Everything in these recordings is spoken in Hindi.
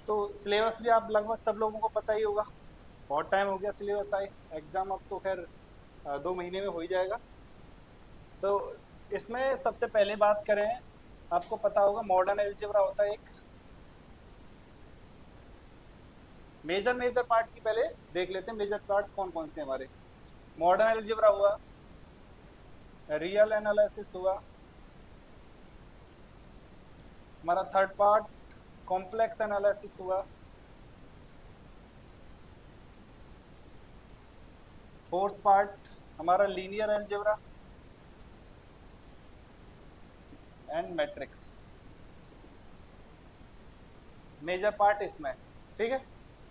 तो सिलेबस भी आप लगभग सब लोगों को पता ही होगा। बहुत टाइम हो गया सिलेबस आए, एग्ज़ाम अब तो खैर 2 महीने में हो ही जाएगा। तो इसमें सबसे पहले बात करें, आपको पता होगा मॉडर्न अलजेब्रा होता है एक। मेजर मेजर पार्ट की पहले देख लेते हैं, मेजर पार्ट कौन कौन से हमारे। मॉडर्न अलजेब्रा हुआ, रियल एनालिसिस हुआ, हमारा थर्ड पार्ट कॉम्प्लेक्स एनालिसिस हुआ, फोर्थ पार्ट हमारा linear algebra and matrix, major part इसमें। ठीक है,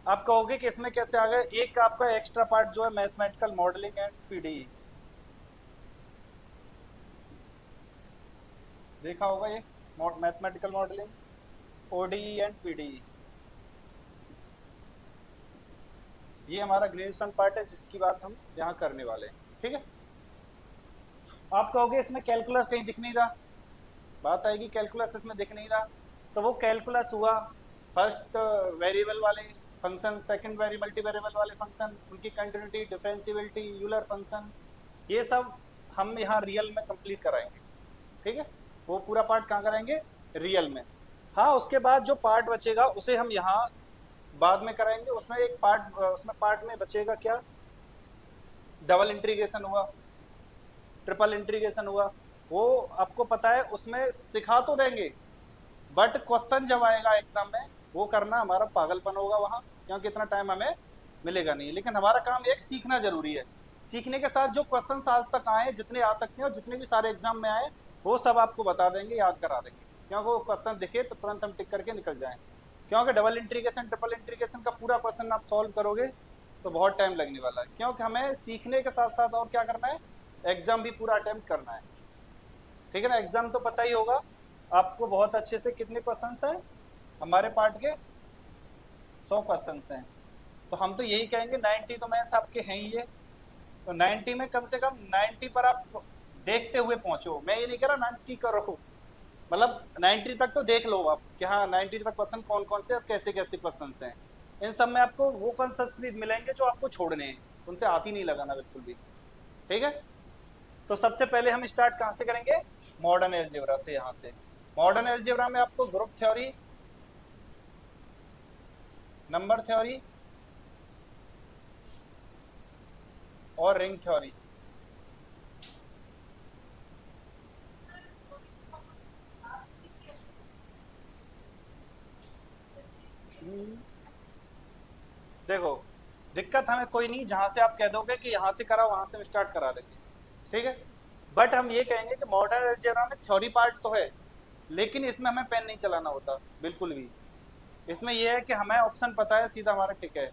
आप कहोगे कि इसमें कैसे आ गए। एक आपका एक्स्ट्रा पार्ट जो है मैथमेटिकल मॉडलिंग एंड पीडीई, देखा होगा ये, mathematical modelling ODE and PDE, ये हमारा ग्रेजुएशन पार्ट है जिसकी बात हम यहाँ करने वाले हैं। ठीक है, आप कहोगे इसमें कैलकुलस कहीं दिख नहीं रहा, बात आएगी कैलकुलस इसमें दिख नहीं रहा। तो वो कैलकुलस हुआ, फर्स्ट वेरिएबल वाले फंक्शन, सेकंड मल्टी वेरिएबल वाले फंक्शन, उनकी कंटिन्यूटी, डिफरेंशियबिलिटी, यूलर फंक्शन, ये सब हम यहाँ रियल में कंप्लीट कराएंगे। ठीक है, वो पूरा पार्ट कहाँ कराएंगे, रियल में। हाँ, उसके बाद जो पार्ट बचेगा उसे हम यहाँ बाद में कराएंगे। उसमें एक पार्ट, उसमें पार्ट में बचेगा क्या, डबल इंटीग्रेशन हुआ, ट्रिपल इंटीग्रेशन हुआ, वो आपको पता है उसमें सिखा तो देंगे, बट क्वेश्चन जब आएगा एग्जाम में वो करना हमारा पागलपन होगा वहाँ, क्योंकि इतना टाइम हमें मिलेगा नहीं। लेकिन हमारा काम एक सीखना जरूरी है। सीखने के साथ जो क्वेश्चन आज तक आए, जितने आ सकते हैं और जितने भी सारे एग्जाम में आए, वो सब आपको बता देंगे, याद करा देंगे, क्योंकि वो क्वेश्चन दिखे तो तुरंत हम टिक करके निकल जाएं। क्योंकि डबल इंटीग्रेशन ट्रिपल इंटीग्रेशन का पूरा क्वेश्चन आप सॉल्व करोगे तो बहुत टाइम लगने वाला है, क्योंकि हमें सीखने के साथ साथ और क्या करना है, एग्जाम भी पूरा अटेम्प्ट करना है। ठीक है ना, एग्जाम तो पता ही होगा आपको बहुत अच्छे से, कितने क्वेश्चंस हैं हमारे पार्ट के, 100 क्वेश्चंस हैं। तो हम तो यही कहेंगे 90 तो मैथ आपके हैं ही ये, तो 90 में कम से कम 90 पर आप देखते हुए पहुंचो। मैं ये नहीं कह रहा 90 करो, मतलब 90 तक तो देख लो आप कि हाँ 90 तक क्वेश्चन कौन कौन से और कैसे कैसे क्वेश्चन हैं। इन सब में आपको वो कॉन्सेप्ट्स भी मिलेंगे जो आपको छोड़ने हैं, उनसे हाथ ही नहीं लगाना बिल्कुल भी। ठीक है, तो सबसे पहले हम स्टार्ट कहाँ से करेंगे, मॉडर्न एल्जेब्रा से। यहाँ से मॉडर्न एल्जेब्रा में आपको ग्रुप थ्योरी, नंबर थ्योरी और रिंग थ्योरी, देखो दिक्कत हमें कोई नहीं, जहां से आप कह दोगे कि यहाँ से करा वहां से हम स्टार्ट करा देंगे। ठीक है, बट हम ये कहेंगे कि मॉडर्न एल्जेब्रा में थ्योरी पार्ट तो है, लेकिन इसमें हमें पेन नहीं चलाना होता बिल्कुल भी। इसमें यह है कि हमें ऑप्शन पता है, सीधा हमारा टिक है।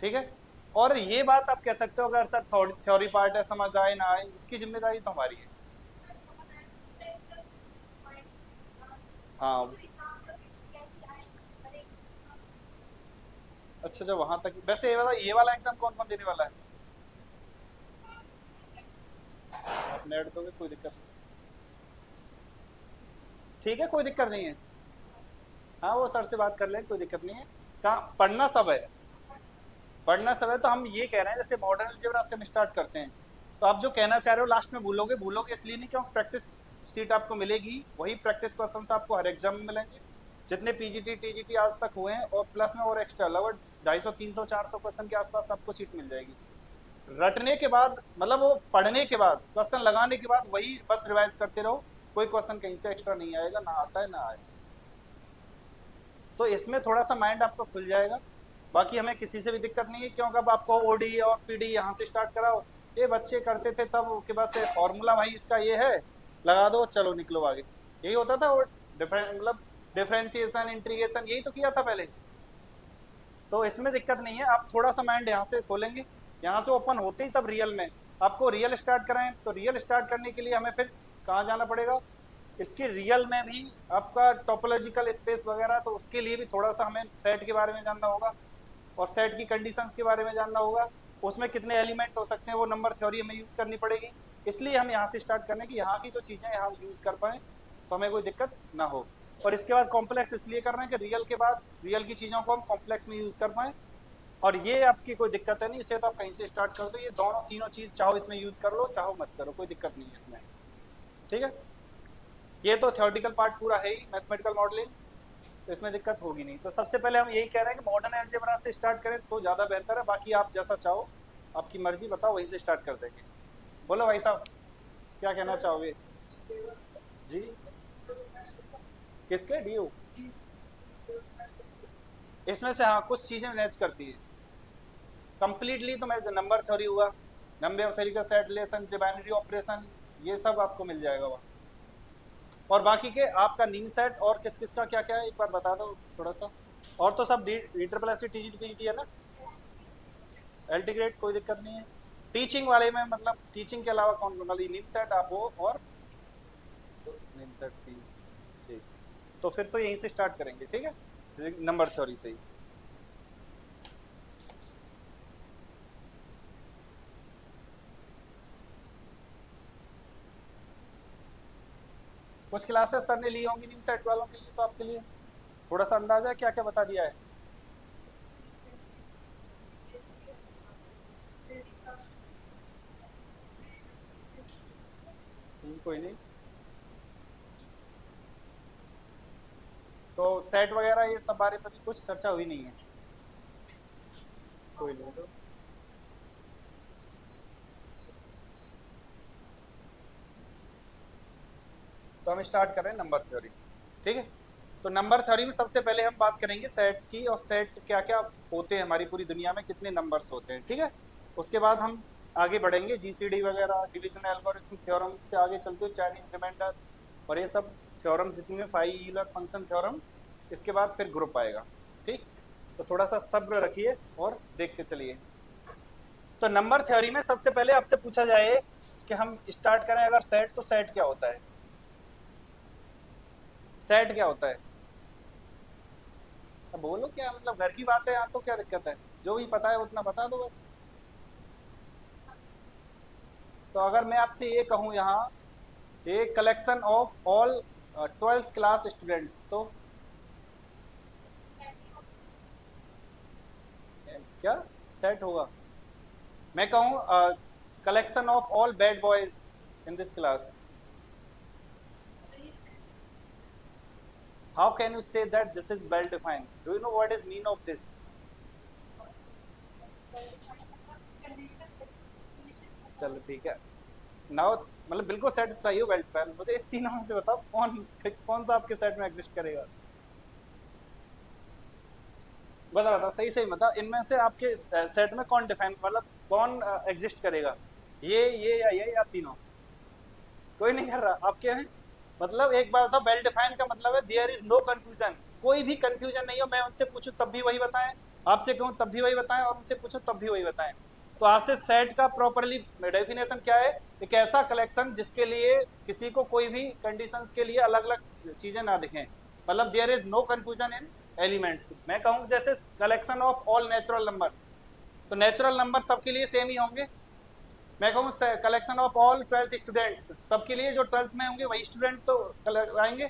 ठीक है, और ये बात आप कह सकते हो अगर सर थ्योरी पार्ट है, समझ आए ना आए, इसकी जिम्मेदारी तो हमारी है। हाँ, अच्छा जब वहां तक, वैसे ये वाला एग्जाम कौन कौन देने वाला है, आप नेट दोगे कोई दिक्कत नहीं। ठीक है, कोई दिक्कत नहीं है, हाँ वो सर से बात कर लें, कोई दिक्कत नहीं है। कहाँ पढ़ना सब है, पढ़ना सब है। तो हम ये कह रहे हैं जैसे मॉडर्न अलजेब्रा से हम स्टार्ट करते हैं, तो आप जो कहना चाह रहे हो लास्ट में भूलोगे, भूलोगे इसलिए नहीं क्योंकि प्रैक्टिस सीट आपको मिलेगी, वही प्रैक्टिस क्वेश्चन आपको हर एग्जाम में मिलेंगे जितने पीजीटी टीजीटी आज तक हुए हैं, और प्लस में और एक्स्ट्रा लगभग 250 300 400 क्वेश्चन के आसपास आपको सीट मिल जाएगी। रटने के बाद, मतलब वो पढ़ने के बाद, क्वेश्चन लगाने के बाद वही बस रिवाइज करते रहो, कोई क्वेश्चन कहीं से एक्स्ट्रा नहीं आएगा, ना आता है ना आए। तो इसमें थोड़ा सा माइंड आपका खुल जाएगा। बाकी हमें किसी से भी दिक्कत नहीं है, क्योंकि अब आपको ओडी और पीडी यहाँ से स्टार्ट कराओ, ये बच्चे करते थे तब के बाद से फॉर्मूला भाई इसका ये है, लगा दो चलो निकलो आगे, यही होता था। और मतलब डिफरेंशिएशन इंटीग्रेशन यही तो किया था पहले। तो इसमें दिक्कत नहीं है, आप थोड़ा सा माइंड यहाँ से खोलेंगे, यहाँ से ओपन होते ही तब रियल में आपको रियल स्टार्ट कराएं। तो रियल स्टार्ट करने के लिए हमें फिर कहाँ जाना पड़ेगा, इसके रियल में भी आपका टोपोलॉजिकल स्पेस वगैरह, तो उसके लिए भी थोड़ा सा हमें सेट के बारे में जानना होगा और सेट की कंडीशंस के बारे में जानना होगा, उसमें कितने एलिमेंट हो सकते हैं, वो नंबर थ्योरी हमें यूज़ करनी पड़ेगी। इसलिए हम यहाँ से स्टार्ट करने की, यहाँ की जो चीज़ें यहाँ यूज़ कर पाएँ तो हमें कोई दिक्कत ना हो। और इसके बाद कॉम्प्लेक्स इसलिए कर रहे हैं कि रियल के बाद रियल की चीज़ों को हम कॉम्प्लेक्स में यूज़ कर पाएँ। और ये आपकी कोई दिक्कत है नहीं, इससे तो आप कहीं से स्टार्ट कर दो, ये दोनों तीनों चीज़ चाहो इसमें यूज़ कर लो चाहो मत करो, कोई दिक्कत नहीं है इसमें। ठीक है, ये तो थ्योरेटिकल पार्ट पूरा है ही, मैथमेटिकल मॉडलिंग, तो इसमें दिक्कत होगी नहीं। तो सबसे पहले हम यही कह रहे हैं कि मॉडर्न अलजेब्रा से स्टार्ट करें तो ज़्यादा बेहतर है, बाकी आप जैसा चाहो, आपकी मर्जी, बताओ, वहीं से स्टार्ट कर देंगे। बोलो भाई साहब, क्या कहना चाहोगे? जी, किसके डी इसमें से हाँ कुछ चीज़ें मैच करती हैं कंप्लीटली, तो मैं नंबर थ्योरी हुआ, नंबर थ्योरी का सेट रिलेशन, बाइनरी ऑपरेशन, ये सब आपको मिल जाएगा वहाँ। और बाकी के आपका नीम सेट और किस किस का क्या क्या है एक बार बता दो थोड़ा सा। और तो सब D triple S T G है ना, एल्टीग्रेड, कोई दिक्कत नहीं है। टीचिंग वाले में मतलब टीचिंग के अलावा कौन कौन वाली, नीम सेट आप हो और नीम सेट 3, ठीक। तो फिर तो यहीं से स्टार्ट करेंगे, ठीक है, नंबर थ्योरी से ही। कुछ क्लासेस सर ने ली होंगी नीम सेट वालों के लिए, तो आपके लिए थोड़ा सा अंदाजा है क्या क्या बता दिया है? कोई नहीं, तो सेट वगैरह ये सब बारे में भी कुछ चर्चा हुई नहीं है, कोई नहीं। तो हम स्टार्ट कर रहे हैं नंबर थ्योरी, ठीक है। तो नंबर थ्योरी में सबसे पहले हम बात करेंगे सेट की, और सेट क्या क्या होते हैं हमारी पूरी दुनिया में, कितने नंबर्स होते हैं, ठीक है। उसके बाद हम आगे बढ़ेंगे, जीसीडी वगैरह, डिवीजन एल्गोरिथम थ्योरम से आगे चलते हुए चाइनीज रिमाइंडर और ये सब थ्योरम जितने में, फाई यूलर फंक्शन थ्योरम, इसके बाद फिर ग्रुप आएगा, ठीक। तो थोड़ा सा सब्र रखिए और देखते चलिए। तो नंबर थ्योरी में सबसे पहले आपसे पूछा जाए कि हम स्टार्ट करें अगर सेट, तो सेट क्या होता है? सेट क्या होता है? अब बोलो क्या मतलब, घर की बात है यहाँ, तो क्या दिक्कत है, जो भी पता है उतना बता दो बस। तो अगर मैं आपसे ये कहूँ यहाँ, a collection of all 12th class students, तो क्या सेट होगा? मैं कहूँ collection of all bad boys in this class, how can you say that this is well defined? Do you know what is mean of this? चलो ठीक है, नाउ मतलब बिल्कुल सेटिस्फाई हो वेल डिफाइंड। मुझे इन तीनों में से बताओ कौन कौन सा आपके सेट में एग्जिस्ट करेगा? बता बता, सही सही बता, इनमें से आपके सेट में कौन डिफाइन मतलब कौन एग्जिस्ट करेगा, ये या ये या तीनों? कोई नहीं कर रहा आपके हैं? मतलब एक बार था, वेल डिफाइंड का मतलब है देयर इज नो कंफ्यूजन, कोई भी कंफ्यूजन नहीं हो, मैं उनसे पूछूं तब भी वही बताएं, आपसे कहूं तब भी वही बताएं, और उनसे पूछूं तब भी वही बताएं। तो आज से सेट का प्रॉपरली डेफिनेशन क्या है? एक ऐसा कलेक्शन जिसके लिए किसी को कोई भी कंडीशंस के लिए अलग अलग चीजें ना दिखें, मतलब there is no confusion in elements. मैं कहूँ जैसे collection of all natural numbers, तो नेचुरल नंबर सबके लिए सेम ही होंगे। मैं कहूँ collection of all 12th students, सबके लिए जो 12th में होंगे वही स्टूडेंट तो आएंगे।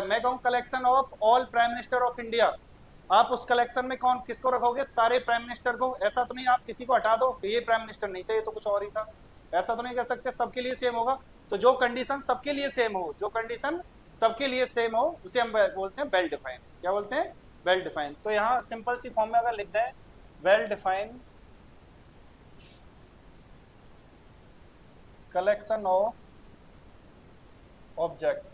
मैं कहूँ collection of all prime minister of India, आप उस कलेक्शन में कौन किसको रखोगे? सारे प्राइम मिनिस्टर को। ऐसा तो नहीं आप किसी को हटा दो, ये प्राइम मिनिस्टर नहीं था, ये तो कुछ और ही था, ऐसा तो नहीं कह सकते, सबके लिए सेम होगा। तो जो कंडीशन सबके लिए सेम हो, जो कंडीशन सबके लिए सेम हो, उसे हम बोलते हैं वेल डिफाइन। क्या बोलते हैं? Well define. तो यहाँ सिंपल सी फॉर्म में अगर लिख दें, well define collection of objects,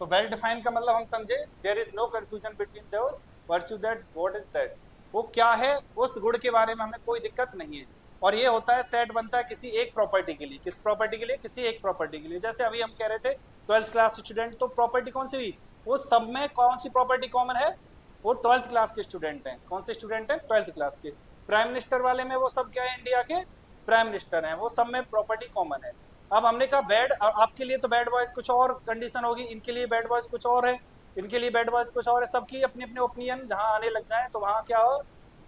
तो वेल डिफाइंड का मतलब हम समझे there is no confusion between those virtue that what is that, वो क्या है, उस गुण के बारे में हमें कोई दिक्कत नहीं है। और ये होता है सेट बनता है किसी एक प्रॉपर्टी के लिए, किस प्रॉपर्टी के लिए? किसी एक प्रॉपर्टी के लिए। जैसे अभी हम कह रहे थे 12th क्लास स्टूडेंट, तो प्रॉपर्टी कौन सी हुई? वो सब में कौन सी प्रॉपर्टी कॉमन है? वो 12th क्लास के स्टूडेंट हैं। कौन से स्टूडेंट हैं? 12th क्लास के। प्राइम मिनिस्टर वाले में वो सब क्या है? इंडिया के प्राइम मिनिस्टर हैं, वो सब में प्रॉपर्टी कॉमन है। अब हमने कहा बैड, आपके लिए तो बैड बॉयज कुछ और कंडीशन होगी, इनके लिए बैड बॉयज कुछ और है, इनके लिए बैड बॉयज कुछ और है, सबकी अपनी अपनी ओपिनियन जहाँ आने लग जाए तो वहाँ क्या हो,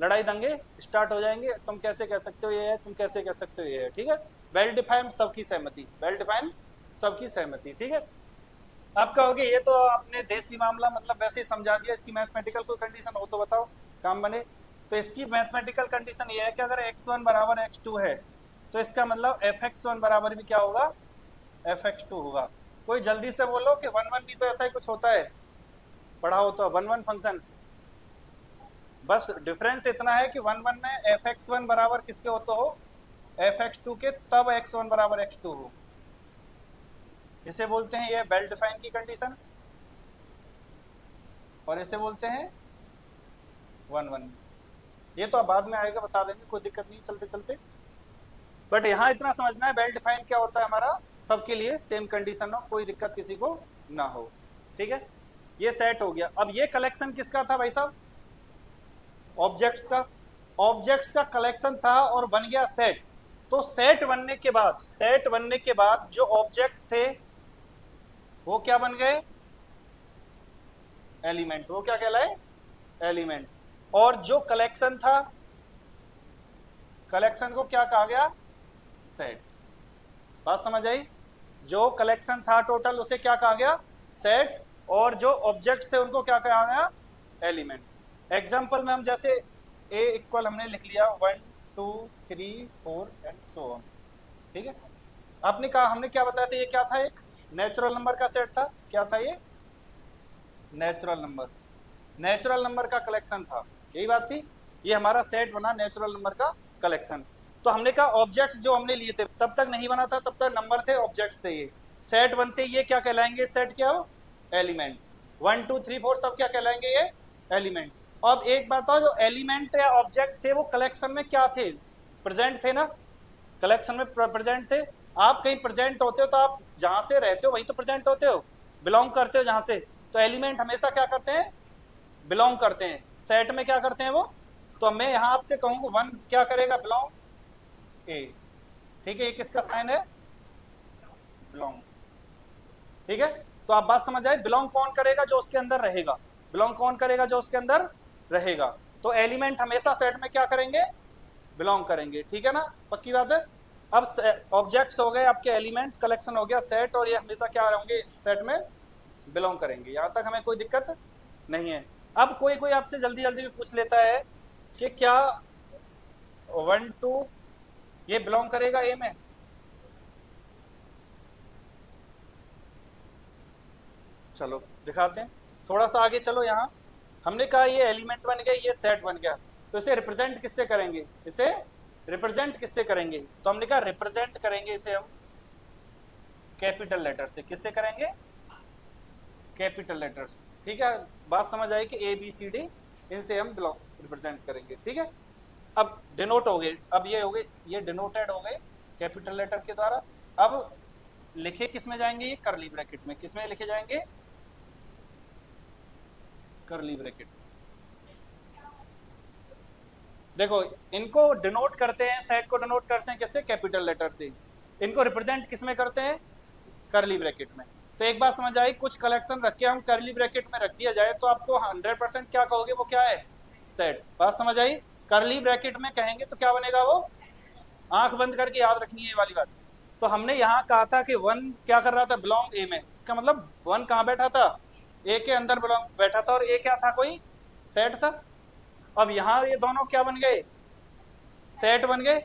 लड़ाई दंगे स्टार्ट हो जाएंगे। तुम कैसे कह सकते हो ये है, तुम कैसे कह सकते हो ये है, ठीक है। वेल डिफाइंड सबकी सहमति, वेल डिफाइंड सबकी सहमति, ठीक है। आप कहोगे ये तो आपने देसी मामला मतलब वैसे ही समझा दिया, इसकी मैथमेटिकल कोई कंडीशन हो तो बताओ, काम बने। तो इसकी मैथमेटिकल कंडीशन ये है कि अगर x1 बराबर x2 है तो इसका मतलब fx1 बराबर भी क्या होगा, fx2 होगा। कोई जल्दी से बोलो कि वन वन भी तो ऐसा ही कुछ होता है, पढ़ा हो तो, वन वन फंक्शन। बस डिफरेंस इतना है कि वन वन में fx1 बराबर किसके होते हो, fx2 के, तब x1 बराबर x2 हो। इसे बोलते हैं ये वेल डिफाइन की कंडीशन, और इसे बोलते हैं वन वन। ये तो अब बाद में आएगा, बता देंगे, कोई दिक्कत नहीं चलते चलते। बट यहाँ इतना समझना है वेल डिफाइंड क्या होता है हमारा, सबके लिए सेम कंडीशन हो, कोई दिक्कत किसी को ना हो। ठीक है, ये सेट हो गया। अब ये कलेक्शन किसका था भाई साहब, ऑब्जेक्ट्स का। ऑब्जेक्ट्स का कलेक्शन था और बन गया सेट। तो सेट बनने के बाद, सेट बनने के बाद जो ऑब्जेक्ट थे वो क्या बन गए, एलिमेंट। वो क्या कहलाए, एलिमेंट। और जो कलेक्शन था, कलेक्शन को क्या कहा गया, सेट। बात समझ आई, जो कलेक्शन था टोटल उसे क्या कहा गया, सेट। और जो ऑब्जेक्ट्स थे उनको क्या कहा गया, एलिमेंट। एग्जांपल में हम जैसे ए इक्वल हमने लिख लिया 1 2 3 4 एंड सो ऑन। ठीक है, आपने कहा, हमने क्या बताया था, ये क्या था, एक नेचुरल नंबर का सेट था। क्या था ये, नेचुरल नंबर। नेचुरल नंबर का कलेक्शन था, यही बात थी। ये हमारा सेट बना नेचुरल नंबर का कलेक्शन। तो हमने कहा ऑब्जेक्ट्स जो हमने लिए थे तब तक नहीं बना था, तब तक नंबर थे, ऑब्जेक्ट्स थे। ये सेट बनते ये क्या कहलाएंगे, सेट क्या हो, एलिमेंट। 1 2 3 4 सब क्या कहलाएंगे, ये एलिमेंट। अब एक बात हो, जो एलिमेंट या ऑब्जेक्ट थे वो कलेक्शन में क्या थे, प्रेजेंट थे ना, कलेक्शन में प्रेजेंट थे। आप कहीं प्रेजेंट होते हो तो आप जहां से रहते हो वहीं तो प्रेजेंट होते हो, बिलोंग करते हो जहां से। तो एलिमेंट हमेशा क्या करते हैं, बिलोंग करते हैं। सेट में क्या करते हैं वो, तो मैं यहां आपसे कहूंगा वन क्या करेगा, बिलोंग ए। ठीक है, ये किसका साइन है, बिलोंग। ठीक है, तो आप बात समझ आए, बिलोंग कौन करेगा, जो उसके अंदर रहेगा। बिलोंग कौन करेगा, जो उसके अंदर रहेगा। तो एलिमेंट हमेशा सेट में क्या करेंगे, बिलोंग करेंगे। ठीक है ना, पक्की बात है। अब ऑब्जेक्ट्स हो गए आपके, एलिमेंट, कलेक्शन हो गया सेट, और ये हमेशा क्या होंगे, सेट में बिलोंग करेंगे। यहां तक हमें कोई दिक्कत नहीं है। अब कोई कोई आपसे जल्दी जल्दी में पूछ लेता है कि क्या 1 2 ये बिलोंग करेगा ए में। चलो दिखाते हैं, थोड़ा सा आगे चलो। यहाँ हमने कहा ये एलिमेंट बन गया, ये सेट बन गया, तो इसे रिप्रेजेंट किससे करेंगे, इसे रिप्रेजेंट किससे करेंगे, तो हमने कहा रिप्रेजेंट करेंगे इसे हम कैपिटल लेटर से। किससे करेंगे, कैपिटल लेटर। ठीक है, बात समझ आई कि ए बी सी डी, इनसे हम रिप्रेजेंट करेंगे। ठीक है, अब डिनोट हो गए, अब ये हो गए, ये डिनोटेड हो गए कैपिटल लेटर के द्वारा। अब लिखे किस में जाएंगे, ये करली ब्रैकेट में। किस में लिखे जाएंगे, करली ब्रैकेट। देखो इनको डिनोट करते हैं, सेट को डिनोट करते हैं किससे, कैपिटल लेटर से। इनको रिप्रेजेंट किस में करते हैं, करली ब्रैकेट में। तो एक बात समझ आई, कुछ कलेक्शन रख के हम करली ब्रैकेट में रख दिया जाए तो आपको 100% क्या कहोगे, वो क्या है, सेट। बात समझ आई, करली ब्रैकेट में कहेंगे तो क्या बनेगा, वो आंख बंद करके याद रखनी है ये वाली बात। तो हमने यहाँ कहा था कि वन क्या कर रहा था, बिलोंग ए में। इसका मतलब वन कहाँ बैठा था, ए के अंदर बिलोंग बैठा था, और ए क्या था, कोई सेट था। अब यहाँ ये दोनों क्या बन गए, सेट बन गए।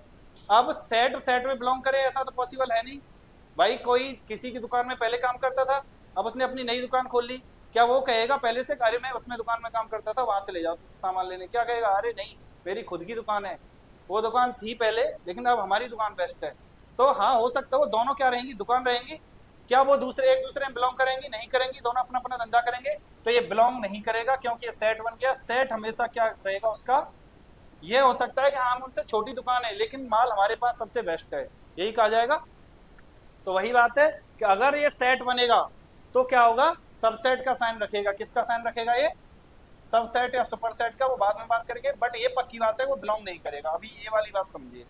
अब सेट सेट में बिलोंग करे ऐसा तो पॉसिबल है नहीं भाई। कोई किसी की दुकान में पहले काम करता था, अब उसने अपनी नई दुकान खोल ली, क्या वो कहेगा पहले से, अरे मैं उसमें दुकान में काम करता था, वहां चले जाओ सामान लेने, क्या कहेगा, अरे नहीं मेरी खुद की दुकान है, वो दुकान थी पहले लेकिन अब हमारी दुकान बेस्ट है। तो हाँ हो सकता है वो दोनों क्या रहेंगी, दुकान रहेंगी। क्या वो दूसरे एक दूसरे में बिलोंग करेंगी, नहीं करेंगी, दोनों अपना अपना धंधा करेंगे। तो ये बिलोंग नहीं करेगा क्योंकि ये सेट बन गया। सेट हमेशा क्या रहेगा उसका, ये हो सकता है कि हाँ उनसे छोटी दुकान है लेकिन माल हमारे पास सबसे बेस्ट है, यही कहा जाएगा। तो वही बात है कि अगर ये सेट बनेगा तो क्या होगा, सबसेट का साइन रखेगा। किसका साइन रखेगा, ये सबसेट या सुपरसेट का, वो बाद में बात करेंगे। बट ये पक्की बात है वो बिलोंग नहीं करेगा। अभी ये वाली बात समझिए,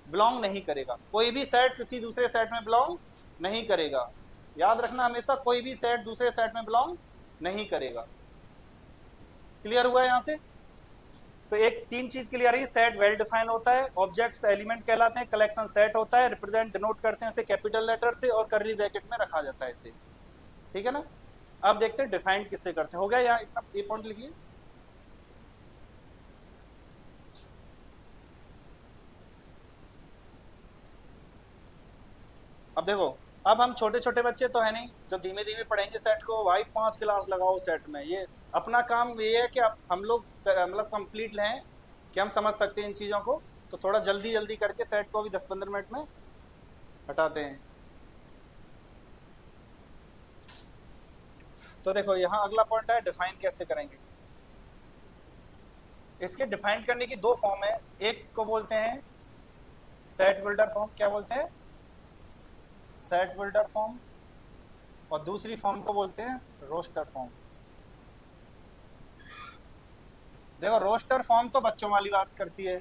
बिलोंग नहीं करेगा। कोई भी सेट किसी दूसरे सेट में बिलोंग नहीं करेगा। याद रखना हमेशा, कोई भी सेट दूसरे सेट में बिलोंग नहीं करेगा। क्लियर हुआ यहाँ से। तो एक तीन चीज क्लियर है, सेट वेल डिफाइन होता है, ऑब्जेक्ट्स एलिमेंट कहलाते हैं, कलेक्शन सेट होता है, रिप्रेजेंट डिनोट करते हैं उसे कैपिटल लेटर से, और करली ब्रैकेट में रखा जाता है इसे। ठीक है ना। अब देखते हैं डिफाइंड किससे करते हैं। हो गया यहाँ इतना, ये पॉइंट लिख लिए। अब देखो, अब हम छोटे छोटे बच्चे तो है नहीं जो धीमे धीमे पढ़ेंगे सेट को, भाई 5 क्लास लगाओ सेट में। ये अपना काम ये है कि अब हम लोग मतलब कंप्लीट लें कि हम समझ सकते हैं इन चीज़ों को, तो थोड़ा जल्दी जल्दी करके सेट को भी 10-15 मिनट में हटाते हैं। तो देखो यहाँ अगला पॉइंट है डिफाइन कैसे करेंगे। इसके डिफाइन करने की दो फॉर्म है, एक को बोलते हैं सेट बिल्डर फॉर्म, क्या बोलते हैं, सेट बिल्डर फॉर्म, और दूसरी फॉर्म को बोलते हैं रोस्टर फॉर्म। देखो रोस्टर फॉर्म तो बच्चों वाली बात करती है,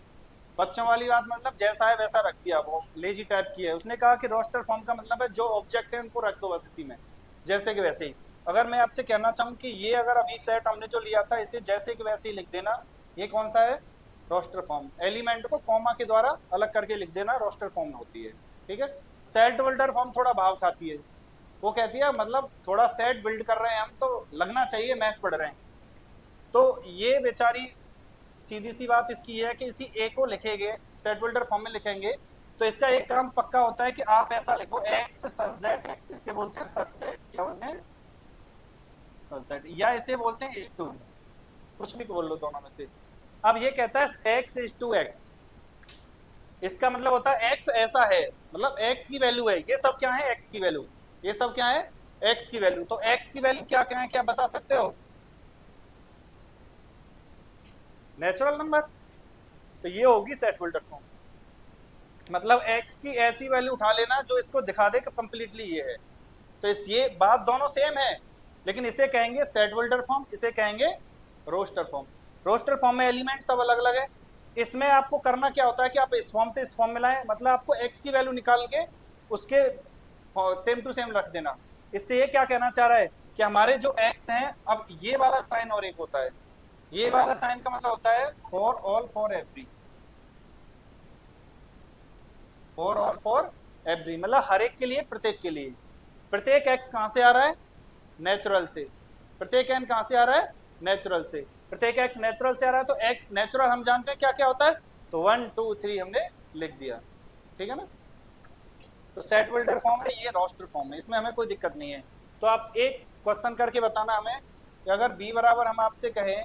बच्चों वाली बात मतलब जैसा है वैसा रख दिया, वो लेजी टाइप की है। उसने कहा कि रोस्टर फॉर्म का मतलब है जो ऑब्जेक्ट है उनको रख दो बस इसी में, जैसे कि वैसे ही। अगर मैं आपसे कहना चाहूँ कि ये अगर अभी सेट हमने जो लिया था इसे जैसे कि वैसे ही लिख देना, ये कौन सा है, रोस्टर फॉर्म। एलिमेंट को कॉमा के द्वारा अलग करके लिख देना, रोस्टर फॉर्म होती है। ठीक है। सेट बिल्डर फॉर्म थोड़ा भाव खाती है, वो कहती है मतलब थोड़ा सेट बिल्ड कर रहे हैं हम तो लगना चाहिए मैथ पढ़ रहे हैं। तो ये बेचारी सीधी सी बात इसकी है कि इसी ए को लिखेंगे सेट बिल्डर फॉर्म में लिखेंगे तो इसका एक काम पक्का होता है कि आप ऐसा लिखो एक्स सच दैट, एक्स इसके बोलते हैं सच दैट, क्या बोलते हैं, सच दैट, या इसे बोलते हैं इज टू, कुछ भी बोल लो दोनों में से। अब ये कहता है एक्स इज टू एक्स, इसका मतलब होता है एक्स ऐसा है, मतलब एक्स की वैल्यू है, ये सब क्या है एक्स की वैल्यू, ये सब क्या है एक्स की वैल्यू। तो एक्स की वैल्यू क्या क्या है, क्या बता सकते हो, नेचुरल नंबर। तो ये होगी सेट बिल्डर फॉर्म, मतलब x की ऐसी वैल्यू उठा लेना जो इसको दिखा दे कि कंप्लीटली ये है। तो इस ये बात दोनों सेम है, लेकिन इसे कहेंगे सेट बिल्डर फॉर्म, इसे कहेंगे रोस्टर फॉर्म। रोस्टर फॉर्म में एलिमेंट सब अलग अलग है। इसमें आपको करना क्या होता है कि आप इस फॉर्म से इस फॉर्म में लाएं, मतलब आपको x की वैल्यू निकाल के उसके सेम टू सेम रख देना। इससे ये क्या कहना चाह रहा है कि हमारे जो x हैं, अब ये वाला साइन और एक होता है, ये वाला साइन का मतलब होता है for all for every, for all for every मतलब हर एक के लिए, प्रत्येक के लिए। प्रत्येक एक्स कहां से आ रहा है, नेचुरल से। प्रत्येक एन कहां से आ रहा है, नेचुरल से। प्रत्येक एक्स नेचुरल से आ रहा है, तो एक्स नेचुरल हम जानते हैं क्या क्या होता है, तो 1 2 3 हमने लिख दिया। ठीक है ना। तो सेट बिल्डर फॉर्म है, ये रोस्टर फॉर्म है, इसमें हमें कोई दिक्कत नहीं है। तो आप एक क्वेश्चन करके बताना हमें कि अगर बी बराबर हम आपसे कहें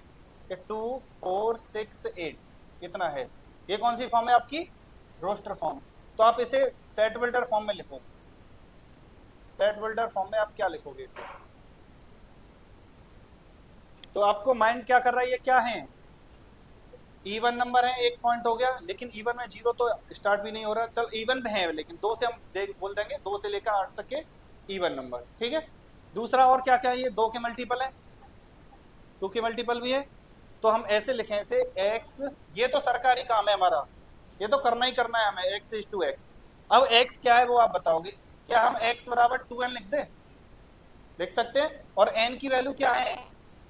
कि 2 4 6 8 कितना है, ये कौन सी फॉर्म है आपकी, रोस्टर फॉर्म। तो आप इसे सेट बिल्डर फॉर्म में लिखो। सेट बिल्डर फॉर्म में आप क्या लिखोगे इसे, तो आपको माइंड क्या कर रहा है, ये क्या है, इवन नंबर है, एक पॉइंट हो गया, लेकिन इवन में 0 तो स्टार्ट भी नहीं हो रहा, चल इवन में है, लेकिन 2 से हम बोल देंगे 2 से लेकर 8 तक के इवन नंबर। ठीक है। दूसरा और क्या क्या है, ये 2 के मल्टीपल है, 2 के मल्टीपल भी है, तो हम ऐसे लिखें इसे x, ये तो सरकारी काम है हमारा, ये तो करना ही करना है हमें, x इज टू एक्स। अब x क्या है वो आप बताओगे, क्या हम x बराबर 2n लिख दें, लिख सकते हैं, और n की वैल्यू क्या है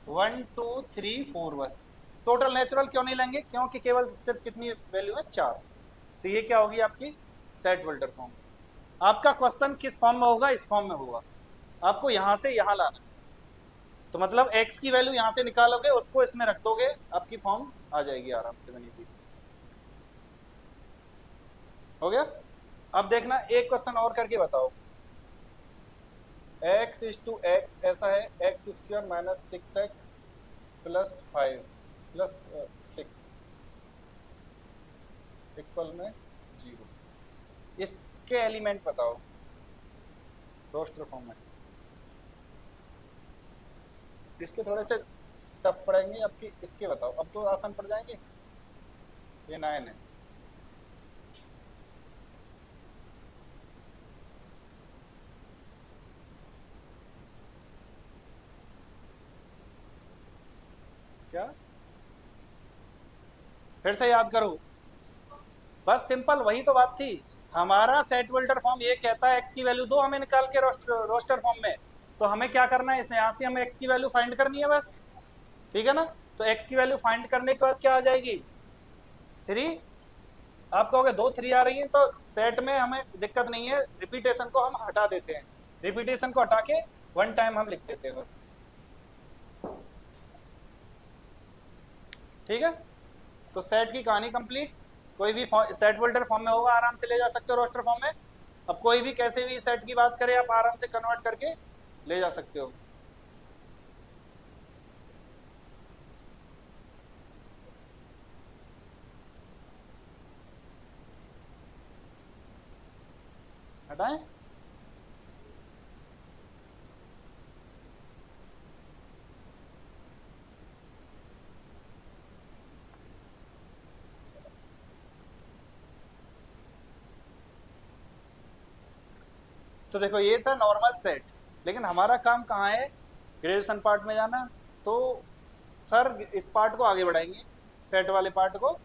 1 2 3 4, बस टोटल नेचुरल क्यों नहीं लेंगे, क्योंकि केवल सिर्फ कितनी वैल्यू है 4। तो ये क्या होगी आपकी सेट बिल्डर फॉर्म। आपका क्वेश्चन किस फॉर्म में होगा, इस फॉर्म में होगा, आपको यहां से यहां लाना। तो मतलब x की वैल्यू यहां से निकालोगे, उसको इसमें रख दोगे, आपकी फॉर्म आ जाएगी आराम से बनी हुई। हो गया। अब देखना एक क्वेश्चन और करके बताओ, x इज टू एक्स ऐसा है, x square minus 6x plus 5 plus 6 equal में 0, इसके एलिमेंट बताओ रोस्टर फॉर्म में। इसके थोड़े से टफ पड़ेंगे आपके, इसके बताओ, अब तो आसान पड़ जाएंगे, ये 9 है। क्या, फिर से याद करो, बस सिंपल वही तो बात थी। हमारा सेट बिल्डर फॉर्म ये कहता है x की वैल्यू दो हमें निकाल के रोस्टर फॉर्म में, तो हमें क्या करना है, इस यहाँ से हमें x की वैल्यू फाइंड करनी है बस। ठीक है ना। तो x की वैल्यू फाइंड करने के बाद क्या आ जाएगी 3, आप कहोगे 2 3 आ रही है, तो सेट में हमें दिक्कत नहीं है, रिपीटेशन को हम हटा देते हैं, रिपीटेशन को हटा के वन टाइम हम लिख देते हैं बस। ठीक है, तो सेट की कहानी कंप्लीट। कोई भी सेट फोल्डर फॉर्म में होगा, आराम से ले जा सकते हो रोस्टर फॉर्म में। अब कोई भी कैसे भी सेट की बात करे, आप आराम से कन्वर्ट करके ले जा सकते हो। हटाएं। तो देखो ये था नॉर्मल सेट, लेकिन हमारा काम कहाँ है, ग्रेजुएशन पार्ट में जाना। तो सर इस पार्ट को आगे बढ़ाएंगे, सेट वाले पार्ट को।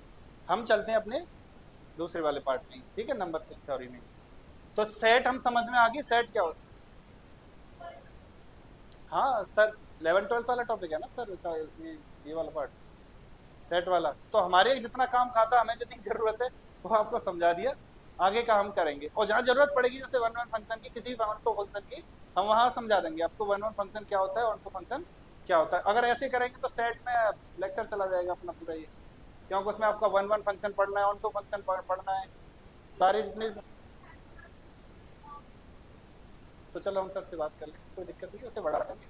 हम चलते हैं अपने दूसरे वाले पार्ट में, ठीक है, नंबर सिस्टम थ्योरी में। तो सेट हम समझ में आ गई, सेट क्या होता है। हाँ सर, 11 12 वाला टॉपिक है ना सर का, ये वाला पार्ट, सेट वाला। तो हमारे जितना काम खाता, हमें जितनी जरूरत है वो आपको समझा दिया। आगे का हम करेंगे, और जहाँ जरूरत पड़ेगी जैसे वन वन फंक्शन की, किसी भी वन टू फंक्शन की, हम वहाँ समझा देंगे आपको वन वन फंक्शन क्या होता है, वन टू फंक्शन क्या होता है। अगर ऐसे करेंगे तो सेट में लेक्चर चला जाएगा अपना पूरा ये, क्योंकि उसमें आपका वन वन फंक्शन पढ़ना है, वन टू फंक्शन पढ़ना है, सारे जितने। तो चलो हम सर से बात कर लें, कोई दिक्कत नहीं, उसे बढ़ा देंगे।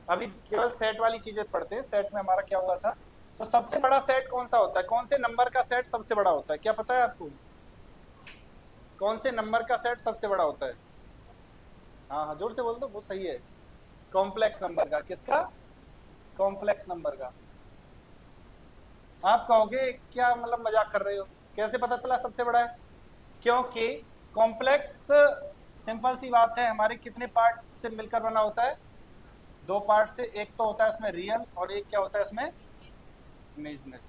अभी केवल सेट वाली चीजें पढ़ते हैं। सेट में हमारा क्या हुआ था, तो सबसे बड़ा सेट कौन सा होता है, कौन से नंबर का सेट सबसे बड़ा होता है, क्या पता है आपको, कौन से नंबर का सेट सबसे बड़ा होता है। हाँ हाँ जोर से बोल दो, वो सही है। कॉम्प्लेक्स नंबर का, किसका, कॉम्प्लेक्स नंबर का। आप कहोगे क्या मतलब मजाक कर रहे हो, कैसे पता चला सबसे बड़ा है, क्योंकि कॉम्प्लेक्स, सिंपल सी बात है, हमारे कितने पार्ट से मिलकर बना होता है, दो पार्ट से। एक तो होता है उसमें रियल, और एक क्या होता है उसमें इमेजिनरी।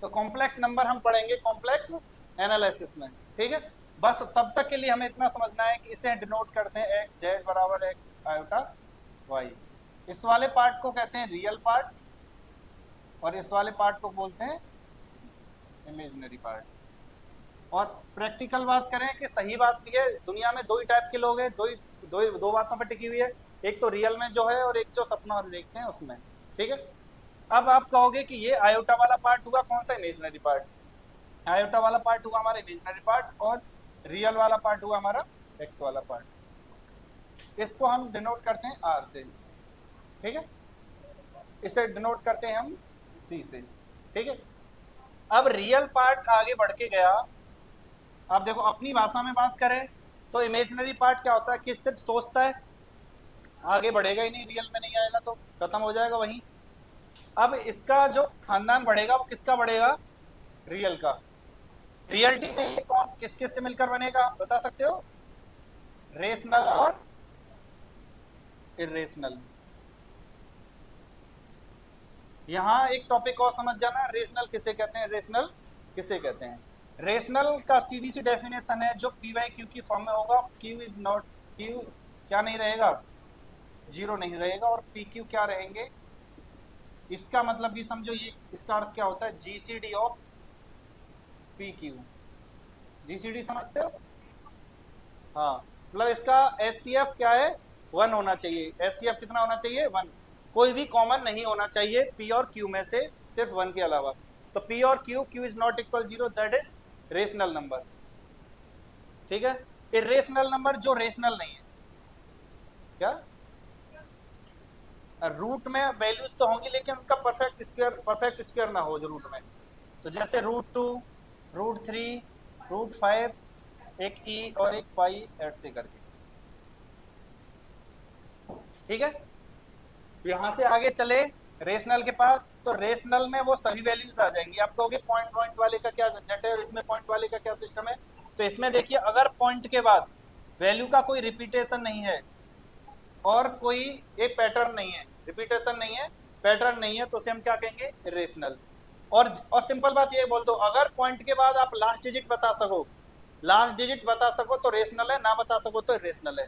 तो कॉम्प्लेक्स नंबर हम पढ़ेंगे कॉम्प्लेक्स एनालिसिस में, ठीक है। बस तब तक के लिए हमें इतना समझना है कि इसे डिनोट करते हैं एक्स जेड बराबर एक्स आयोटा वाई। इस वाले पार्ट को कहते हैं रियल पार्ट, और इस वाले पार्ट को बोलते हैं इमेजिनरी पार्ट। और प्रैक्टिकल बात करें कि सही बात भी है, दुनिया में दो ही टाइप के लोग हैं, दो बातों पर टिकी हुई है, एक तो रियल में जो है, और एक जो सपना देखते हैं उसमें, ठीक है। अब आप कहोगे कि ये आयोटा वाला पार्ट हुआ कौन सा, इमेजिनरी पार्ट। आयोटा वाला पार्ट हुआ हमारा इमेजिनरी पार्ट, और रियल वाला पार्ट हुआ हमारा एक्स वाला पार्ट। इसको हम डिनोट करते हैं आर से, ठीक है, इसे डिनोट करते हैं हम सी से, ठीक है। अब रियल पार्ट आगे बढ़ के गया। आप देखो अपनी भाषा में बात करें तो इमेजिनरी पार्ट क्या होता है कि सिर्फ सोचता है, आगे बढ़ेगा ही नहीं, रियल में नहीं आएगा तो खत्म हो जाएगा वहीं। अब इसका जो खानदान बढ़ेगा वो किसका बढ़ेगा, रियल का। रियलिटी में ये कौन किस किस से मिलकर बनेगा बता सकते हो, रेशनल और इरेशनल। यहाँ एक टॉपिक और समझ जाना, रेशनल किसे कहते हैं, रेशनल किसे कहते हैं। रेशनल का सीधी सी डेफिनेशन है, जो पी वाई क्यू की फॉर्म में होगा, क्यू इज नॉट, क्यू क्या नहीं रहेगा, जीरो नहीं रहेगा, और पी क्यू क्या रहेंगे। इसका मतलब भी समझो, ये इसका अर्थ क्या होता है, GCD of P Q. GCD समझते हो, हाँ, मतलब इसका एचसीएफ क्या है, वन होना चाहिए। एचसीएफ कितना होना चाहिए, वन। कोई भी कॉमन नहीं होना चाहिए पी और क्यू में से, सिर्फ वन के अलावा। तो पी और Q, Q is not equal zero, that is rational number, ठीक है। इरेशनल नंबर जो रेशनल नहीं है, क्या, रूट में वैल्यूज तो होंगी लेकिन उनका परफेक्ट स्क्वायर ना हो जो रूट में। तो जैसे रूट 2, रूट 3, रूट 5, एक ई और एक पाई ऐसे करके, ठीक है। यहाँ से आगे चले रेशनल के पास, तो रेशनल में वो सभी वैल्यूज आ जाएंगी। आप कहोगे पॉइंट पॉइंट वाले का क्या झंझट है और इसमें पॉइंट वाले का क्या सिस्टम है। तो इसमें देखिए, अगर पॉइंट के बाद वैल्यू का कोई रिपीटेशन नहीं है और कोई एक पैटर्न नहीं है, रिपीटेशन नहीं है, पैटर्न नहीं है, तो उसे हम क्या कहेंगे, इरेशनल। और सिंपल बात ये बोल दो, अगर पॉइंट के बाद आप लास्ट डिजिट बता सको, लास्ट डिजिट बता सको तो रेशनल है, ना बता सको तो इरेशनल है,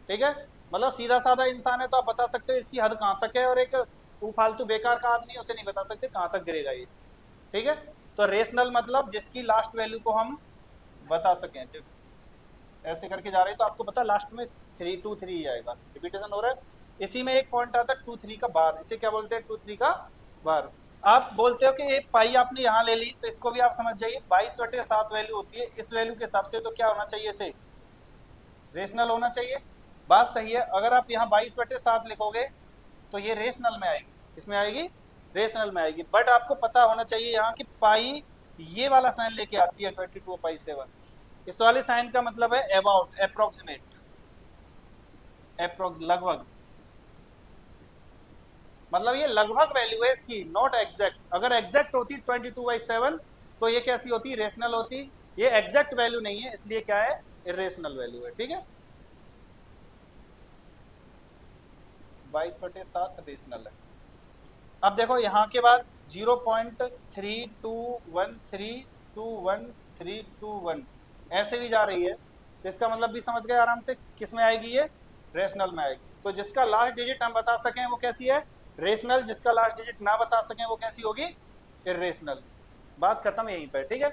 ठीक है। मतलब सीधा साधा इंसान है तो आप बता सकते हो इसकी हद कहाँ तक है, और एक फालतू बेकार का आदमी है उसे नहीं बता सकते कहाँ तक गिरेगा ये, ठीक है। तो रेशनल मतलब जिसकी लास्ट वैल्यू को हम बता सकें, ऐसे करके जा रहे हैं तो आपको पता लास्ट में 3 2 3 ही आएगा, रिपीटेशन हो रहा है। इसी में एक पॉइंट आता है 2 3 का बार, इसे क्या बोलते हैं 2 3 का बार। आप बोलते हो कि ये पाई आपने यहाँ ले ली, तो इसको भी आप समझ जाइए 22/7 वैल्यू होती है, इस वैल्यू के हिसाब से तो क्या होना चाहिए, इसे रेशनल होना चाहिए। बात सही है, अगर आप यहाँ 22/7 लिखोगे तो ये रेशनल में आएगी, इसमें आएगी रेशनल में आएगी, बट आपको पता होना चाहिए यहाँ की पाई ये वाला साइन लेके आती है 22/7। इस वाले साइन का मतलब है अबाउट, अप्रोक्सीमेट, अप्रोक्स, लगभग, मतलब ये लगभग वैल्यू है इसकी, नॉट एग्जैक्ट। अगर एग्जैक्ट होती 22/7 तो ये कैसी होती, रेशनल होती। ये एग्जैक्ट वैल्यू नहीं है, इसलिए क्या है, इरेशनल वैल्यू है, ठीक है। 22/7 रेशनल है। अब देखो यहाँ के बाद 0.32132131 ऐसे भी जा रही है, तो इसका मतलब भी समझ गए आराम से, किस में आएगी ये, रेशनल में आएगी। तो जिसका लास्ट डिजिट हम बता सकें वो कैसी है, रेशनल, जिसका लास्ट डिजिट ना बता सकें वो कैसी होगी, इरेशनल। बात खत्म यहीं पर, ठीक है।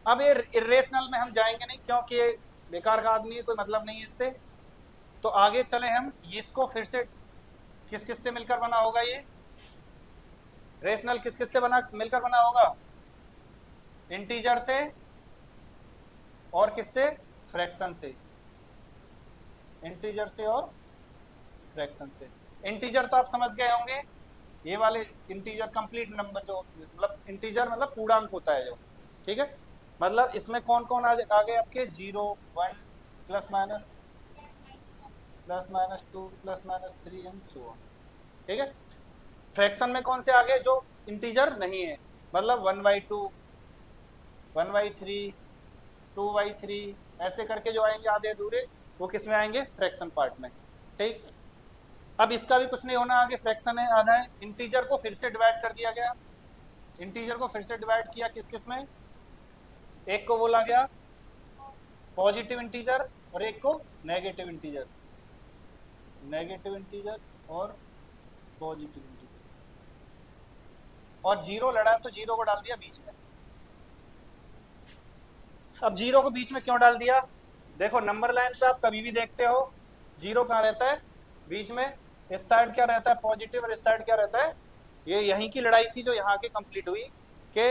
अब ये इरेशनल में हम जाएंगे नहीं, क्योंकि ये बेकार का आदमी है, कोई मतलब नहीं है इससे। तो आगे चले हम, इसको फिर से किस किस से मिलकर बना होगा, ये रेशनल किस किस से बना, मिलकर बना होगा, इंटीजर से और किससे, फ्रैक्शन से, इंटीजर से और फ्रैक्शन से। इंटीजर तो आप समझ गए होंगे, ये वाले इंटीजर कंप्लीट नंबर, जो मतलब इंटीजर मतलब पूर्णांक होता है जो, ठीक है। मतलब इसमें कौन कौन आ गए आपके, 0 1 plus minus 2 plus minus 3 and so on, ठीक है। फ्रैक्शन में कौन से आ गए, जो इंटीजर नहीं है, मतलब 1/2 1/3 2/3 ऐसे करके जो आएंगे आधे अधूरे, वो किस में आएंगे, फ्रैक्शन पार्ट में, ठीक। अब इसका भी कुछ नहीं होना, आगे फ्रैक्शन है, आधा है। इंटीजर को फिर से डिवाइड कर दिया गया, इंटीजर को फिर से डिवाइड किया किस किस में, एक को बोला गया पॉजिटिव इंटीजर और एक को नेगेटिव इंटीजर, नेगेटिव इंटीजर और पॉजिटिव इंटीजर। और जीरो लड़ा तो जीरो को डाल दिया बीच में। अब जीरो को बीच में क्यों डाल दिया, देखो नंबर लाइन पे आप कभी भी देखते हो जीरो कहाँ रहता है, बीच में। इस साइड क्या रहता है, पॉजिटिव, और इस साइड क्या रहता है, ये यहीं की लड़ाई थी जो यहाँ की कंप्लीट हुई, कि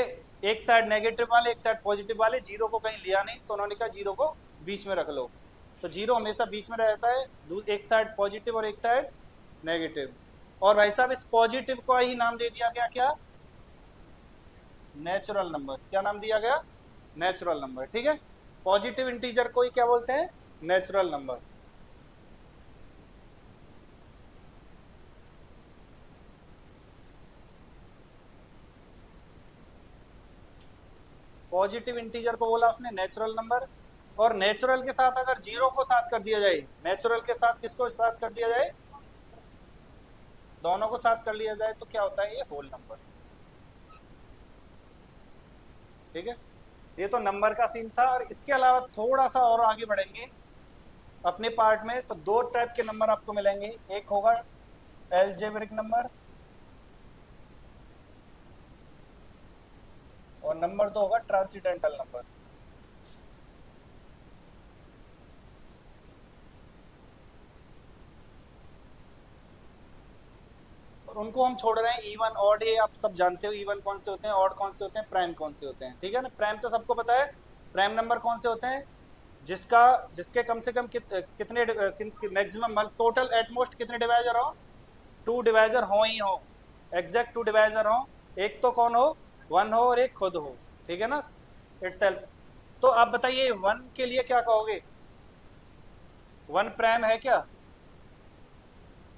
एक साइड नेगेटिव वाले एक साइड पॉजिटिव वाले, जीरो को कहीं लिया नहीं, तो उन्होंने कहा जीरो को बीच में रख लो। तो जीरो हमेशा बीच में रहता है, एक साइड पॉजिटिव और एक साइड नेगेटिव। और भाई साहब इस पॉजिटिव को ही नाम दे दिया गया क्या, नेचुरल नंबर। क्या नाम दिया गया, नेचुरल नंबर, ठीक है। पॉजिटिव इंटीजर को ही क्या बोलते हैं, नेचुरल नंबर। पॉजिटिव इंटीजर को बोला उसने नेचुरल नंबर। और नेचुरल के साथ अगर जीरो को साथ कर दिया जाए, नेचुरल के साथ किसको साथ कर दिया जाए, दोनों को साथ कर लिया जाए, तो क्या होता है, ये होल नंबर, ठीक है। ये तो नंबर का सीन था। और इसके अलावा थोड़ा सा और आगे बढ़ेंगे अपने पार्ट में, तो दो टाइप के नंबर आपको मिलेंगे, एक होगा एल्जेब्रिक नंबर और नंबर दो होगा ट्रांसीडेंटल नंबर। और उनको हम छोड़ रहे हैं इवन ऑड, ये आप सब जानते हो इवन कौन से होते हैं, ऑड कौन से होते हैं, प्राइम कौन से होते हैं, ठीक है ना। प्राइम तो सबको पता है, प्राइम नंबर कौन से होते हैं, जिसके कम से कम कितने मैक्सिमम टोटल एटमोस्ट कितने डिवाइजर हो, 2 डिवाइजर हो ही हो, एग्जैक्ट 2 डिवाइजर हो, एक तो कौन हो, 1 हो और एक खुद हो, ठीक है ना, इटसेल्फ। तो आप बताइए 1 के लिए क्या कहोगे, 1 प्राइम है क्या,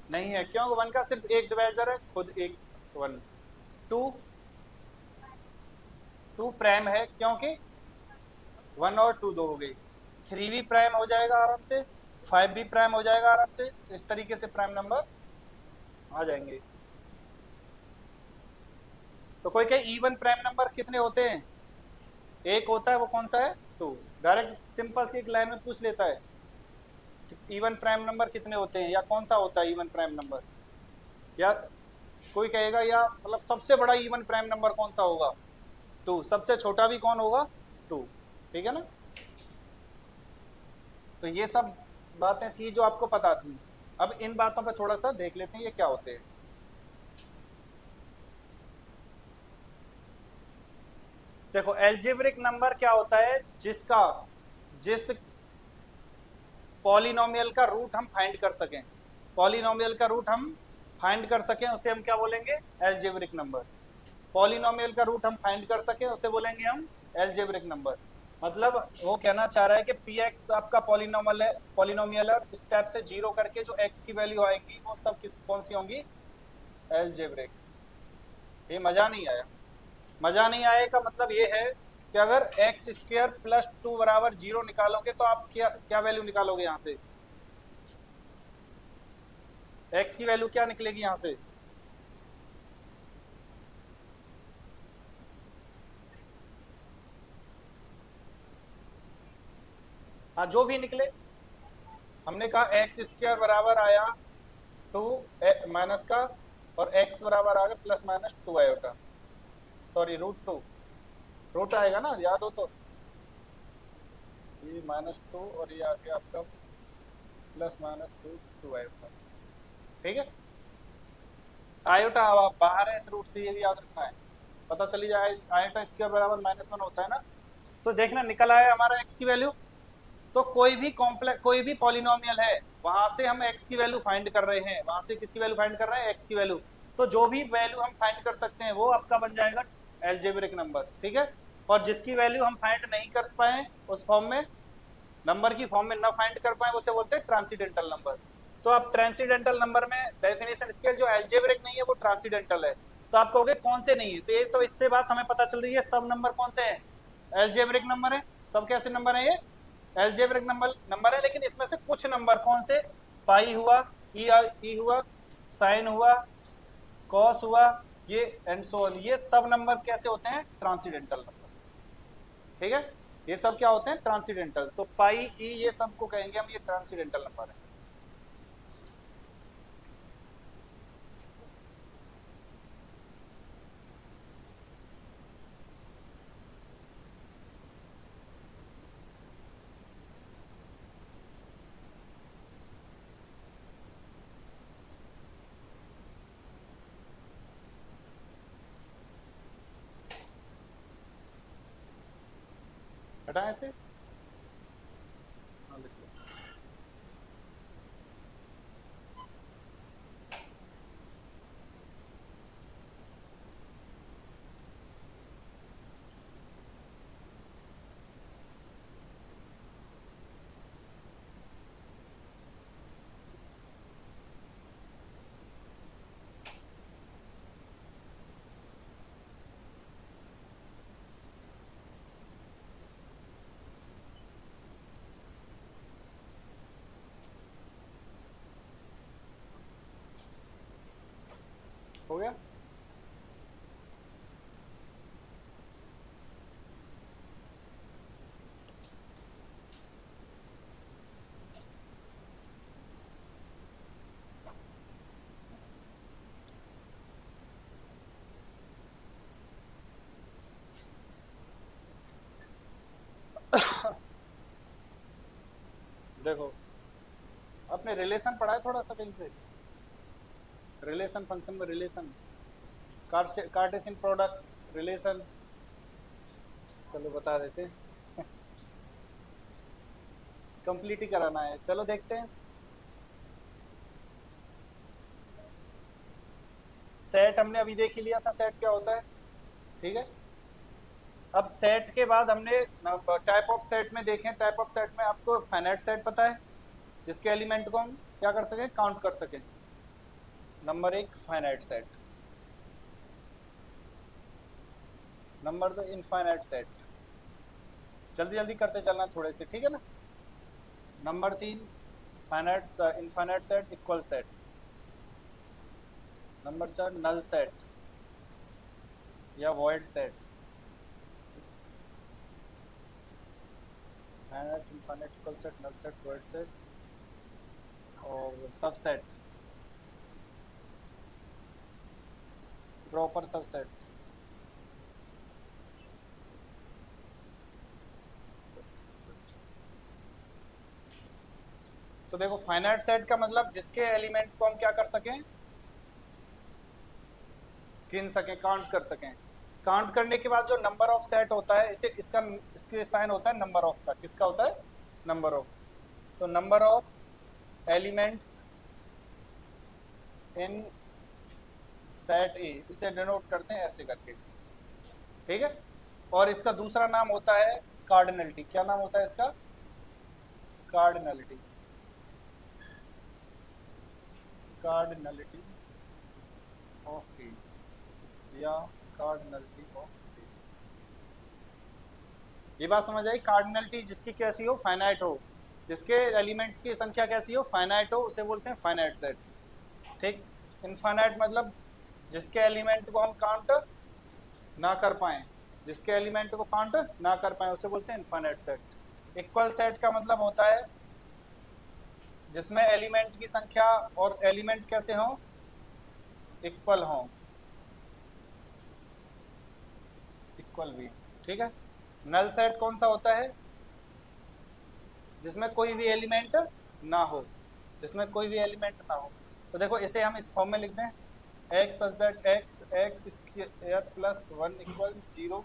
नहीं है, क्यों, 1 का सिर्फ एक डिवाइजर है, खुद एक 1। 2 प्राइम है क्योंकि 1 और 2 दो हो गई, 3 भी प्राइम हो जाएगा आराम से, 5 भी प्राइम हो जाएगा आराम से। तो इस तरीके से प्राइम नंबर आ जाएंगे। तो कोई कहे इवन प्राइम नंबर कितने होते हैं, एक होता है, वो कौन सा है, 2। डायरेक्ट सिंपल सी एक लाइन में पूछ लेता है कि इवन प्राइम नंबर कितने होते हैं, या कौन सा होता है इवन प्राइम नंबर। या कोई कहेगा या मतलब सबसे बड़ा इवन प्राइम नंबर कौन सा होगा, 2। सबसे छोटा भी कौन होगा, 2, ठीक है ना। तो ये सब बातें थी जो आपको पता थी। अब इन बातों पे थोड़ा सा देख लेते हैं ये क्या होते हैं। देखो एल्जेब्रिक नंबर क्या होता है, जिस पॉलिनोमियल का रूट हम फाइंड कर सकें, पॉलिनोमियल का रूट हम फाइंड कर सकें उसे हम क्या बोलेंगे, एल्जेब्रिक नंबर। पॉलिनोमियल का रूट हम फाइंड कर सकें उसे बोलेंगे हम एल्जेब्रिक नंबर। मतलब वो कहना चाह रहा है कि पी एक्स आपका पॉलिनोमियल है, इस टाइप से जीरो करके जो एक्स की वैल्यू आएंगी वो सब कौन सी होंगी, एल्जेब्रिक। ये मजा नहीं आया। मजा नहीं आए का मतलब ये है कि अगर एक्स स्क्र प्लस टू बराबर जीरो निकालोगे तो आप क्या क्या वैल्यू निकालोगे यहाँ से, एक्स की वैल्यू क्या निकलेगी यहाँ से। हाँ जो भी निकले, हमने कहा एक्स स्क्र बराबर आया टू माइनस का, और एक्स बराबर आ गया plus minus two iota, sorry root 2, root आएगा ना, याद हो तो। ये -2 और ये आ गया आपका प्लस माइनस टू आयोटा, ठीक है। आयोटा अब बाहर है इस रूट से, ये भी याद रखना है, पता चली जाए आयोटा स्क्वायर बराबर -1 होता है ना। तो देखना निकल आया हमारा एक्स की वैल्यू। तो कोई भी पॉलिनोमियल है, वहां से हम एक्स की वैल्यू फाइंड कर रहे हैं, वहां से किसकी वैल्यू फाइंड कर रहे हैं, एक्स की वैल्यू। तो जो भी वैल्यू हम फाइंड कर सकते हैं वो आपका बन जाएगा एल्जेब्रिक नंबर, ठीक है। और जिसकी वैल्यू हम फाइंड नहीं कर पाए उस फॉर्म में, नंबर की फॉर्म में ना फाइंड कर पाए, उसे बोलते हैं ट्रांसीडेंटल नंबर। तो आप ट्रांसीडेंटल नंबर में डेफिनेशन स्केल जो एल्जेब्रिक नहीं है वो ट्रांसीडेंटल है। तो आप कहोगे कौन से नहीं है, तो ये तो इससे बात हमें पता चल रही है सब नंबर कौन से हैं, एल्जेब्रिक नंबर है। सब कैसे नंबर है ये, एल्जेब्रिक नंबर है। लेकिन इसमें से कुछ नंबर कौन से, पाई हुआ, ई हुआ, साइन हुआ, कॉस हुआ, ये एंड सो ऑन, ये सब नंबर कैसे होते हैं, ट्रांसीडेंटल नंबर, ठीक है। ये सब क्या होते हैं, ट्रांसीडेंटल। तो पाई ई ये सब को कहेंगे हम, ये ट्रांसीडेंटल नंबर है। हटाएं से, हाँ लिख लो। हो गया। देखो आपने रिलेशन पढ़ा है थोड़ा सा कहीं से, रिलेशन फंक्शन में रिलेशन, कार्टेशियन प्रोडक्ट रिलेशन, चलो बता देते हैं। कंप्लीट ही कराना है, चलो देखते हैं। सेट हमने अभी देख ही लिया था, सेट क्या होता है, ठीक है। अब सेट के बाद हमने टाइप ऑफ सेट में देखें, टाइप ऑफ सेट में आपको फाइनाइट सेट पता है, जिसके एलिमेंट को हम क्या कर सकें, काउंट कर सकें। नंबर एक फाइनाइट सेट, नंबर दो इनफाइनाइट सेट। जल्दी जल्दी करते चलना थोड़े से, ठीक है ना। नंबर तीन finite infinite set, equal set. Number चार नल सेट या void set, finite infinite equal set, null set, void set, और सबसेट, प्रॉपर सबसेट। तो देखो फाइनाइट सेट का मतलब जिसके एलिमेंट को हम क्या कर सकें, गिन सकें, काउंट कर सकें। काउंट करने के बाद जो नंबर ऑफ सेट होता है, इसे इसका इसके साइन होता है नंबर ऑफ का। किसका होता है? Number of. तो number of elements in set A, इसे डिनोट करते हैं ऐसे करके, ठीक है। और इसका दूसरा नाम होता है कार्डिनलिटी। क्या नाम होता है इसका? कार्डिनलिटी। कार्डिनलिटी ऑफ ए या कार्डिनलिटी ऑफ ए। ये बात समझ आई? कार्डिनलिटी जिसकी कैसी हो? फाइनाइट हो, जिसके एलिमेंट्स की संख्या कैसी हो? फाइनाइट हो, उसे बोलते हैं फाइनाइट सेट, ठीक। इनफाइनाइट मतलब जिसके एलिमेंट को हम काउंट ना कर पाए, जिसके एलिमेंट को काउंट ना कर पाए उसे बोलते हैं इनफाइनाइट सेट। इक्वल सेट का मतलब होता है जिसमें एलिमेंट की संख्या और एलिमेंट कैसे हों? इक्वल हों, इक्वल भी, ठीक है। नल सेट कौन सा होता है? जिसमें कोई भी एलिमेंट ना हो, जिसमें कोई भी एलिमेंट ना हो। तो देखो इसे हम इस फॉर्म में लिख दें, x such that x square plus 1 equals 0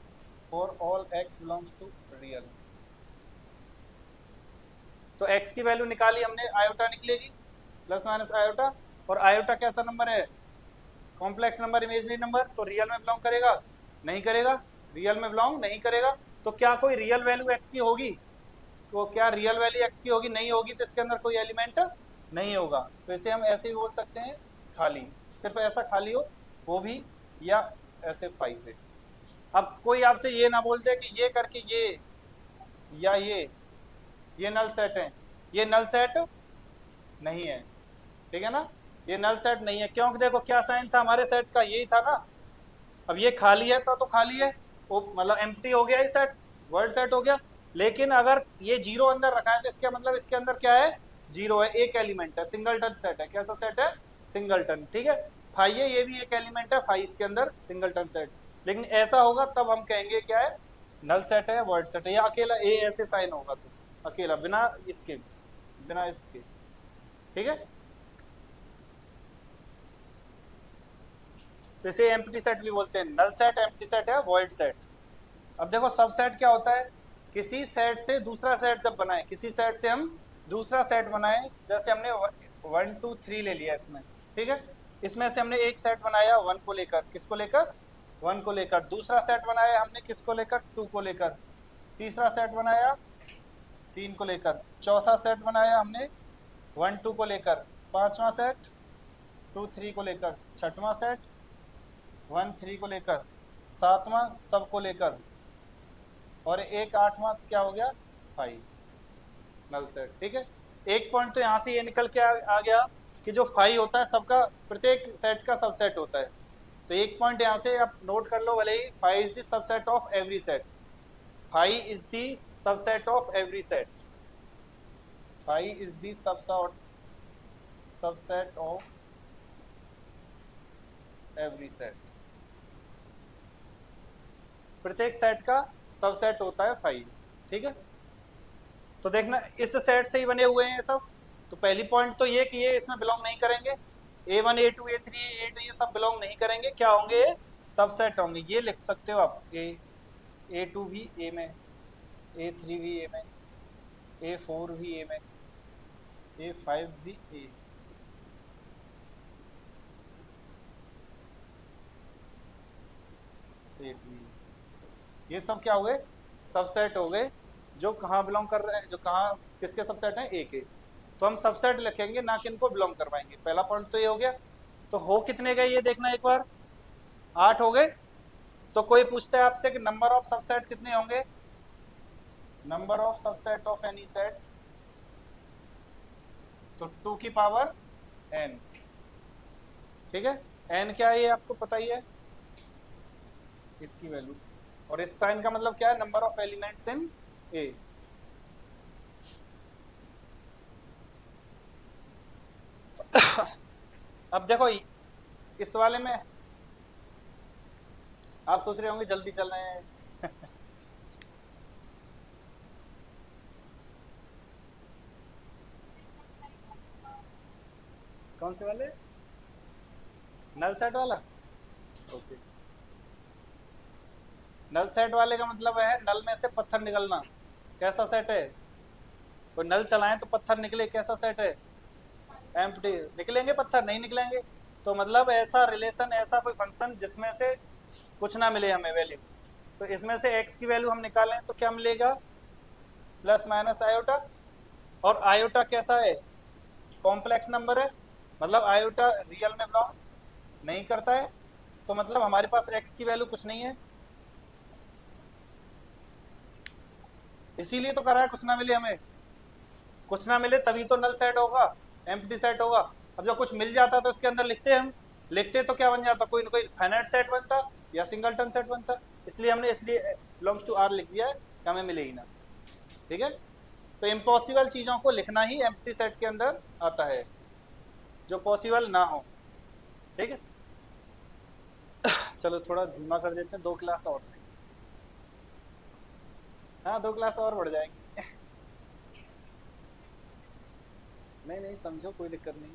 for all x belongs to real। तो x की वैल्यू निकाली हमने, आयोटा निकलेगी, प्लस माइनस आयोटा। और आयोटा कैसा नंबर है? Complex number, imaginary number. तो रियल में बिलोंग करेगा? नहीं करेगा, रियल में बिलोंग नहीं करेगा। तो क्या कोई रियल वैल्यू x की होगी? तो क्या रियल वैल्यू x की होगी? नहीं होगी, तो इसके अंदर कोई एलिमेंट नहीं होगा। तो इसे हम ऐसे भी बोल सकते हैं, खाली, सिर्फ ऐसा खाली हो वो भी, या ऐसे फाई से। अब कोई आपसे ये ना बोल दे कि ये करके ये या ये नल सेट है। ये नल सेट नहीं है, ठीक है ना। ये नल सेट नहीं है, क्योंकि देखो क्या साइन था हमारे सेट का? यही था ना। अब ये खाली है तो खाली है, वो मतलब एम्प्टी हो गया, ये सेट वर्ड सेट हो गया। लेकिन अगर ये जीरो अंदर रखा है तो इसका मतलब इसके अंदर क्या है? जीरो है, एक एलिमेंट है, सिंगलटन सेट है। कैसा सेट है? सिंगलटन, ठीक है। फाई है, ये भी एक एलिमेंट है, फाई इसके अंदर सिंगलटन सेट। लेकिन ऐसा होगा तब हम कहेंगे क्या है? नल सेट है, वर्ड सेट है। या अकेला ए ऐसे साइन होगा तो अकेला, बिना इसके, बिना इसके, ठीक है। तो इसे एम्प्टी सेट भी बोलते हैं। नल सेट, एम्प्टी सेट है, वॉइड सेट। अब देखो सबसेट क्या होता है? किसी सेट से दूसरा सेट जब बनाए, किसी सेट से हम दूसरा सेट बनाए, जैसे हमने 1 2 3 ले लिया इसमें, ठीक है। इसमें से हमने एक सेट बनाया 1 को लेकर, किसको लेकर? 1 को लेकर। दूसरा सेट बनाया हमने किसको लेकर? 2 को लेकर। तीसरा सेट बनाया 3 को लेकर। चौथा सेट बनाया हमने 1 2 को लेकर। पांचवा सेट 2 3 को लेकर। छठवां सेट 1 3 को लेकर। सातवां सब को लेकर। और एक आठवां क्या हो गया? 5 नल सेट, ठीक है। एक पॉइंट तो यहाँ से ये निकल के आ गया कि जो 5 होता है सबका, प्रत्येक सेट का सबसेट होता है। तो एक पॉइंट यहाँ से आप नोट कर लो, भले ही 5 is the subset of every set. 5 is the subset of every set. 5 is the subset of every set. प्रत्येक सेट का सबसेट होता है 5, ठीक है। तो देखना इस सेट से ही बने हुए हैं ये सब। तो पहली पॉइंट तो ये कि ये इसमें बिलोंग नहीं करेंगे। A1 A2 A3 A8 ये सब बिलोंग नहीं करेंगे। क्या होंगे? सबसेट होंगे। ये लिख सकते हो आप, A2 भी A में, A3 भी A में, A4 भी A में, A5 भी A। ये सब क्या हो गए? सबसेट हो गए, जो कहाँ बिलोंग कर रहे हैं, जो कहाँ किसके सबसेट हैं? ए के। तो हम सबसेट लिखेंगे, ना कि इनको बिलोंग करवाएंगे। पहला पॉइंट तो ये हो गया। तो हो कितने गए ये देखना एक बार, 8 हो गए। तो कोई पूछता है आपसे कि नंबर ऑफ सबसेट कितने होंगे? Number of subset of any set, तो 2 की पावर n, ठीक है। n क्या है ये आपको पता ही है, इसकी वैल्यू। और इस साइन का मतलब क्या है? नंबर ऑफ एलिमेंट्स इन ए। अब देखो इस वाले में आप सोच रहे होंगे जल्दी चल रहे हैं। कौन से वाले? नल सेट वाला। ओके। नल सेट वाले का मतलब है नल में से पत्थर निकलना। कैसा सेट है? कोई नल चलाएं तो पत्थर निकले, कैसा सेट है? एम्प्टी। निकलेंगे पत्थर? नहीं निकलेंगे। तो मतलब ऐसा रिलेशन, ऐसा कोई फंक्शन जिसमें से कुछ ना मिले हमें वैल्यू। तो इसमें से x की वैल्यू हम निकालें तो क्या मिलेगा? Plus minus iota. और आयोटा कैसा है? कॉम्प्लेक्स नंबर है, मतलब आयोटा रियल में बिलोंग नहीं करता है। तो मतलब हमारे पास x की वैल्यू कुछ नहीं है, इसीलिए तो करा है कुछ ना मिले हमें। कुछ ना मिले तभी तो नल सेट होगा, एम्प्टी सेट होगा। अब जब कुछ मिल जाता तो इसके अंदर लिखते हम, लिखते तो क्या बन जाता? कोई ना कोई फाइनाइट सेट बनता या सिंगलटन सेट बनता। इसलिए हमने इसलिए बिलोंग्स टू आर लिख दिया है कि हमें मिले ही ना। ठीक है। तो इम्पॉसिबल चीजों को लिखना ही एम्प्टी सेट के अंदर आता है, जो पॉसिबल ना हो। ठीक है। चलो थोड़ा धीमा कर देते हैं, 2 क्लास और सही। हाँ 2 क्लास और बढ़ जाएंगी। नहीं नहीं, समझो, कोई दिक्कत नहीं।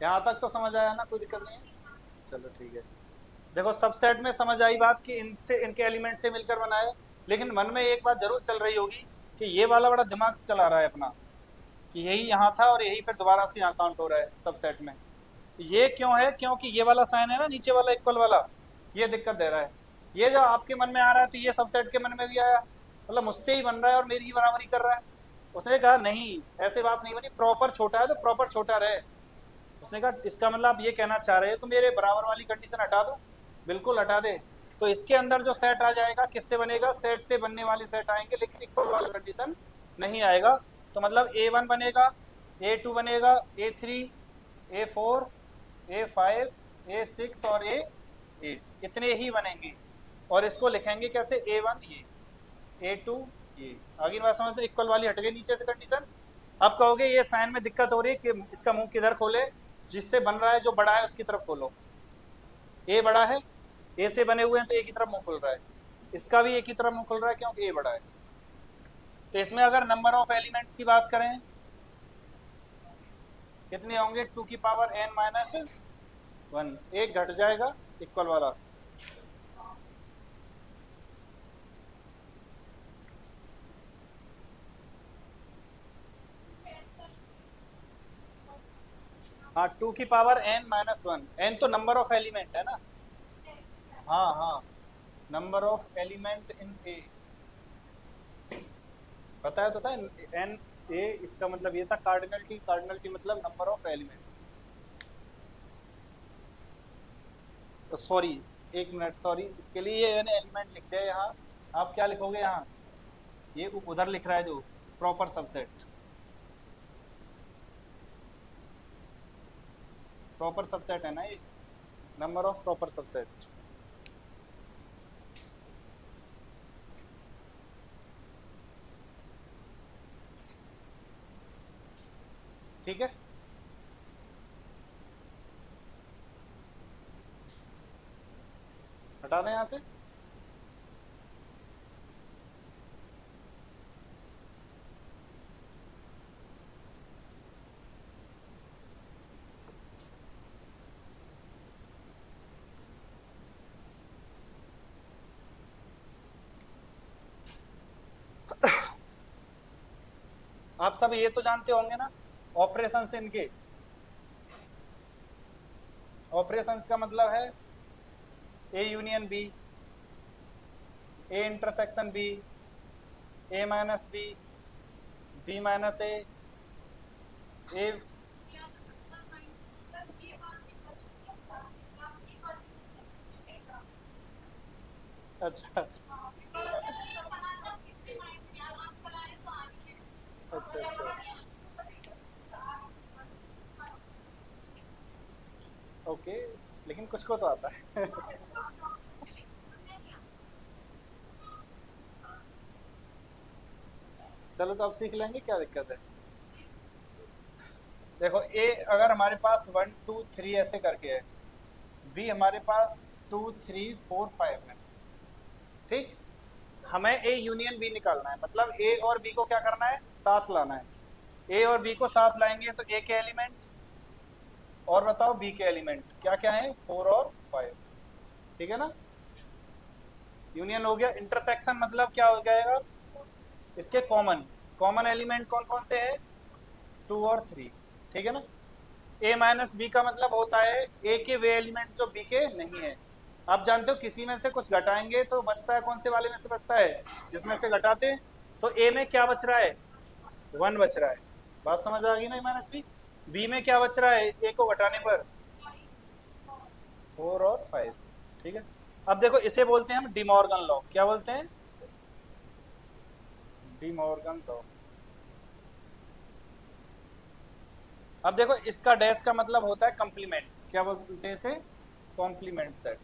यहाँ तक तो समझ आया ना? कोई दिक्कत नहीं है। चलो ठीक है। देखो सबसेट में समझ आई बात कि इनसे, इनके एलिमेंट से मिलकर बना है। लेकिन मन में एक बात जरूर चल रही होगी कि ये वाला बड़ा दिमाग चला रहा है अपना, कि यही यहाँ था और यही फिर दोबारा से यहाँ काउंट हो रहा है सबसेट में। ये क्यों है? क्योंकि ये वाला साइन है ना नीचे वाला इक्वल वाला, ये दिक्कत दे रहा है। ये जो आपके मन में आ रहा है तो ये सबसेट के मन में भी आया, मतलब मुझसे ही बन रहा है और मेरी ही बराबरी कर रहा है। उसने कहा नहीं, ऐसे बात नहीं बनी, प्रॉपर छोटा है तो प्रॉपर छोटा रहे। उसने कहा इसका मतलब आप ये कहना चाह रहे हो कि मेरे बराबर वाली कंडीशन हटा दो? बिल्कुल हटा दे। तो इसके अंदर जो सेट आ जाएगा किससे बनेगा? सेट से बनने वाले सेट आएंगे, लेकिन इक्वल वाला कंडीशन नहीं आएगा। तो मतलब A1 बनेगा, A2 बनेगा, A3, A4, A5, A6 और A8, इतने ही बनेंगे। और इसको लिखेंगे कैसे? A1 ये, A2 ये। आगे बात समझ से? इक्वल वाली हट गई नीचे से कंडीशन। अब कहोगे ये साइन में दिक्कत हो रही है कि इसका मुंह किधर खोले? जिससे बन रहा है जो बड़ा है उसकी तरफ खोलो। ए बड़ा है, ए से बने हुए हैं तो ए की तरफ मुंह खुल रहा है, इसका भी ए की तरफ मुंह खुल रहा है क्योंकि ए बड़ा है। तो इसमें अगर नंबर ऑफ एलिमेंट्स की बात करें कितने होंगे? 2n-1, एक घट जाएगा इक्वल वाला। हाँ 2n-1, n तो नंबर ऑफ एलिमेंट है ना। हाँ हाँ, नंबर ऑफ एलिमेंट इन ए, बताया तो था। एन ए, इसका मतलब ये था कार्डिनल टी, कार्डिनल टी मतलब नंबर ऑफ एलिमेंट्स। तो सॉरी, एक मिनट, सॉरी, इसके लिए ये मैंने एलिमेंट लिख दिया यहाँ। आप क्या लिखोगे यहाँ? ये उधर लिख रहा है जो प्रॉपर सबसेट, प्रॉपर सबसेट है ना ये, नंबर ऑफ प्रॉपर सबसेट। ठीक है। हटा दें यहाँ से। आप सब ये तो जानते होंगे ना ऑपरेशंस इनके। ऑपरेशंस का मतलब है A union B, A intersection B, A minus B, B minus A, A. अच्छा अच्छा अच्छा। ओके, लेकिन कुछ को तो आता है। चलो तो अब सीख लेंगे, क्या दिक्कत है। देखो ए अगर हमारे पास 1 2 3 ऐसे करके है, बी हमारे पास 2 3 4 5 है, ठीक। हमें ए यूनियन बी निकालना है, मतलब ए और बी को क्या करना है, साथ लाना है। ए और बी को साथ लाएंगे तो ए के एलिमेंट और बताओ बी के एलिमेंट क्या क्या है, 4 और 5, ठीक है ना। यूनियन हो गया। इंटरसेक्शन मतलब क्या हो जाएगा, इसके कॉमन कॉमन एलिमेंट कौन कौन से हैं, 2 और 3, ठीक है ना। ए माइनस बी का मतलब होता है ए के वे एलिमेंट जो बी के नहीं है। आप जानते हो किसी में से कुछ घटाएंगे तो बचता है, कौन से वाले में से बचता है, जिसमें से घटाते हैं। तो ए में क्या बच रहा है, 1 बच रहा है। बात समझ आ गई ना, ए माइनस बी। बी में क्या बच रहा है ए को घटाने पर, 4 और 5, ठीक है। अब देखो इसे बोलते हैं हम डिमॉर्गन लॉ। क्या बोलते हैं, डिमॉर्गन लॉ। अब देखो इसका डैश का मतलब होता है कॉम्प्लीमेंट। क्या बोलते हैं इसे, कॉम्प्लीमेंट सेट।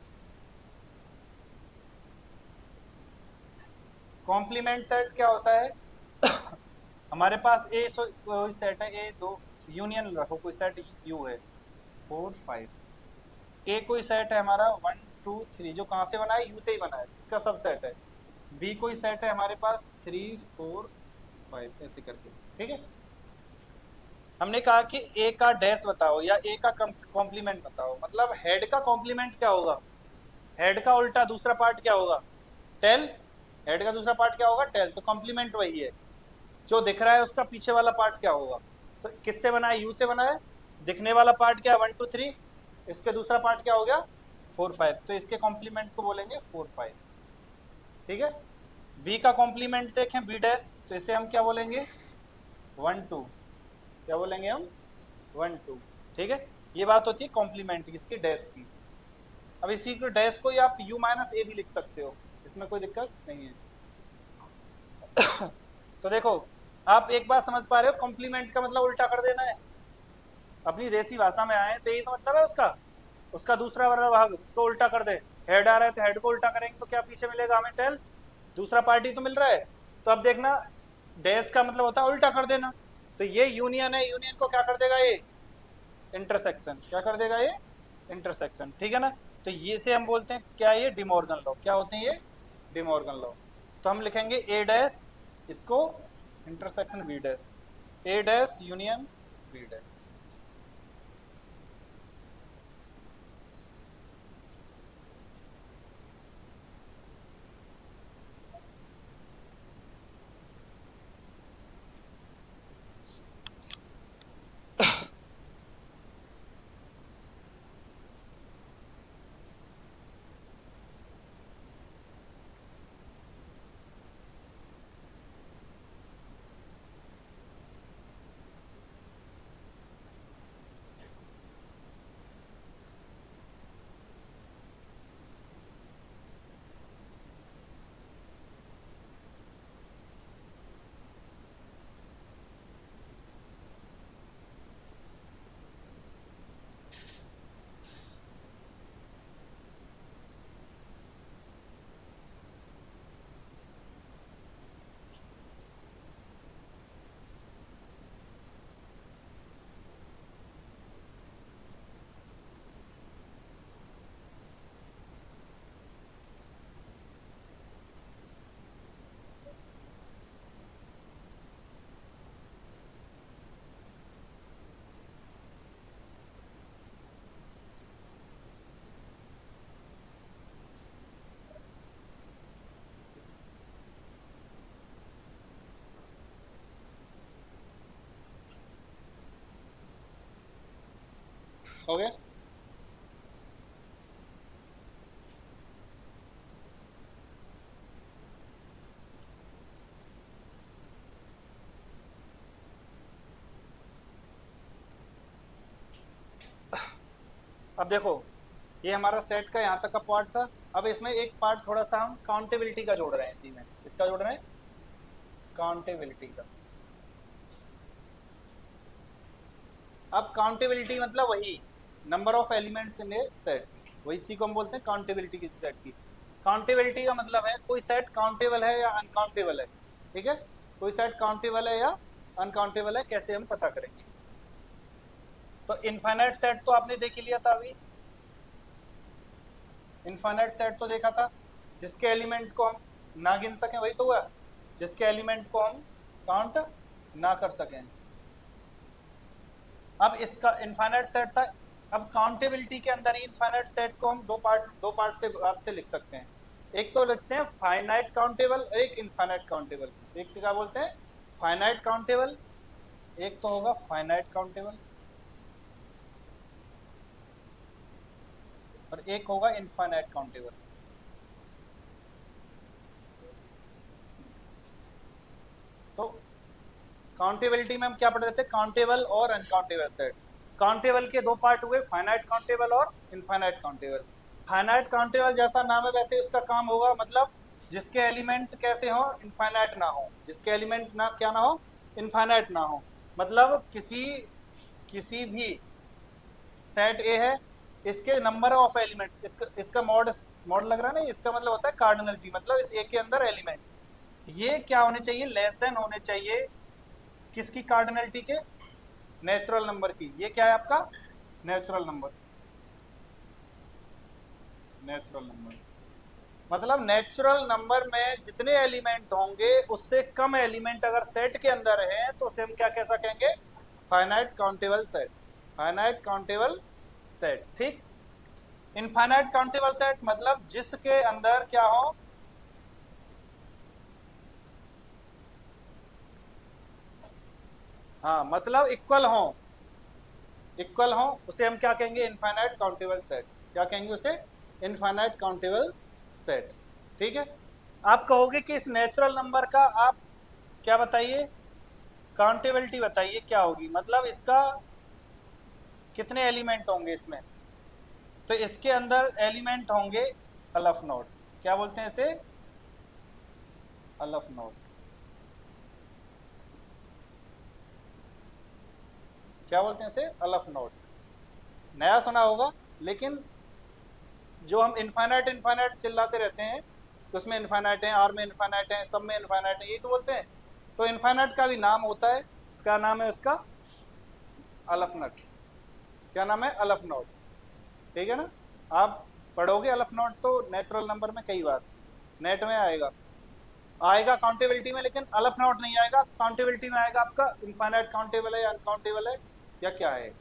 कॉम्प्लीमेंट सेट क्या होता है, हमारे पास ए कोई सेट है, ए दो यूनियन रखो, कोई सेट यू है 4 5। ए कोई सेट है हमारा 1 2 3, जो कहाँ से बना है, यू से ही बना है, इसका सब सेट है। बी कोई सेट है हमारे पास 3 4 5 ऐसे करके, ठीक है। हमने कहा कि ए का डैश बताओ या ए का कॉम्प्लीमेंट बताओ, मतलब हेड का कॉम्प्लीमेंट क्या होगा, हेड का उल्टा दूसरा पार्ट क्या होगा, टेल। हेड का दूसरा पार्ट क्या होगा, टेल। तो कॉम्प्लीमेंट वही है, जो दिख रहा है उसका पीछे वाला पार्ट क्या होगा। तो किससे बना है, यू से बना है। दिखने वाला पार्ट क्या है, 1 2 3, इसके दूसरा पार्ट क्या हो गया 4 5, तो इसके कॉम्प्लीमेंट को बोलेंगे 4 5, ठीक है। बी का कॉम्प्लीमेंट देखें बी डैश, तो इसे हम क्या बोलेंगे 1 2, क्या बोलेंगे हम 1 2, ठीक है। ये बात होती है कॉम्प्लीमेंट की, इसकी डैश की। अब इसी को डैश को आप u माइनस ए भी लिख सकते हो, इसमें कोई दिक्कत नहीं है। तो देखो आप एक बात समझ पा रहे हो, कॉम्प्लीमेंट का मतलब उल्टा कर देना है। अपनी देसी भाषा में आए तो यही तो मतलब है उसका, उसका दूसरा वाला भाग उसको उल्टा कर दे। हेड आ रहा है तो हेड को उल्टा करेंगे तो क्या पीछे मिलेगा हमें, टेल। दूसरा पार्टी तो मिल रहा है। तो अब देखना डैश का मतलब होता है उल्टा कर देना। तो ये यूनियन है, यूनियन को क्या कर देगा ये, इंटरसेक्शन। क्या कर देगा ये, इंटरसेक्शन, ठीक है ना। तो ये से हम बोलते हैं क्या, ये डिमॉर्गन लॉ। क्या होते हैं ये, डिमॉर्गन लॉ। तो हम लिखेंगे ए डैश, इसको इंटरसेक्शन बी डैश, ए डैश यूनियन बी डैश। हो गया। अब देखो ये हमारा सेट का यहाँ तक का पार्ट था। अब इसमें एक पार्ट थोड़ा सा हम काउंटेबिलिटी का जोड़ रहे हैं, इसी में इसका जोड़ रहे हैं काउंटेबिलिटी का। अब काउंटेबिलिटी मतलब वही number of elements in A set, वही सी को हम बोलते हैं काउंटेबिलिटी किसी सेट की। काउंटेबिलिटी का मतलब है कोई सेट काउंटेबल है या अनकाउंटेबल है, ठीक है। कोई सेट काउंटेबल है या अनकाउंटेबल है, कैसे हम पता करेंगे। तो इनफाइनाइट सेट तो आपने देख ही लिया था अभी, इनफाइनाइट सेट तो देखा था जिसके एलिमेंट को हम ना गिन सकें, वही तो हुआ, जिसके एलिमेंट को हम काउंट ना कर सकें। अब इसका इनफाइनाइट सेट था। अब काउंटेबिलिटी के अंदर ही इनफाइनाइट सेट को हम दो पार्ट से आपसे लिख सकते हैं। एक तो लिखते हैं फाइनाइट काउंटेबल, एक इनफाइनाइट काउंटेबल। एक तो क्या बोलते हैं, फाइनाइट काउंटेबल, एक तो होगा फाइनाइट काउंटेबल, और एक होगा इनफाइनाइट काउंटेबल। तो काउंटेबिलिटी में हम क्या पढ़ रहे थे, काउंटेबल और अनकाउंटेबल सेट। काउंटेबल के दो पार्ट हुए, फाइनाइट काउंटेबल और इनफाइनाइट काउंटेबल। फाइनाइट काउंटेबल जैसा नाम है वैसे उसका काम होगा, मतलब जिसके एलिमेंट कैसे हो, इनफाइनाइट ना हो, जिसके एलिमेंट ना क्या ना हो, इनफाइनाइट ना हो। मतलब किसी किसी भी सेट ए है, इसके नंबर ऑफ एलिमेंट, इसका मॉड लग रहा है ना, इसका मतलब होता है कार्डिनलिटी, मतलब इस ए के अंदर एलिमेंट ये क्या होने चाहिए, लेस देन होने चाहिए किसकी, कार्डिनलिटी के, नेचुरल नंबर की। ये क्या है आपका, नेचुरल नंबर। नेचुरल नंबर मतलब नेचुरल नंबर में जितने एलिमेंट होंगे उससे कम एलिमेंट अगर सेट के अंदर हैं तो उसे हम क्या कैसा कहेंगे, finite countable set. Finite countable set, ठीक। इनफाइनाइट काउंटेबल सेट मतलब जिसके अंदर क्या हो, हाँ मतलब इक्वल हो, उसे हम क्या कहेंगे, इनफाइनाइट काउंटेबल सेट। क्या कहेंगे उसे, इनफाइनाइट काउंटेबल सेट, ठीक है। आप कहोगे कि इस नेचुरल नंबर का आप क्या बताइए, काउंटेबिलिटी बताइए क्या होगी, मतलब इसका कितने एलिमेंट होंगे इसमें। तो इसके अंदर एलिमेंट होंगे अलफ नोड, क्या बोलते हैं इसे, अलफ नोड। क्या बोलते हैं इसे, अलफ नोड। नया सुना होगा, लेकिन जो हम इनफाइनाइट इनफाइनाइट चिल्लाते रहते हैं, उसमें इनफाइनाइट है, आर में इनफाइनाइट है, सब में इनफाइनाइट है, यही तो बोलते हैं। तो इनफाइनाइट का भी नाम होता है, क्या नाम है उसका, अलफ नट। क्या नाम है, अलफ नोड, ठीक है ना। आप पढ़ोगे अलफ नोड तो नेचुरल नंबर में कई बार नेट में आएगा, आएगा काउंटेबिलिटी में, लेकिन अलफ नोट नहीं आएगा, काउंटेबिलिटी में आएगा आपका इनफाइनाइट काउंटेबल है या अनकाउंटेबल है या क्या है।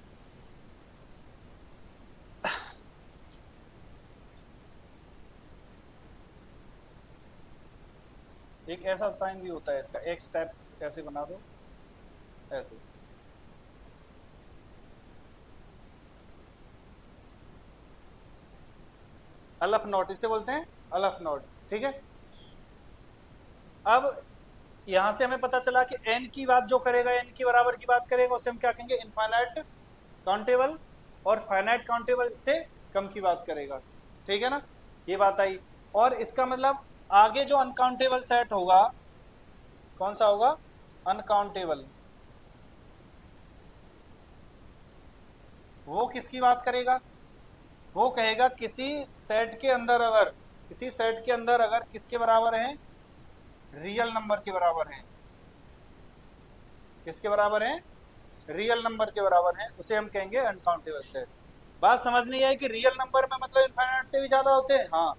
एक ऐसा साइन भी होता है इसका, एक स्टेप ऐसे बना दो, ऐसे। अलफ नोट इसे बोलते हैं, अलफ नोट, ठीक है। अब यहां से हमें पता चला कि एन की बात जो करेगा, एन की बराबर की बात करेगा, उसे हम क्या कहेंगे, इनफाइनाइट काउंटेबल, और फाइनाइट काउंटेबल इससे कम की बात करेगा, ठीक है ना। ये बात आई। और इसका मतलब आगे जो अनकाउंटेबल सेट होगा, कौन सा होगा, अनकाउंटेबल, वो किसकी बात करेगा, वो कहेगा किसी सेट के अंदर अगर किसके बराबर है, रियल नंबर के बराबर है। किसके बराबर है, रियल नंबर के बराबर है, उसे हम कहेंगे अनकाउंटेबल सेट। बात समझ नहीं आई कि रियल नंबर में मतलब इनफाइनाइट से भी ज्यादा होते हैं, हाँ।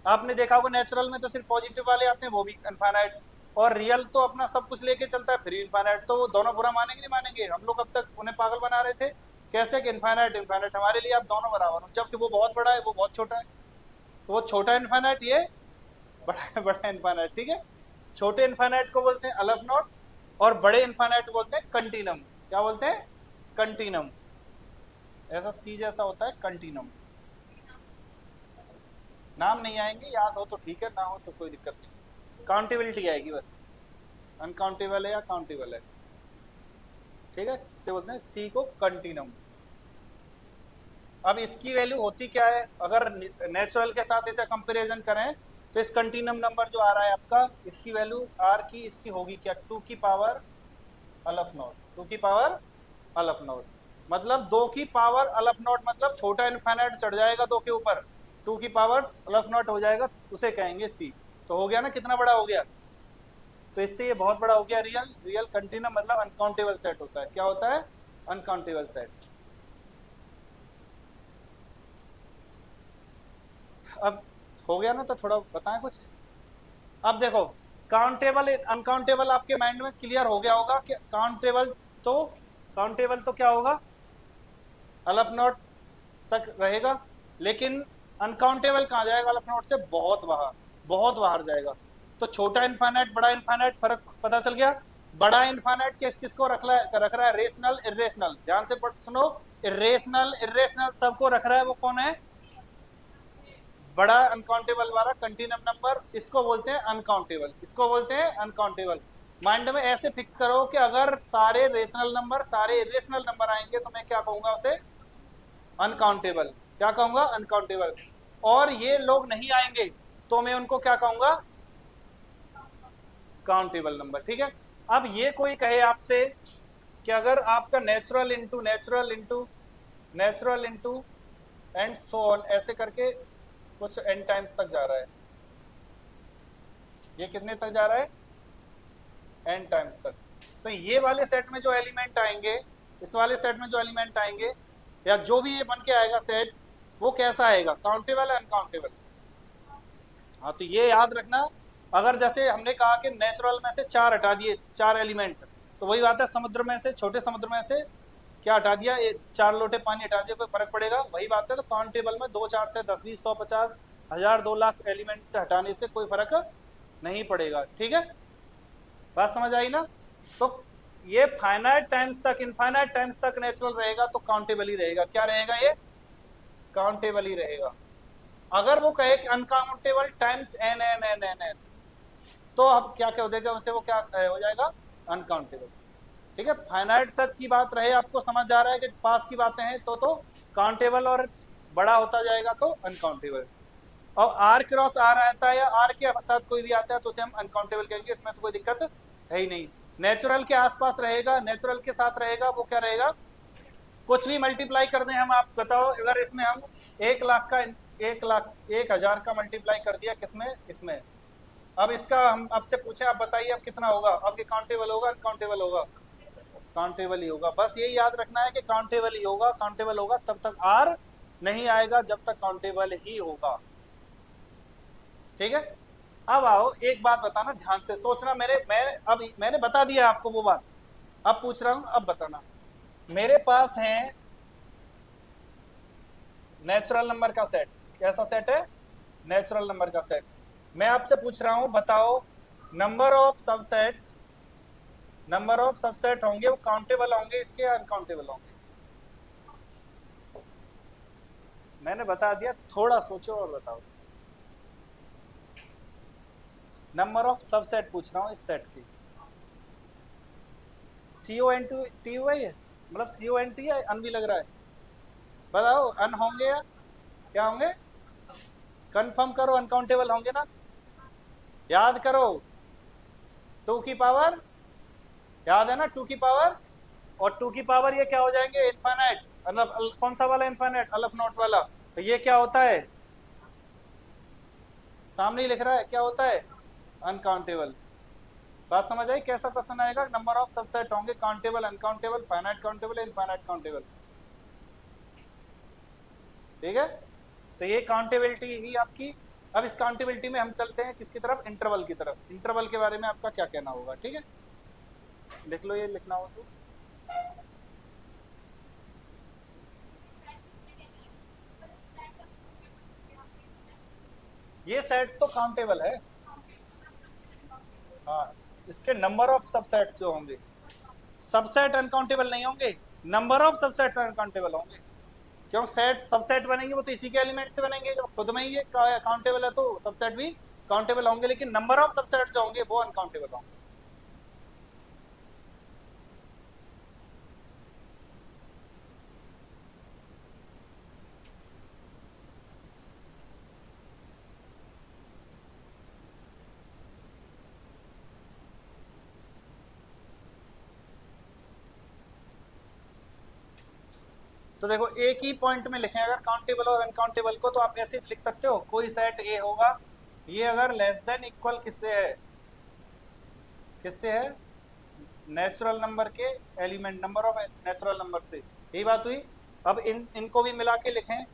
आपने देखा होगा नेचुरल में तो सिर्फ पॉजिटिव वाले आते हैं, वो भी इनफाइनाइट, और रियल तो अपना सब कुछ लेके चलता है, फिर इनफाइनाइट। तो वो दोनों बुरा मानेंगे नहीं मानेंगे, हम लोग अब तक उन्हें पागल बना रहे थे कैसे कि इनफाइनाइट इनफाइनाइट हमारे लिए आप दोनों बराबर हो, जबकि वो बहुत बड़ा है, वो बहुत छोटा है। तो वो छोटा इनफाइनाइट, ये बड़ा बड़ा इनफाइनाइट, ठीक है। छोटे इनफाइनाइट को बोलते हैं अलफ नॉट, और बड़े इनफाइनाइट को बोलते हैं कंटिनम। क्या बोलते हैं, कंटिनम। ऐसा सी जैसा होता है, कंटिनम। नाम नहीं आएंगे, याद हो तो ठीक है, ना हो तो कोई दिक्कत नहीं, काउंटेबिलिटी आएगी बस, अनकाउंटेबल है या काउंटेबल है, ठीक है। इसे बोलते हैं सी को कंटिनम। अब इसकी वैल्यू होती क्या है, अगर नेचुरल के साथ इसे कंपैरिजन करें तो इस कंटिनम नंबर जो आ रहा है आपका, इसकी वैल्यू आर की इसकी होगी क्या, 2 की पावर अलफ नॉट, 2 की पावर अलफ नॉट। मतलब 2 की पावर अलफ नॉट, मतलब छोटा इनफाइनाइट चढ़ जाएगा 2 के ऊपर, 2 की पावर अलफ नॉट हो जाएगा, उसे कहेंगे सी। तो हो गया ना, कितना बड़ा हो गया, तो इससे ये बहुत बड़ा हो गया। रियल रियल कंटिनम मतलब अनकाउंटेबल सेट होता है, क्या होता है, अनकाउंटेबल सेट। अब हो गया ना, तो थोड़ा बताएं कुछ। अब देखो, काउंटेबल अनकाउंटेबल आपके माइंड में क्लियर हो गया होगा कि काउंटेबल तो क्या होगा, अलफ नोट तक रहेगा, लेकिन अनकाउंटेबल कहाँ जाएगा अलफ नोट से, बहुत बाहर जाएगा। तो छोटा इनफाइनाइट बड़ा इनफाइनाइट फर्क पता चल गया। बड़ा इनफाइनाइट किसको रख रहा है, रेशनल इरेशनल, ध्यान से सुनो, इरेशनल इरेशनल सबको रख रहा है, वो कौन है, बड़ा अनकाउंटेबल वाला कंटिन्यूम नंबर, इसको बोलते हैं अनकाउंटेबल, इसको बोलते हैं अनकाउंटेबल। माइंड में ऐसे फिक्स करो कि अगर सारे रेशनल नंबर सारे इरेशनल नंबर आएंगे तो मैं क्या कहूंगा उसे, अनकाउंटेबल। क्या कहूंगा, अनकाउंटेबल। और ये लोग नहीं आएंगे तो मैं उनको क्या कहूंगा, काउंटेबल नंबर। ठीक है। अब ये कोई कहे आपसे कि अगर आपका natural into natural into natural into and so on ऐसे करके कुछ एन टाइम्स तक जा रहा है, ये कितने तक जा रहा है, एन टाइम्स तक। तो ये वाले सेट में जो एलिमेंट आएंगे, इस वाले सेट में जो एलिमेंट आएंगे, या जो भी ये बन के आएगा सेट, वो कैसा आएगा, काउंटेबल है अनकाउंटेबल। हाँ, तो ये याद रखना। अगर जैसे हमने कहा कि नेचुरल में से 4 हटा दिए, 4 एलिमेंट, तो वही बात है, समुद्र में से, छोटे समुद्र में से क्या हटा दिया, ये 4 लोटे पानी हटा दिया, कोई फर्क पड़ेगा, वही बात है। तो काउंटेबल में 2 4 6 10 20 100 50 1000 2 लाख एलिमेंट हटाने से कोई फर्क नहीं पड़ेगा। ठीक है, बात समझ आई ना। तो ये फाइनाइट टाइम्स तक, इनफाइनाइट टाइम्स तक नेचुरल रहेगा तो काउंटेबल ही रहेगा। क्या रहेगा, ये काउंटेबल ही रहेगा। अगर वो कहे कि uncountable times n n n n n, तो अब क्या क्या हो जाएगा उसे, वो क्या हो जाएगा, अनकाउंटेबल। ठीक है, फाइनाइट तक की बात रहे, आपको समझ आ रहा है कि पास की बातें हैं तो काउंटेबल, और बड़ा होता जाएगा तो अनकाउंटेबल। और आर क्रॉस आर आता है या आर के साथ कोई भी आता है तो उसे हम अनकाउंटेबल कहेंगे, इसमें तो कोई दिक्कत है ही नहीं। नेचुरल के आसपास रहेगा, नेचुरल के साथ रहेगा, वो क्या रहेगा, कुछ भी मल्टीप्लाई कर दें हम, आप बताओ, अगर इसमें हम 1 लाख का 1,00,000 का मल्टीप्लाई कर दिया किसमें, इसमें, अब इसका हम आपसे पूछे, आप बताइए अब कितना होगा, अब ये काउंटेबल होगा अनकाउंटेबल होगा, काउंटेबल ही होगा। बस यही याद रखना है कि काउंटेबल ही होगा, काउंटेबल होगा तब तक आर नहीं आएगा जब तक काउंटेबल ही होगा। ठीक है। अब आओ, एक बात बताना, ध्यान से सोचना, मैंने बता दिया आपको वो बात, अब पूछ रहा हूं, अब बताना। मेरे पास है नेचुरल नंबर का सेट, कैसा सेट है, नेचुरल नंबर का सेट। मैं आपसे पूछ रहा हूं, बताओ नंबर ऑफ सबसेट होंगे, वो काउंटेबल होंगे इसके या अनकाउंटेबल होंगे। मैंने बता दिया, थोड़ा सोचो और बताओ। नंबर ऑफ सबसेट पूछ रहा हूं इस सेट की, CONT हुआ है, मतलब CONT है, अन भी लग रहा है, बताओ अन होंगे या क्या होंगे, कंफर्म करो, अनकाउंटेबल होंगे ना, याद करो, 2 की पावर, याद है ना, 2 की पावर, और 2 की पावर ये क्या हो जाएंगे, इनफाइनाइट, मतलब कौन सा वाला इनफाइनाइट, अलफ नोट वाला। तो ये क्या होता है, सामने ही लिख रहा है, क्या होता है, अनकाउंटेबल। बात समझ आई, कैसा क्वेश्चन आएगा, नंबर ऑफ सबसेट होंगे, countable uncountable finite countable infinite countable. ठीक है, तो ये काउंटेबिलिटी ही आपकी। अब इस काउंटेबिलिटी में हम चलते हैं किसकी तरफ, इंटरवल की तरफ। इंटरवल के बारे में आपका क्या कहना होगा, ठीक है, लिख लो, ये लिखना हो तो। ये सेट तो काउंटेबल है, हाँ, इसके नंबर ऑफ सबसेट जो होंगे, सबसेट अनकाउंटेबल नहीं होंगे, नंबर ऑफ सबसेट अनकाउंटेबल होंगे। क्यों, सेट सबसेट बनेंगे वो तो इसी के एलिमेंट से बनेंगे, जब खुद में ही ये काउंटेबल है तो सबसेट भी काउंटेबल होंगे, लेकिन नंबर ऑफ सबसेट जो होंगे वो अनकाउंटेबल होंगे। तो देखो, एक ही पॉइंट में लिखें अगर काउंटेबल और अनकाउंटेबल को, तो आप ऐसे लिख सकते हो, कोई सेट ए होगा, ये अगर लेस देन इक्वल किससे है, किससे है, नेचुरल नंबर के element, number of natural number से, यही बात हुई। अब इनको भी मिला के लिखें,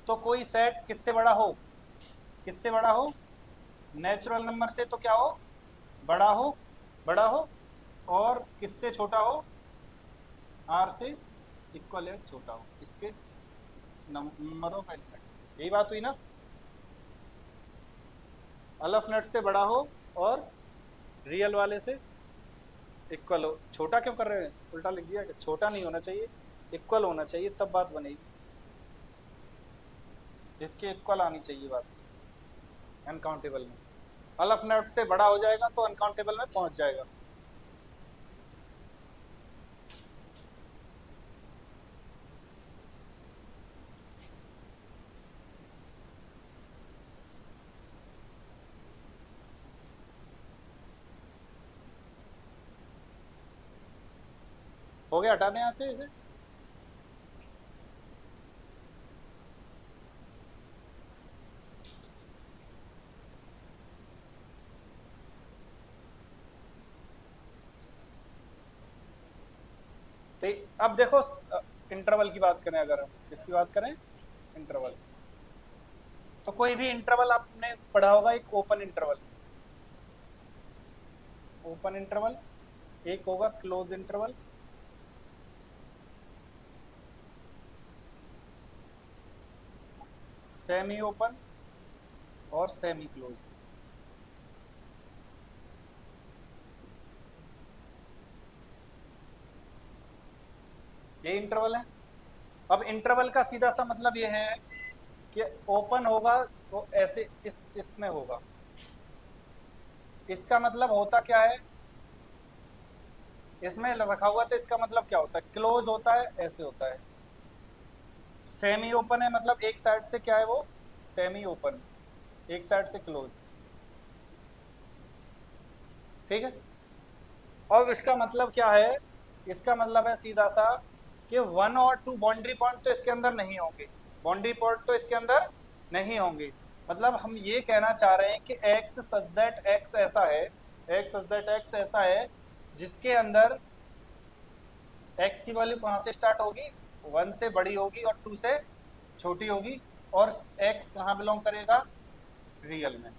तो कोई सेट किससे बड़ा हो, किससे बड़ा हो, नेचुरल नंबर से तो क्या हो, बड़ा हो, बड़ा हो, और किससे छोटा हो, आर से इक्वल या छोटा हो इसके नंबर ऑफ एलिमेंट से। यही बात हुई ना, अलफ नेट से बड़ा हो और रियल वाले से इक्वल हो। छोटा क्यों कर रहे हैं, उल्टा लिख दिया, कि छोटा नहीं होना चाहिए, इक्वल होना चाहिए, तब बात बनेगी, जिसके इक्वल आनी चाहिए बात अनकाउंटेबल में। अलफ नेट से बड़ा हो जाएगा तो अनकाउंटेबल में पहुंच जाएगा। हो गया, हटा दें यहाँ से इसे। तो अब देखो, इंटरवल की बात करें, अगर हम किसकी बात करें, इंटरवल, तो कोई भी इंटरवल आपने पढ़ा होगा, एक ओपन इंटरवल, ओपन इंटरवल, एक होगा क्लोज इंटरवल, सेमी ओपन और सेमी क्लोज। ये इंटरवल है। अब इंटरवल का सीधा सा मतलब ये है कि ओपन होगा तो ऐसे इसमें होगा। इसका मतलब होता क्या है, इसमें रखा हुआ तो इसका मतलब क्या होता है, क्लोज होता है, ऐसे होता है। सेमी ओपन है मतलब एक साइड से क्या है वो, सेमी ओपन, एक साइड से क्लोज, ठीक है। और इसका मतलब क्या है, इसका मतलब है सीधा सा कि 1 और 2 बाउंड्री पॉइंट तो इसके अंदर नहीं होंगे, बाउंड्री पॉइंट तो इसके अंदर नहीं होंगे। मतलब हम ये कहना चाह रहे हैं कि x सच दैट x ऐसा है, x सच दैट x ऐसा है जिसके अंदर x की वैल्यू कहाँ से स्टार्ट होगी, 1 से बड़ी होगी और 2 से छोटी होगी, और x कहाँ बिलोंग करेगा, रियल में।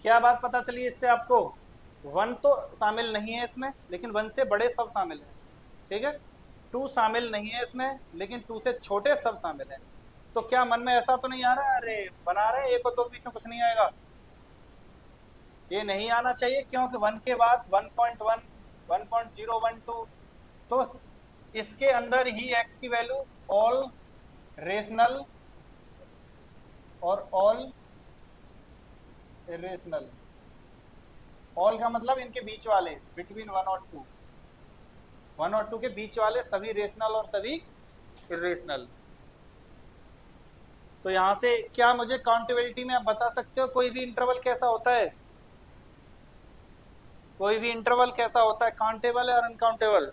क्या बात पता चली इससे आपको, 1 तो शामिल नहीं है इसमें लेकिन 1 से बड़े सब शामिल हैं, ठीक है। 2 शामिल नहीं है इसमें लेकिन 2 से छोटे सब शामिल हैं। तो क्या मन में ऐसा तो नहीं आ रहा है, अरे बना रहे एक और दो बीच में कुछ नहीं आएगा, ये नहीं आना चाहिए, क्योंकि 1 के बाद 1.1, 1.012, तो इसके अंदर ही x की वैल्यू ऑल रेशनल और ऑल इरेशनल, ऑल का मतलब इनके बीच वाले, बिटवीन 1 और 2 के बीच वाले सभी रेशनल और सभी इरेशनल। तो यहां से क्या मुझे काउंटेबिलिटी में आप बता सकते हो कोई भी इंटरवल कैसा होता है, कोई भी इंटरवल कैसा होता है, काउंटेबल है और अनकाउंटेबल।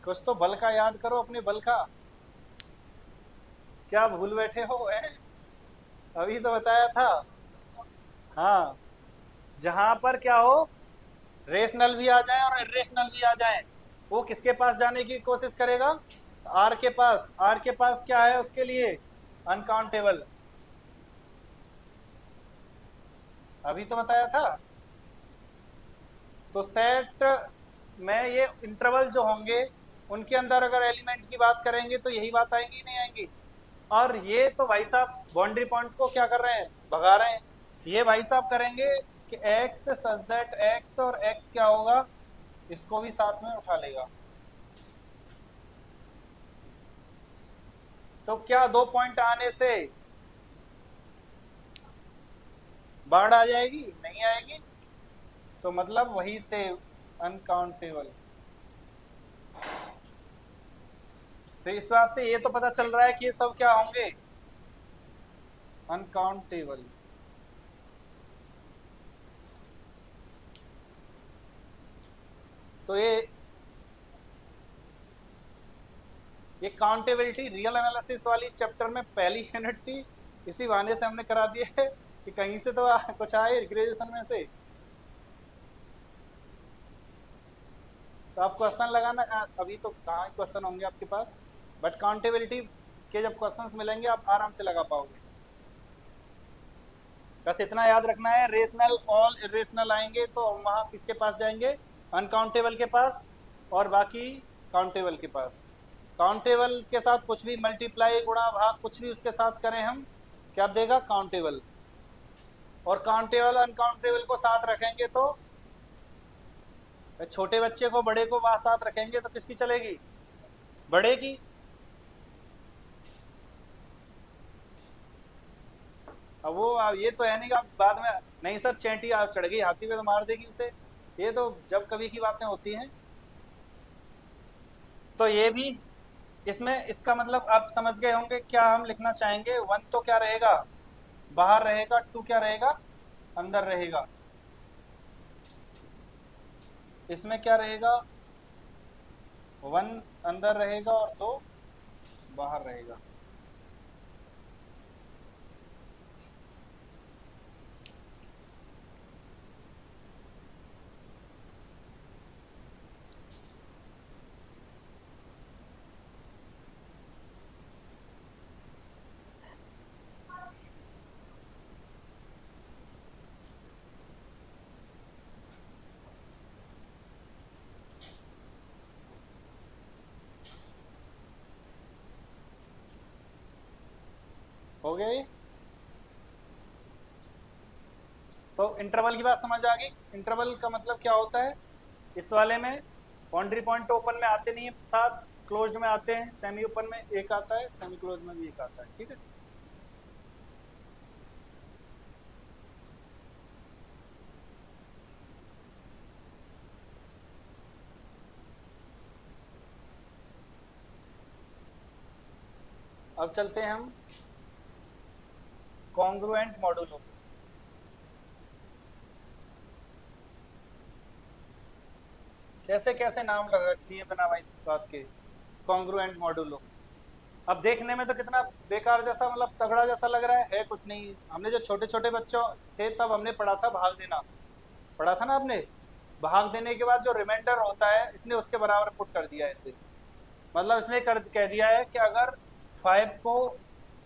कुछ तो बल का याद करो, अपने बल का, क्या भूल बैठे हो है? अभी तो बताया था। हाँ, जहां पर क्या हो, रेशनल भी आ जाए और इरेशनल भी आ जाए, वो किसके पास जाने की कोशिश करेगा, आर के पास। आर के पास क्या है उसके लिए, अनकाउंटेबल। अभी तो बताया था। तो सेट में ये इंटरवल जो होंगे उनके अंदर अगर एलिमेंट की बात करेंगे तो यही बात आएंगी, नहीं आएंगी। और ये तो भाई साहब बाउंड्री पॉइंट को क्या कर रहे हैं, भगा रहे हैं। ये भाई साहब करेंगे कि x सच दैट x, और x क्या होगा, इसको भी साथ में उठा लेगा। तो क्या 2 पॉइंट आने से बाढ़ आ जाएगी, नहीं आएगी, तो मतलब वही से अनकाउंटेबल। तो इस बात से ये तो पता चल रहा है कि ये सब क्या होंगे, अनकाउंटेबल। तो ये काउंटेबिलिटी रियल एनालिसिस वाली चैप्टर में पहली यूनिट थी, इसी बहाने से हमने करा दिया है कि कहीं से तो कुछ आए ग्रेजुएशन में से। तो आप क्वेश्चन लगाना, अभी तो कहाँ क्वेश्चन होंगे आपके पास, बट काउंटेबिलिटी के जब क्वेश्चंस मिलेंगे आप आराम से लगा पाओगे। बस इतना याद रखना है, रेशनल ऑल इरेशनल आएंगे तो वहां किसके पास जाएंगे, अनकाउंटेबल के पास, और बाकी काउंटेबल के पास। काउंटेबल के साथ कुछ भी मल्टीप्लाई गुणा भाग कुछ भी उसके साथ करें हम, क्या देगा, काउंटेबल। और काउंटेबल अनकाउंटेबल को साथ रखेंगे तो, छोटे बच्चे को बड़े को साथ रखेंगे तो किसकी चलेगी, बड़े की। अब वो ये तो है नहीं कि आप बाद में, नहीं सर चैंटी चढ़ गई हाथी पे तो मार देगी उसे, ये तो जब कभी की बातें होती हैं। तो ये भी इसमें, इसका मतलब आप समझ गए होंगे क्या हम लिखना चाहेंगे। वन तो क्या रहेगा, बाहर रहेगा, टू क्या रहेगा, अंदर रहेगा। इसमें क्या रहेगा, वन अंदर रहेगा और दो बाहर रहेगा। हो गए। तो इंटरवल की बात समझ आ गई। इंटरवल का मतलब क्या होता है, इस वाले में बाउंड्री पॉइंट तो ओपन में आते नहीं है, साथ क्लोज्ड में आते हैं, सेमी ओपन में एक आता है, सेमी क्लोज में भी एक आता है, ठीक है। अब चलते हैं हम कॉन्ग्रुएंट मॉडुलो। कैसे कैसे नाम रखती है बिना भाई बात के, कॉन्ग्रुएंट मॉडुलो। अब देखने में तो कितना बेकार जैसा, मतलब तगड़ा जैसा लग रहा है कुछ नहीं। हमने जो छोटे छोटे बच्चों थे तब हमने पढ़ा था भाग देना, पढ़ा था ना आपने। भाग देने के बाद जो रिमाइंडर होता है इसने उसके बराबर पुट कर दिया है इसे। मतलब इसने कह दिया है कि अगर 5 को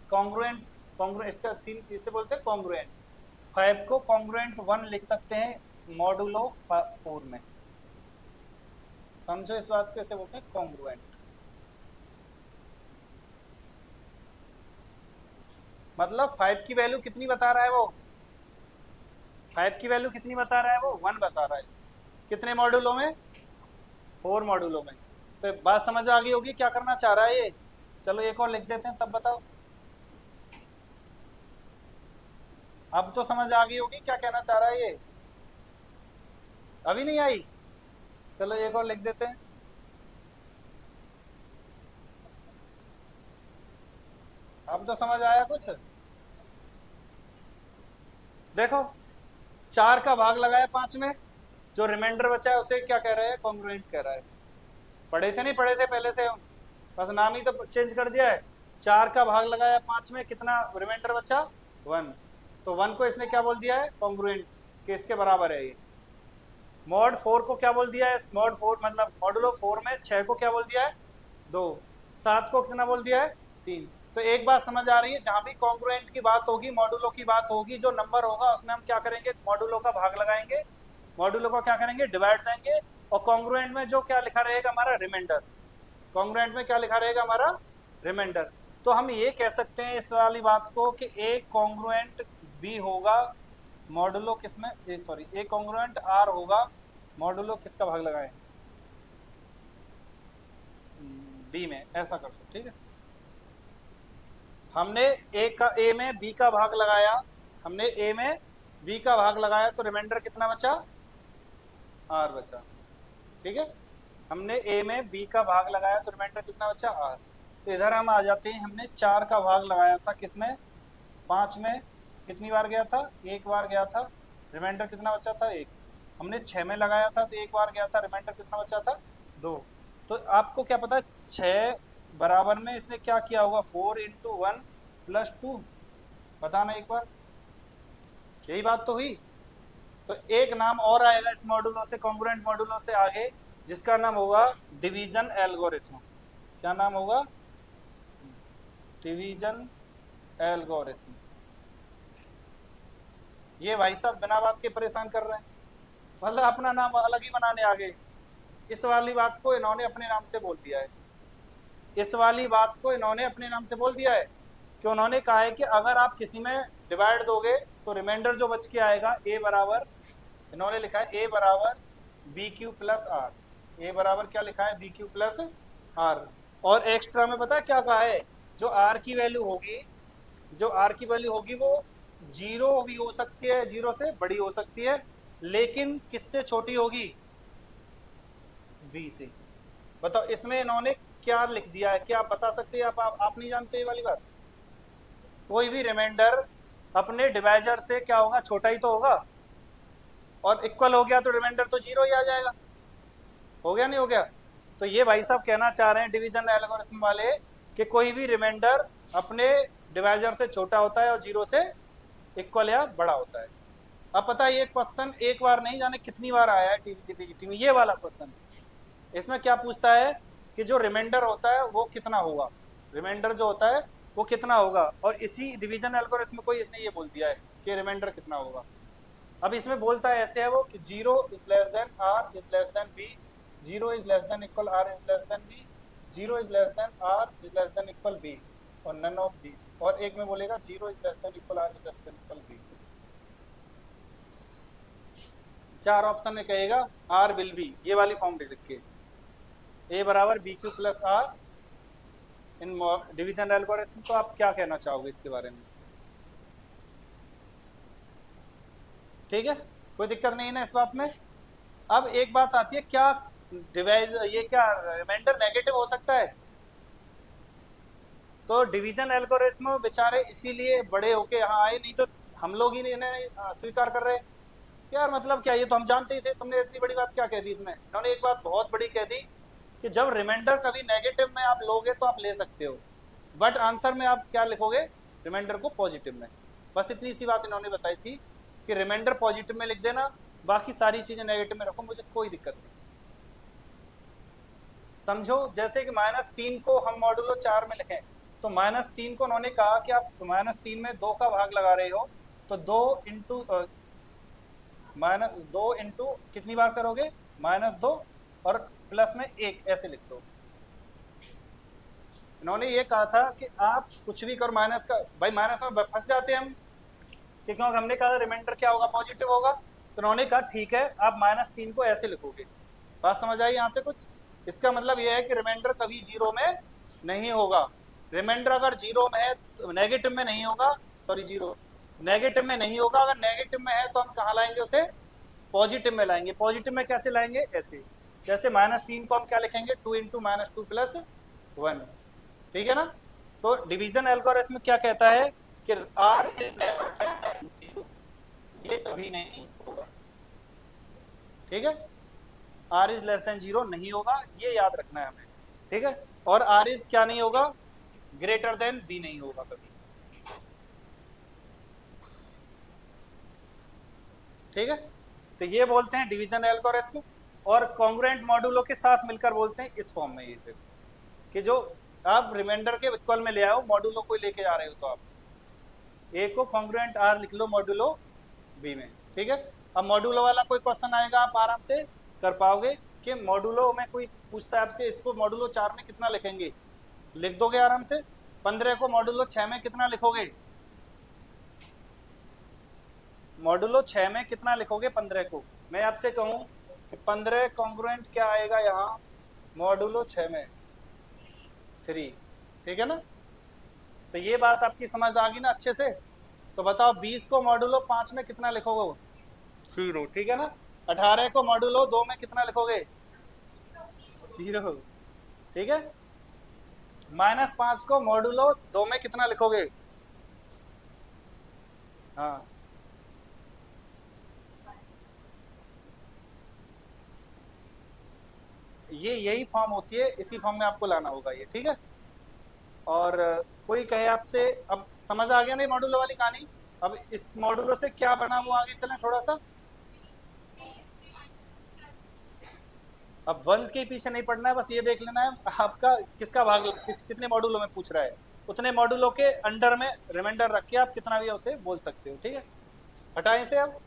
कॉन्ग्रुएंट, कॉन्ग्रुएंट इसका सीन इसे बोलते हैं कॉन्ग्रुएंट, 5 को कॉन्ग्रुएंट 1 लिख सकते हैं मॉडुलो 4 में। समझो इस बात को, इसे बोलते हैं कॉन्ग्रुएंट। मतलब 5 की वैल्यू कितनी बता रहा है वो, 5 की वैल्यू कितनी बता रहा है वो, 1 बता रहा है। कितने मॉड्यूलों में, 4 मॉड्यूलों में। तो बात समझ आ गई होगी क्या करना चाह रहा है ये। चलो एक और लिख देते हैं तब बताओ। अब तो समझ आ गई होगी क्या कहना चाह रहा है ये, अभी नहीं आई। चलो एक और लिख देते हैं। अब तो समझ आया कुछ। देखो 4 का भाग लगाया 5 में, जो रिमाइंडर बचा है उसे क्या कह रहा है, कॉन्ग्रुएंट कह रहा है। पढ़े थे नहीं पढ़े थे पहले से हम, बस नाम ही तो चेंज कर दिया है। 4 का भाग लगाया 5 में, कितना रिमाइंडर बचा, 1। तो 1 को इसने क्या बोल दिया है, कॉन्ग्रुएंट, कि इसके बराबर है ये। मॉड 4 को क्या बोल दिया है, मॉड 4 मतलब मॉडुलो 4 में 6 को क्या बोल दिया है, 2। 7 को कितना बोल दिया है, 3। तो एक बात समझ आ रही है, जहां भी कॉन्ग्रुएंट की बात होगी, मॉडुलो की बात होगी, जो नंबर होगा उसमें हम क्या करेंगे, मॉडुलो का भाग लगाएंगे, मॉडुलो का क्या करेंगे, डिवाइड देंगे। और कॉन्ग्रुएंट में जो क्या लिखा रहेगा हमारा, रिमाइंडर। कॉन्ग्रुएंट में क्या लिखा रहेगा हमारा, रिमाइंडर। तो हम ये कह सकते हैं इस वाली बात को कि ए कॉन्ग्रुएंट बी होगा मॉडुलो किसमें, एक सॉरी, ए कॉन्ग्रुएंट आर होगा मॉडुलो किसका भाग लगाए, बी में। ऐसा कर दो, ठीक है। हमने ए में बी का भाग लगाया, हमने ए में बी का भाग लगाया तो रिमाइंडर कितना बचा, आर बचा, ठीक है। हमने ए में बी का भाग लगाया तो रिमाइंडर कितना बचा, आर। तो इधर हम आ जाते हैं, हमने 4 का भाग लगाया था किसमें, 5 में। कितनी बार गया था, एक बार गया था, रिमाइंडर कितना बचा था, 1। हमने 6 में लगाया था तो एक बार गया था, रिमाइंडर कितना बचा था, 2। तो आपको क्या पता, 6 बराबर में इसने क्या किया होगा, 4 इंटू 1 प्लस 2। बताना एक बार, यही बात तो हुई। तो एक नाम और आएगा इस मॉड्यूलो से, कॉन्ग्रुएंट मॉड्यूलो से आगे, जिसका नाम होगा डिवीजन एल्गोरिथम। क्या नाम होगा, डिवीजन एल्गोरिथम। ये भाई साहब बिना बात के परेशान कर रहे हैं, मतलब अपना नाम अलग ही बनाने आ गए। इस वाली बात को इन्होंने अपने नाम से बोल दिया है, इस वाली बात को इन्होंने अपने नाम से बोल दिया है कि उन्होंने कहा है कि अगर आप किसी में डिवाइड दोगे तो रिमाइंडर जो बच के आएगा ए बराबर, इन्होंने लिखा है ए बराबर बी क्यू प्लस आर। ए बराबर क्या लिखा है, बी क्यू प्लस आर। और एक्स्ट्रा में पता है क्या कहा है, जो आर की वैल्यू होगी, जो आर की वैल्यू होगी वो जीरो भी हो सकती है, जीरो से बड़ी हो सकती है, लेकिन किससे छोटी होगी, बी से। बताओ इसमें इन्होंने क्या लिख दिया है, क्या आप बता सकते हैं, आप नहीं जानते ये वाली बात। कोई भी रिमाइंडर अपने डिवाइजर से क्या होगा, छोटा ही तो होगा, और इक्वल हो गया तो रिमाइंडर तो जीरो ही आ जाएगा। हो गया नहीं हो गया। तो ये भाई साहब कहना चाह रहे हैं डिवीजन एल्गोरिथम वाले कि कोई भी रिमाइंडर अपने डिवाइजर से छोटा होता है और जीरो से इक्वल या बड़ा होता है। अब पता है ये क्वेश्चन एक बार नहीं जाने कितनी बार आया है टीपीजीटी में, ये वाला क्वेश्चन। इसमें क्या पूछता है कि जो रिमाइंडर होता है वो कितना होगा, रिमाइंडर जो होता है वो कितना होगा, और इसी डिवीजन एल्गोरिथम में कोई इसने ये बोल दिया है कि रिमाइंडर कितना होगा। अब इसमें बोलता है ऐसे है वो कि zero is less than r is less than b, zero is less than equal r is less than b, zero is less than r is less than equal b, और नन ऑफ दी। और एक में बोलेगा zero is less than equal r is less than equal b. चार ऑप्शन में कहेगा आर विल बी, ये वाली फॉर्म लिख के ए बराबर b q plus r in division algorithm. तो आप क्या कहना चाहोगे इसके बारे में, ठीक है, कोई दिक्कत नहीं है ना इस बात में। अब एक बात आती है, क्या डिवाइज ये क्या रिमाइंडर नेगेटिव हो सकता है। तो डिवीजन एल्गोरिथम बेचारे इसीलिए बड़े होके यहाँ आए, नहीं तो हम लोग ही इन्हें स्वीकार कर रहे यार, मतलब क्या, ये तो हम जानते ही थे, तुमने इतनी बड़ी बात क्या कह दी इसमें। इन्होंने एक बात बहुत बड़ी कह दी कि जब रिमाइंडर कभी नेगेटिव में आप लोगे तो आप ले सकते हो, बट आंसर में आप क्या लिखोगे, रिमाइंडर को पॉजिटिव में। बस इतनी सी बात इन्होंने बताई थी कि रिमाइंडर पॉजिटिव में लिख देना, बाकी सारी चीजें नेगेटिव में रखो, मुझे कोई दिक्कत नहीं। समझो जैसे कि -3 को हम मॉडुलो 4 में लिखें, तो -3 को उन्होंने कहा कि आप -3 में 2 का भाग लगा रहे हो, तो 2 इंटू कितनी बार करोगे, -2 और प्लस में 1 ऐसे लिख दो। इन्होंने ये कहा था कि आप कुछ भी करो माइनस का, भाई माइनस में फंस जाते हैं हम, क्योंकि हमने कहा रिमाइंडर क्या होगा, पॉजिटिव होगा। तो उन्होंने कहा ठीक है आप -3 को ऐसे लिखोगे। बात समझ आई यहाँ से कुछ। इसका मतलब यह है कि रिमाइंडर कभी जीरो में नहीं होगा। रिमाइंडर अगर जीरो में है तो नेगेटिव में नहीं होगा, सॉरी जीरो नेगेटिव में नहीं होगा। अगर नेगेटिव में है तो हम कहाँ लाएंगे उसे, पॉजिटिव में लाएंगे। पॉजिटिव में कैसे लाएंगे, ऐसे जैसे -3 को हम क्या लिखेंगे, 2 इंटू -2 प्लस 1, ठीक है ना। तो डिवीजन एल्गोरिथम क्या कहता है कि आर ये कभी नहीं होगा, ठीक है, r is less than zero नहीं होगा, ये याद रखना है हमें, ठीक है। और आर इज क्या नहीं होगा, ग्रेटर देन बी नहीं होगा कभी, ठीक है। तो ये बोलते हैं डिवीजन एल्गोरिथम, और कॉन्ग्रुएंट मॉड्यूलो के साथ मिलकर बोलते हैं इस फॉर्म में, ये फिर कि जो आप रिमाइंडर के इक्वल में ले आओ, मॉड्यूलो को लेके जा रहे हो तो आप ए को कॉन्ग्रुएंट आर लिख लो मॉड्यूलो बी में, ठीक है। अब मॉड्यूलो वाला कोई क्वेश्चन आएगा आप आराम से कर पाओगे कि मॉड्यूलो में कोई पूछता है आपसे इसको मॉड्यूलो 4 में कितना लिखेंगे, लिख दोगे आराम से। 15 को मॉड्यूलो 6 में कितना लिखोगे, मॉड्यूलो 6 में कितना लिखोगे 15 को। मैं आपसे कहूं कि 15 कॉन्ग्रुएंट क्या आएगा यहाँ मॉड्यूलो 6 में 3, ठीक है ना। तो ये बात आपकी समझ आ गई ना अच्छे से। तो बताओ 20 को मॉड्यूलो 5 में कितना लिखोगे, 0, ठीक है ना। 18 को मॉड्यूलो 2 में कितना लिखोगे, 0, ठीक है। -5 को मॉड्यूलो 2 में कितना लिखोगे, हाँ ये यही फॉर्म होती है, इसी फॉर्म में आपको लाना होगा ये, ठीक है। और कोई कहे आपसे, अब समझ आ गया नहीं मॉड्यूलो वाली कहानी। अब इस मॉड्यूलो से क्या बना वो आगे चलें थोड़ा सा। अब वंश के पीछे नहीं पड़ना है, बस ये देख लेना है आपका किसका भाग कितने मॉड्यूलों में पूछ रहा है, उतने मॉड्यूलों के अंडर में रिमाइंडर रख के आप कितना भी उसे बोल सकते हो। ठीक है, हटाएं से अब।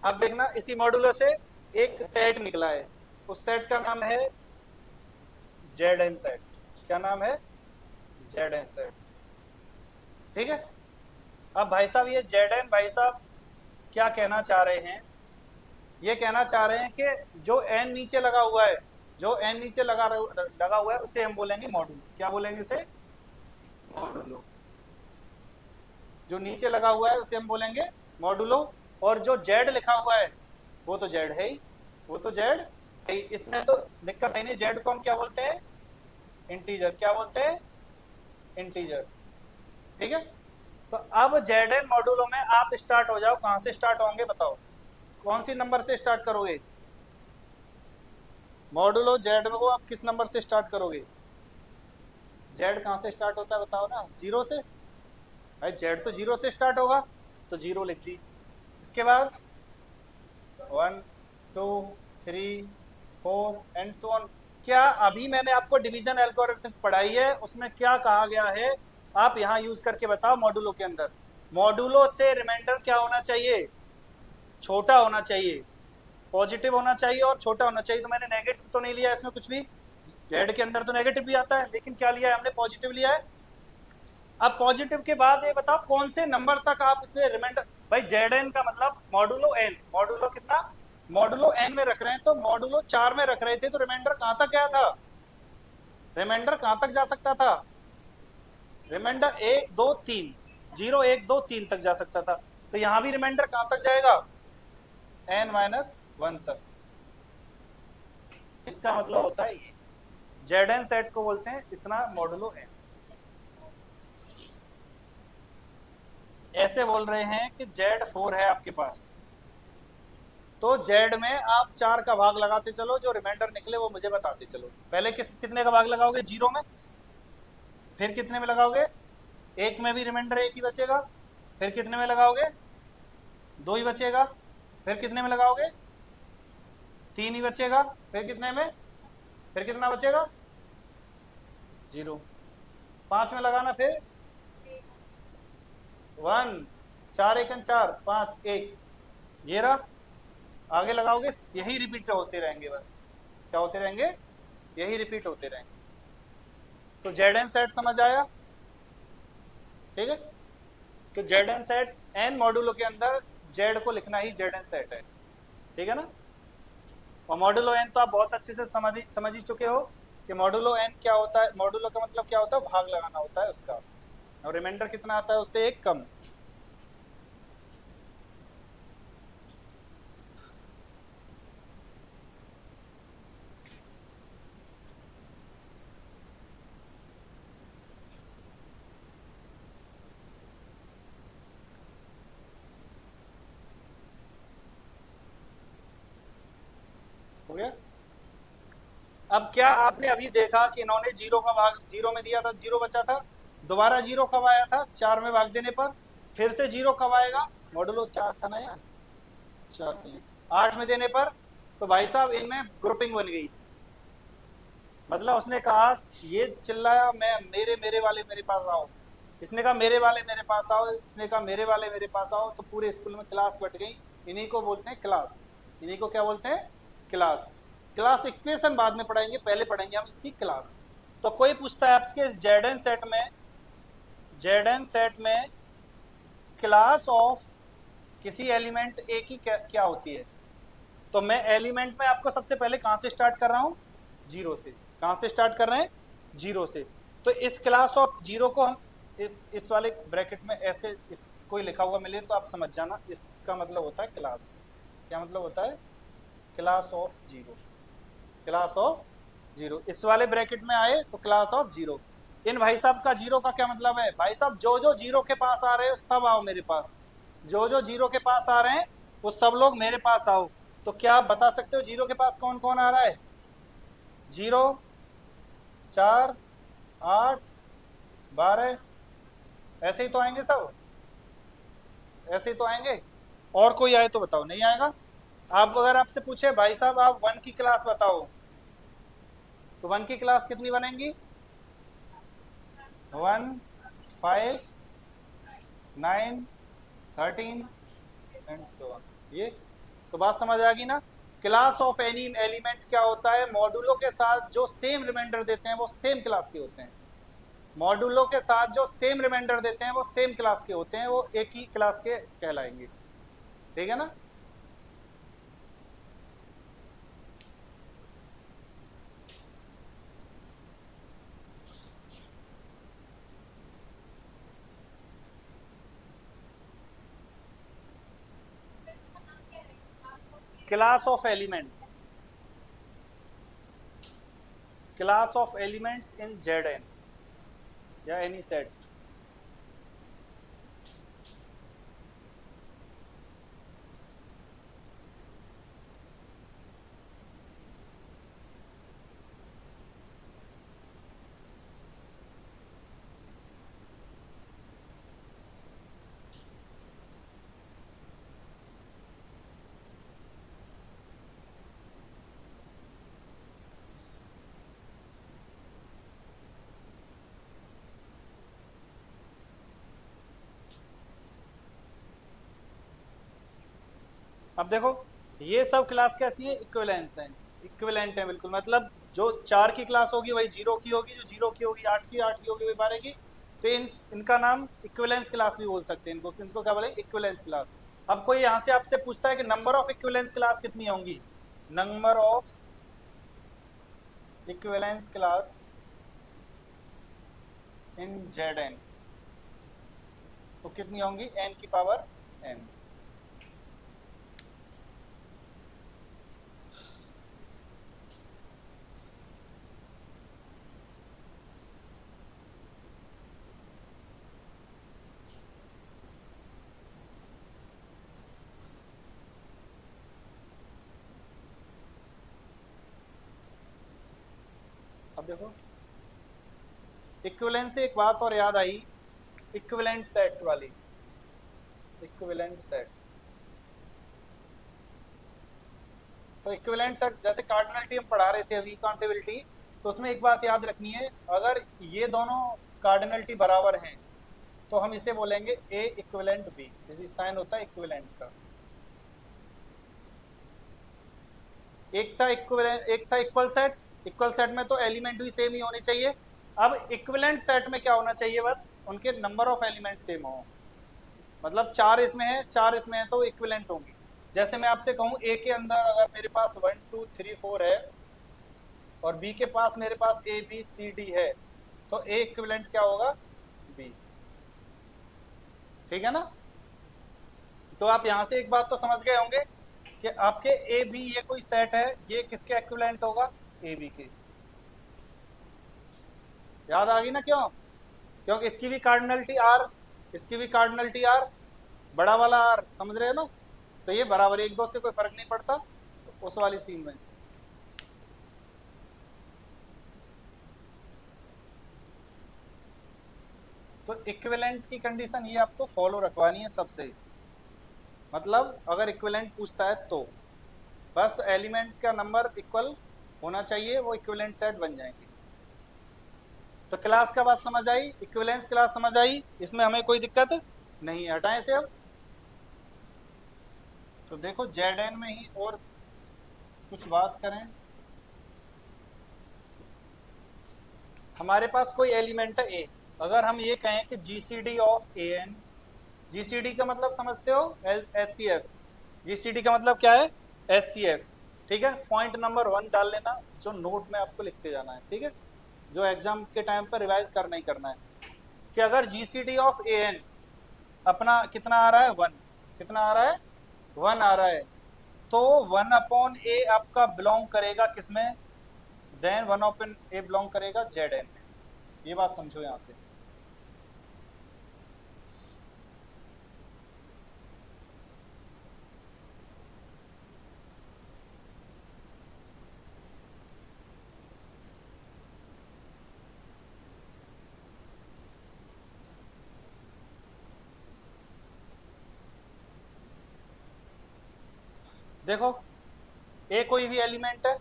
अब देखना इसी मॉड्यूलो से एक सेट निकला है, उस सेट का नाम है जेड एन सेट। क्या नाम है? Z n set. ठीक है, अब भाई साहब ये जेड एन भाई साहब क्या कहना चाह रहे हैं? ये कहना चाह रहे हैं कि जो एन नीचे लगा हुआ है, जो एन नीचे लगा हुआ है उसे हम बोलेंगे मॉड्यूलो। क्या बोलेंगे इसे? मॉड्यूलो। जो नीचे लगा हुआ है उसे हम बोलेंगे मॉड्यूलो। और जो जेड लिखा हुआ है वो तो जेड है ही, वो तो जेड है ही, इसमें तो दिक्कत है नहीं। जेड को हम क्या बोलते हैं? इंटीजर। क्या बोलते हैं? इंटीजर। ठीक है, तो अब जेड एन मॉड्यूलो में आप स्टार्ट हो जाओ। कहां से स्टार्ट होंगे बताओ? कौन सी नंबर से स्टार्ट करोगे? मॉड्यूलो जेड को आप किस नंबर से स्टार्ट करोगे? जेड कहां से स्टार्ट होता है बताओ ना? जीरो से। भाई जेड तो जीरो से स्टार्ट होगा, तो जीरो लिख दी। इसके बाद 1 2 3 4 एंड सो ऑन। क्या अभी मैंने आपको डिवीजन एल्गोरिथम पढ़ाई है, उसमें क्या कहा गया है? आप यहाँ यूज करके बताओ। मॉड्यूलो के अंदर मॉड्यूलो से रिमाइंडर क्या होना चाहिए? छोटा होना चाहिए, पॉजिटिव होना चाहिए और छोटा होना चाहिए। तो मैंने नेगेटिव तो नहीं लिया इसमें कुछ भी। जेड के अंदर तो नेगेटिव भी आता है, लेकिन क्या लिया है हमने? पॉजिटिव लिया है। अब पॉजिटिव के बाद ये बताओ कौन से नंबर तक आप इसमें रिमाइंडर। भाई जेड एन का मतलब मॉड्यूलो एन। मॉड्यूलो कितना? मॉड्यूलो एन में रख रहे हैं, तो मॉड्यूलो 4 में रख रहे थे, तो रिमाइंडर कहां तक गया था? रिमाइंडर कहां तक जा सकता था? रिमाइंडर 1 2 3, 0 1 2 3 तक जा सकता था। तो यहां भी रिमाइंडर कहां तक जाएगा? n-1 तक। इसका मतलब होता है ये जेड एन सेट को बोलते हैं इतना मॉड्यूलो एन। ऐसे बोल रहे हैं कि जेड 4 है आपके पास, तो जेड में आप 4 का भाग लगाते चलो, जो रिमाइंडर निकले वो मुझे बताते चलो। पहले कितने का भाग लगाओगे? 0 में। फिर कितने में लगाओगे? 1 में भी रिमाइंडर 1 ही बचेगा। फिर कितने में लगाओगे? 2 ही बचेगा। फिर कितने में लगाओगे? 3 ही बचेगा। फिर कितने में? फिर कितना बचेगा? 0। 5 में लगाना, फिर 1 4 1 4 5 1, ये रहा। आगे लगाओगे, यही रिपीट होते रहेंगे बस। क्या होते रहेंगे? यही रिपीट होते रहेंगे। तो जेड एन सेट समझ आया? ठीक है, तो Z n set n modulo के अंदर जेड को लिखना ही जेड एन सेट है। ठीक है ना? और मॉड्यूलो एन तो आप बहुत अच्छे से समझ ही चुके हो कि मॉड्यूलो एन क्या होता है। मॉड्यूलो का मतलब क्या होता है? भाग लगाना होता है उसका, और रिमाइंडर कितना आता है उससे? 1 कम। हो गया? अब क्या आपने अभी देखा कि इन्होंने 0 का भाग 0 में दिया था, 0 बचा था। दोबारा 0 कब आया था? 4 में भाग देने पर। फिर से 0 कब आएगा? मॉडुलो 4 था ना यार, 4 8 में देने पर। तो भाई साहब इनमें ग्रुपिंग बन गई। मतलब उसने कहा, ये चिल्लाया, मैं मेरे मेरे वाले मेरे पास आओ। इसने कहा मेरे वाले मेरे पास आओ। इसने कहा मेरे वाले मेरे पास आओ। तो पूरे स्कूल में क्लास बट गई। इन्हीं को बोलते हैं क्लास। इन्हीं को क्या बोलते हैं? क्लास। क्लास इक्वेशन बाद में पढ़ाएंगे, पहले पढ़ेंगे हम इसकी क्लास। तो कोई पूछता है आपके जेडन सेट में, जेडन सेट में क्लास ऑफ किसी एलिमेंट ए की क्या होती है? तो मैं एलिमेंट में आपको सबसे पहले कहां से स्टार्ट कर रहा हूं? 0 से। कहां से स्टार्ट कर रहे हैं? 0 से। तो इस क्लास ऑफ 0 को हम इस वाले ब्रैकेट में ऐसे कोई लिखा हुआ मिले तो आप समझ जाना, इसका मतलब होता है क्लास। क्या मतलब होता है? Class of 0। क्लास ऑफ 0 इस वाले ब्रैकेट में आए तो क्लास ऑफ 0। इन भाई साहब का 0 का क्या मतलब है? भाई साहब जो जो 0 के पास आ रहे हो सब आओ मेरे पास। जो जो 0 के पास आ रहे हैं वो सब लोग मेरे पास आओ। तो क्या आप बता सकते हो 0 के पास कौन कौन आ रहा है? 0 4, 8, 12, ऐसे ही तो आएंगे सब, ऐसे ही तो आएंगे। और कोई आए तो बताओ, नहीं आएगा। आप अगर आपसे पूछे भाई साहब आप 1 की क्लास बताओ, तो 1 की क्लास कितनी बनेंगी? 1, 5, 9, 13 एंड सो ऑन। ये तो बात समझ आ गई ना। क्लास ऑफ एनी एलिमेंट क्या होता है? मॉड्यूलो के साथ जो सेम रिमाइंडर देते हैं वो सेम क्लास के होते हैं। मॉड्यूलो के साथ जो सेम रिमाइंडर देते हैं वो सेम क्लास के होते हैं, वो एक ही क्लास के कहलाएंगे। ठीक है ना। Class of element, class of elements in Z n या एनी सेट। अब देखो ये सब क्लास कैसी है? इक्विवेलेंट है, इक्विवेलेंट है बिल्कुल। मतलब जो 4 की क्लास होगी वही 0 की होगी, जो 0 की होगी 8 की, 8 की होगी वही 12 की। तो इनका नाम इक्विवेलेंस क्लास भी बोल सकते हैं। इनको क्या बोले? Equivalence class. अब कोई यहाँ से आपसे पूछता है कि नंबर ऑफ इक्विवेलेंस क्लास कितनी होंगी? Number of equivalence class in Z n, तो कितनी होंगी? एन की पावर एन। अब देखो इक्विवेलेंस से एक बात और याद आई, इक्विवेलेंट सेट वाली। इक्विवेलेंट सेट, तो इक्विवेलेंट सेट जैसे कार्डिनलिटी हम पढ़ा रहे थे अभी, काउंटेबिलिटी, तो उसमें एक बात याद रखनी है, अगर ये दोनों कार्डिनलिटी बराबर हैं तो हम इसे बोलेंगे ए इक्विवेलेंट बी। इसी साइन होता है इक्विवेलेंट का। एक था इक्विवेलेंट, एक था इक्वल सेट। इक्वल सेट में तो एलिमेंट भी सेम ही होने चाहिए। अब इक्विवेलेंट सेट में क्या होना चाहिए? बस उनके नंबर ऑफ एलिमेंट सेम हो। मतलब 4 इसमें है, 4 इसमें है, तो इक्विवेलेंट होंगी। जैसे मैं आपसे कहूँ ए के अंदर अगर मेरे पास 1, 2, 3, 4 है, और बी के पास मेरे पास ए बी सी डी है, तो ए इक्विवेलेंट क्या होगा? बी। ठीक है ना। तो आप यहां से एक बात तो समझ गए होंगे कि आपके ए बी ये कोई सेट है, ये किसके इक्विवेलेंट होगा? ए बी के। याद आ गई ना क्यों? क्योंकि इसकी भी कार्डिनलिटी आर, इसकी भी कार्डिनलिटी आर, बड़ा वाला आर, समझ रहे हो ना। तो ये बराबर एक दो से कोई फर्क नहीं पड़ता, तो उस वाली सीन में। तो इक्विवेलेंट की कंडीशन ये आपको फॉलो रखवानी है सबसे। मतलब अगर इक्विवेलेंट पूछता है तो बस एलिमेंट का नंबर इक्वल होना चाहिए, वो इक्विवेलेंट सेट बन जाएंगे। तो क्लास का बात समझ आई, इक्विवेलेंस क्लास समझ आई, इसमें हमें कोई दिक्कत नहीं है। हटाएं से अब। तो देखो जेड एन में ही और कुछ बात करें। हमारे पास कोई एलिमेंट है ए, अगर हम ये कहें कि GCD of a n, GCD का मतलब समझते हो? S C F. जीसीडी का मतलब क्या है? S C F. ठीक है, पॉइंट नंबर 1 डाल लेना, जो नोट में आपको लिखते जाना है। ठीक है, जो एग्जाम के टाइम पर रिवाइज करना ही करना है कि अगर जीसीडी ऑफ ए एन अपना कितना आ रहा है? 1। कितना आ रहा है? 1 आ रहा है। तो 1/a आपका बिलोंग करेगा किसमें? देन 1/a बिलोंग करेगा जेड एन में। ये बात समझो यहां से। देखो ए कोई भी एलिमेंट है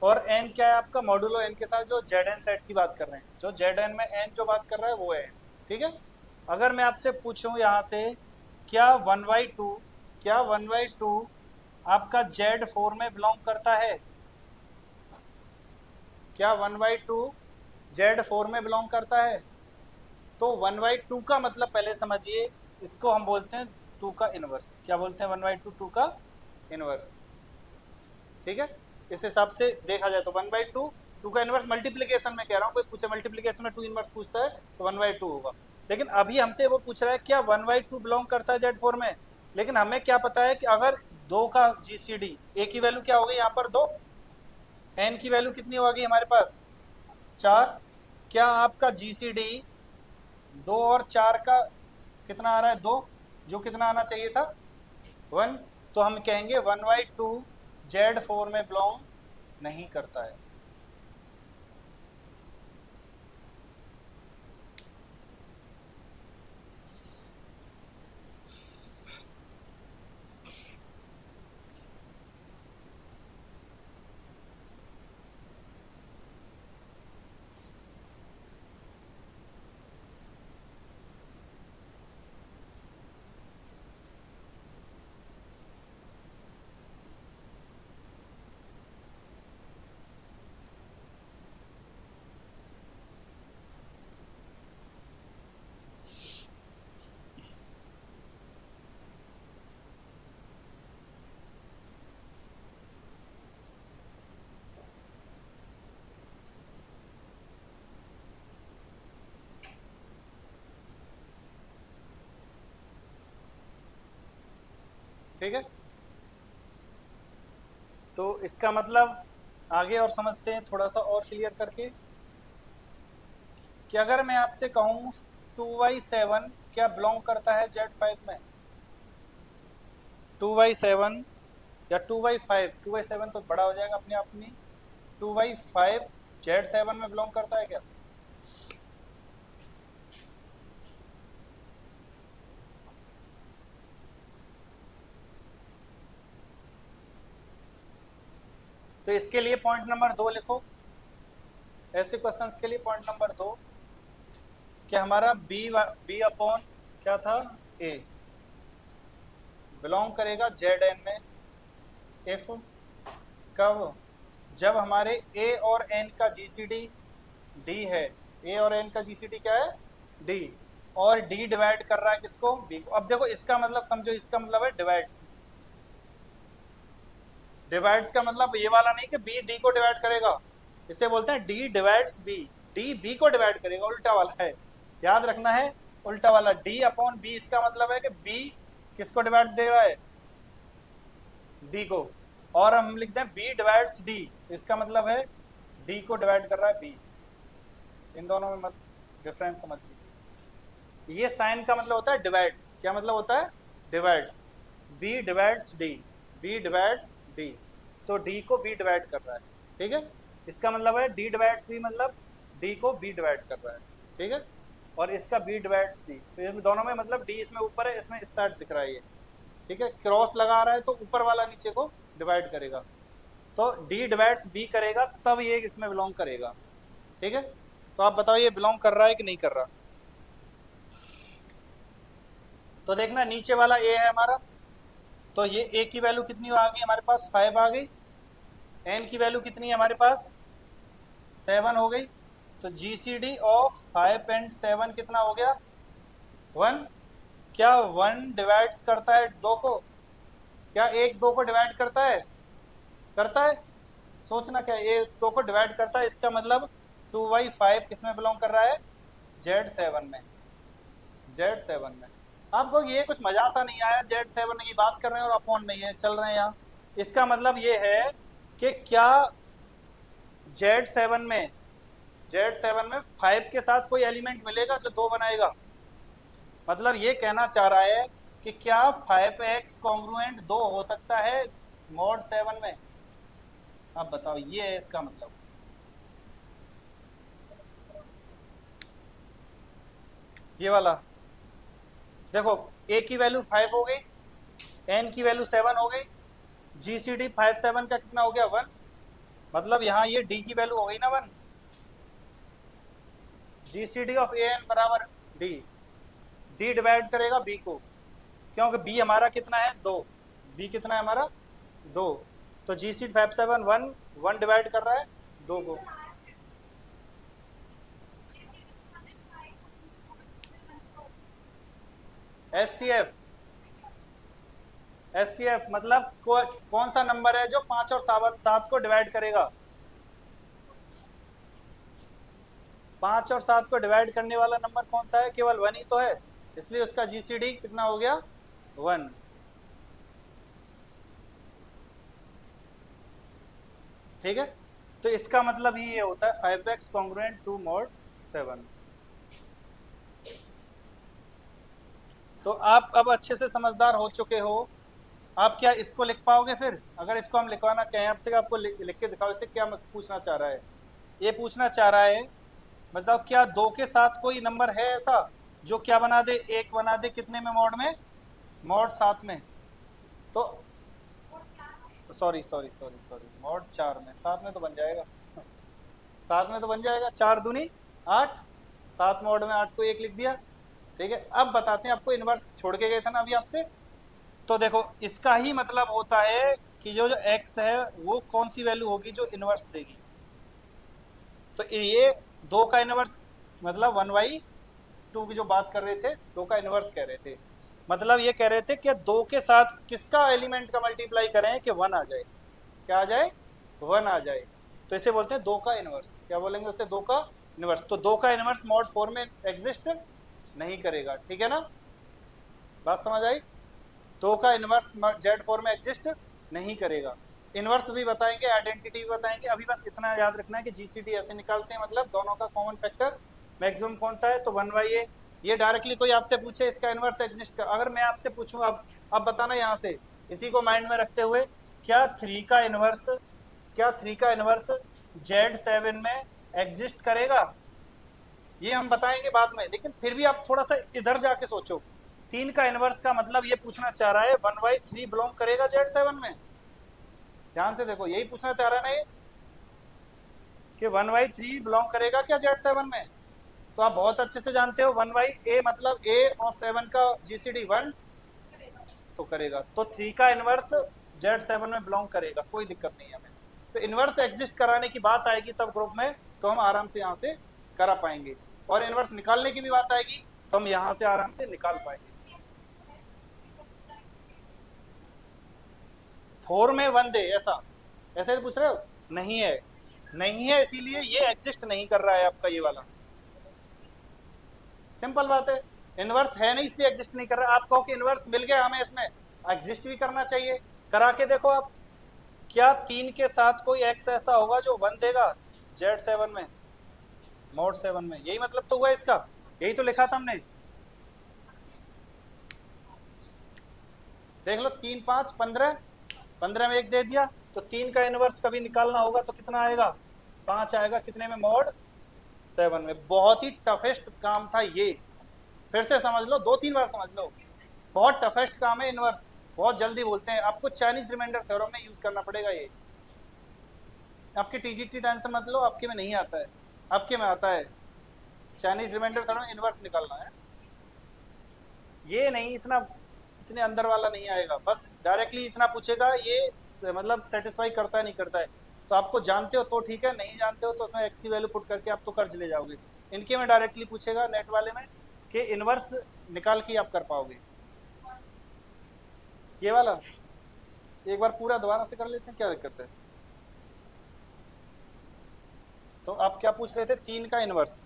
और एन क्या है आपका, मॉडुलो एन के साथ जो जेड एन सेट की बात कर रहे हैं, जो जेड एन में एन जो बात कर रहा है वो है एन। ठीक है। अगर मैं आपसे पूछूं यहाँ से, क्या वन बाई टू, क्या वन बाई टू आपका जेड फोर में बिलोंग करता है? क्या one by two Z four में बिलोंग करता है? तो वन बाई टू का मतलब पहले समझिए, इसको हम बोलते हैं टू का इनवर्स। क्या बोलते हैं? वन बाई टू, टू का इनवर्स। ठीक है। इस हिसाब से देखा जाए तो वन बाई टू, टू का इनवर्स मल्टीप्लीकेशन में कह रहा हूँ, कोई पूछे मल्टीप्लीकेशन में टू इनवर्स पूछता है तो वन बाई टू होगा। लेकिन अभी हमसे वो पूछ रहा है क्या वन बाई टू बिलोंग करता है जेड फोर में। लेकिन हमें क्या पता है कि अगर दो का जीसीडी, ए की वैल्यू क्या हो गई यहाँ पर दो, एन की वैल्यू कितनी होगी हमारे पास चार। क्या आपका जीसीडी दो और चार का कितना आ रहा है? दो, जो कितना आना चाहिए था? वन। तो हम कहेंगे one by two Z four में बिलोंग नहीं करता है। ठीक है। तो इसका मतलब आगे और समझते हैं थोड़ा सा और क्लियर करके, कि अगर मैं आपसे कहूँ टू बाई सेवन क्या बिलोंग करता है जेड फाइव में? टू बाई सेवन या two by five, two by seven तो बड़ा हो जाएगा अपने आप में, two by five Z seven में बिलोंग करता है क्या? तो इसके लिए पॉइंट नंबर दो लिखो, ऐसे क्वेश्चंस के लिए पॉइंट नंबर दो, कि हमारा बी, बी अपॉन क्या था ए बिलोंग करेगा जेड एन में, इफ कब, जब हमारे ए और एन का जीसीडी डी है। ए और एन का जीसीडी क्या है? डी। और डी डिवाइड कर रहा है किसको? बी को। अब देखो इसका मतलब समझो, इसका मतलब है डिवाइड्स। डिवाइड्स का मतलब ये वाला नहीं कि बी डी को डिवाइड करेगा, इसे बोलते हैं d divides b. D b को डिवाइड करेगा, उल्टा वाला है, याद रखना है, उल्टा वाला। डी अपॉन बी, इसका मतलब है कि बी किसको डिवाइड दे रहा है? डी को। और हम लिखते हैं बी डिवाइड्स डी, तो इसका मतलब है डी को डिवाइड कर रहा है बी। इन दोनों में मत डिफरेंस समझ लीजिए। ये साइन का मतलब होता है डिवाइड्स। क्या मतलब होता है? Divides. B divides d, b divides d, तो डी को बी डिवाइड कर रहा है। ठीक है। इसका मतलब है डी डिवाइड्स बी, मतलब डी को बी डिवाइड कर रहा है। ठीक है। और इसका बी डिवाइड्स डी, तो इसमें दोनों में मतलब डी इसमें ऊपर है, इसमें इस साइड दिख रहा है ये। ठीक है। क्रॉस लगा रहा है तो ऊपर वाला नीचे को डिवाइड करेगा, तो डी डिवाइड्स बी करेगा तब ये इसमें बिलोंग करेगा। ठीक है। तो आप बताओ ये बिलोंग कर रहा है कि नहीं कर रहा? तो देखना नीचे वाला ए है हमारा, तो ये ए की वैल्यू कितनी आ गई हमारे पास? 5 आ गई। एन की वैल्यू कितनी है हमारे पास? 7 हो गई। तो जी सी डी ऑफ 5 एंड 7 कितना हो गया? 1। क्या 1 डिवाइड्स करता है 2 को? क्या एक 2 को डिवाइड करता है? करता है। सोचना क्या, ये 2 को डिवाइड करता है, इसका मतलब 2/5 किस में बिलोंग कर रहा है? जेड सेवन में। जेड सेवन में। आपको ये कुछ मजा सा नहीं आया? जेड सेवन की बात कर रहे हैं और अपॉन में ये चल रहे हैं यहाँ। इसका मतलब ये है कि क्या जेड सेवन में, जेड सेवन में 5 के साथ कोई एलिमेंट मिलेगा जो 2 बनाएगा? मतलब ये कहना चाह रहा है कि क्या 5x कॉन्ग्रुएंट 2 हो सकता है मॉड 7 में? अब बताओ, ये है इसका मतलब। ये वाला देखो, ए की वैल्यू 5 हो गई, एन की वैल्यू 7 हो गई, GCD 57 का कितना हो गया 1, मतलब यहाँ ये D की वैल्यू हो गई ना 1। GCD ऑफ AN बराबर D, D डिवाइड करेगा B को, क्योंकि B हमारा कितना है 2, B कितना है हमारा 2, तो GCD 57 1 1 डिवाइड कर रहा है 2 को। SCF मतलब कौन सा नंबर है जो 5 और 7 को डिवाइड करेगा, 5 और 7 को डिवाइड करने वाला नंबर कौन सा है, केवल 1 ही तो है, इसलिए उसका GCD कितना हो गया 1। ठीक है, तो इसका मतलब ही ये होता है 5x कॉन्ग्रुएंट टू मॉड 7। तो आप अब अच्छे से समझदार हो चुके हो। आप क्या इसको लिख पाओगे फिर, अगर इसको हम लिखवाना कहें आपसे, आपको लिख के दिखाओ इसे, क्या पूछना चाह रहा है, ये पूछना चाह रहा है मतलब क्या 2 के साथ कोई नंबर है ऐसा जो क्या बना दे, 1 बना दे, कितने में मॉड में, मॉड 7 में, तो sorry sorry sorry sorry mod 4 में, 7 में तो बन जाएगा, 7 में तो बन जाएगा, 4 दूनी 8, 7 मॉड में 8 को 1 लिख दिया। ठीक है, अब बताते हैं आपको, इनवर्स छोड़ के गए थे ना अभी आपसे, तो देखो इसका ही मतलब होता है कि जो जो x है वो कौन सी वैल्यू होगी जो इनवर्स देगी, तो ये 2 का इनवर्स मतलब 1/2 की जो बात कर रहे थे, 2 का इनवर्स कह रहे थे, मतलब ये कह रहे थे कि 2 के साथ किसका एलिमेंट का मल्टीप्लाई करें कि 1 आ जाए, क्या आ जाए 1 आ जाए, तो इसे बोलते हैं 2 का इनवर्स, क्या बोलेंगे उसे 2 का इनवर्स, तो 2 का इनवर्स मॉड 4 में एग्जिस्ट नहीं करेगा। ठीक है ना, बात समझ आई, 2 का इनवर्स Z4 में एग्जिस्ट नहीं करेगा। इनवर्स भी बताएंगे, आइडेंटिटी भी बताएंगे, अभी बस इतना याद रखना है कि GCD ऐसे निकालते हैं, मतलब दोनों का कॉमन फैक्टर मैक्सिमम कौन सा है, तो 1/a। ये डायरेक्टली कोई आपसे पूछे इसका इनवर्स एग्जिस्ट कर, अगर मैं आपसे पूछूं अब बताना यहाँ से, इसी को माइंड में रखते हुए, क्या 3 का इनवर्स, क्या 3 का इनवर्स Z7 में एग्जिस्ट करेगा, ये हम बताएंगे बाद में, लेकिन फिर भी आप थोड़ा सा इधर जाके सोचो, 3 का इनवर्स का मतलब ये पूछना चाह रहा है 1/3 बिलोंग करेगा Z7 में, ध्यान से देखो यही पूछना चाह रहा है ना ये, कि 1/3 बिलोंग करेगा क्या Z7 में, तो आप बहुत अच्छे से जानते हो 1/a मतलब a और 7 का GCD 1 तो करेगा, तो 3 का इनवर्स Z7 में बिलोंग करेगा, कोई दिक्कत नहीं है हमें, तो इनवर्स एग्जिस्ट कराने की बात आएगी तब ग्रुप में, तो हम आराम से यहाँ से करा पाएंगे, और इनवर्स निकालने की भी बात आएगी तो हम यहाँ से आराम से निकाल पाएंगे। 4 में 1 दे ऐसा, ऐसे पूछ रहे हो, नहीं है, नहीं है, इसीलिए ये एग्जिस्ट नहीं कर रहा है आपका ये वाला, सिंपल बात है, इनवर्स है नहीं इसलिए एग्जिस्ट नहीं कर रहा। आप कहो कि इनवर्स मिल गया हमें, इसमें एग्जिस्ट भी करना चाहिए, करा के देखो आप, क्या 3 के साथ कोई x ऐसा होगा जो 1 देगा Z7 में, मॉड 7 में, यही मतलब तो हुआ इसका, यही तो लिखा था हमने, देख लो 3 5 15, 15 में 1 दे दिया, तो 3 का इनवर्स कभी निकालना होगा तो कितना आएगा 5 आएगा, कितने में मॉड 7 में। बहुत ही टफेस्ट काम था ये, फिर से समझ लो, 2-3 बार समझ लो, बहुत टफेस्ट काम है इनवर्स, बहुत जल्दी बोलते हैं, आपको चाइनीज रिमाइंडर थ्योरम में यूज करना पड़ेगा ये, आपकी TGT टेंशन मत लो, आपके में नहीं आता है, आपके में आता है, चाइनीज रिमाइंडर थ्योरम में इनवर्स निकालना है, ये नहीं इतना, इतने अंदर वाला नहीं आएगा, बस डायरेक्टली इतना पूछेगा ये, मतलब सेटिस्फाई करता है नहीं करता है, तो आपको जानते हो तो ठीक है, नहीं जानते हो तो उसमें x की वैल्यू पुट करके आप तो कर्ज ले जाओगे, इनके में डायरेक्टली पूछेगा नेट वाले में कि इनवर्स निकाल के आप कर पाओगे, ये वाला एक बार पूरा दोबारा से कर लेते हैं, क्या दिक्कत है। तो आप क्या पूछ रहे थे, 3 का इनवर्स,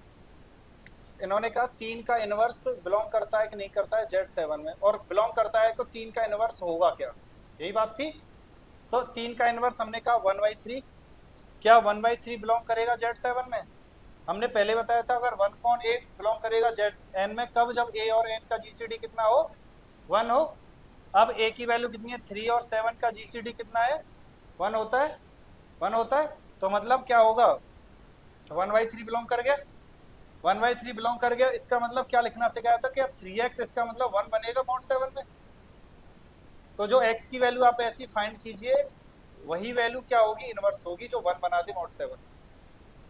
इन्होंने कहा 3 का इनवर्स बिलोंग करता है कि नहीं करता है Z7 में, और बिलोंग करता है तो 3 का इनवर्स होगा क्या, यही बात थी, तो 3 का इनवर्स हमने कहा 1/3, क्या 1/3 बिलोंग करेगा Z7 में, हमने पहले बताया था अगर 1/8 बिलोंग करेगा Zn में, कब, जब a और n का GCD कितना हो 1 हो, अब a की वैल्यू कितनी है 3 और 7 का GCD कितना है 1 होता है, 1 होता है, तो मतलब क्या होगा 1/3 बिलोंग कर गया, 1/3 बिलोंग कर गया, इसका मतलब क्या लिखना सिखाया था, क्या 3x इसका मतलब 1 बनेगा मॉड 7 में, तो जो x की वैल्यू आप ऐसी फाइंड कीजिए, वही वैल्यू क्या होगी, इनवर्स होगी, जो 1 बना दे मॉड 7।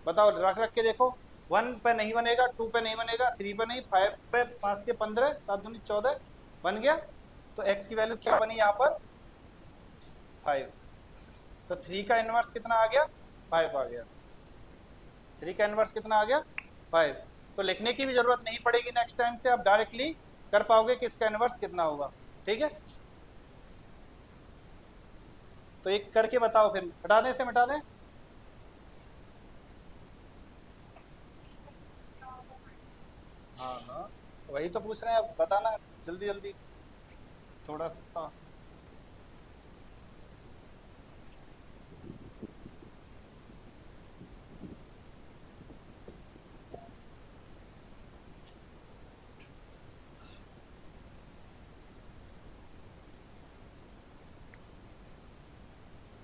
बताओ, रख रख के देखो। 1 पे नहीं बनेगा, 2 पे नहीं बनेगा, 3 पे नहीं, 5 पे, 5 से 15, 7 दूनी 14 बन गया। तो x की वैल्यू क्या बनी यहाँ पर, 5। तो 3 का इनवर्स कितना आ गया, 5 आ गया। 3 का इनवर्स कितना आ गया, 5। तो लिखने की भी जरूरत नहीं पड़ेगी, नेक्स्ट टाइम से आप डायरेक्टली कर पाओगे कि इसका इनवर्स कितना होगा। ठीक है, तो एक करके बताओ, फिर हटा दें, से मिटा दें। हाँ हाँ, वही तो पूछ रहे हैं, अब बताना जल्दी जल्दी थोड़ा सा।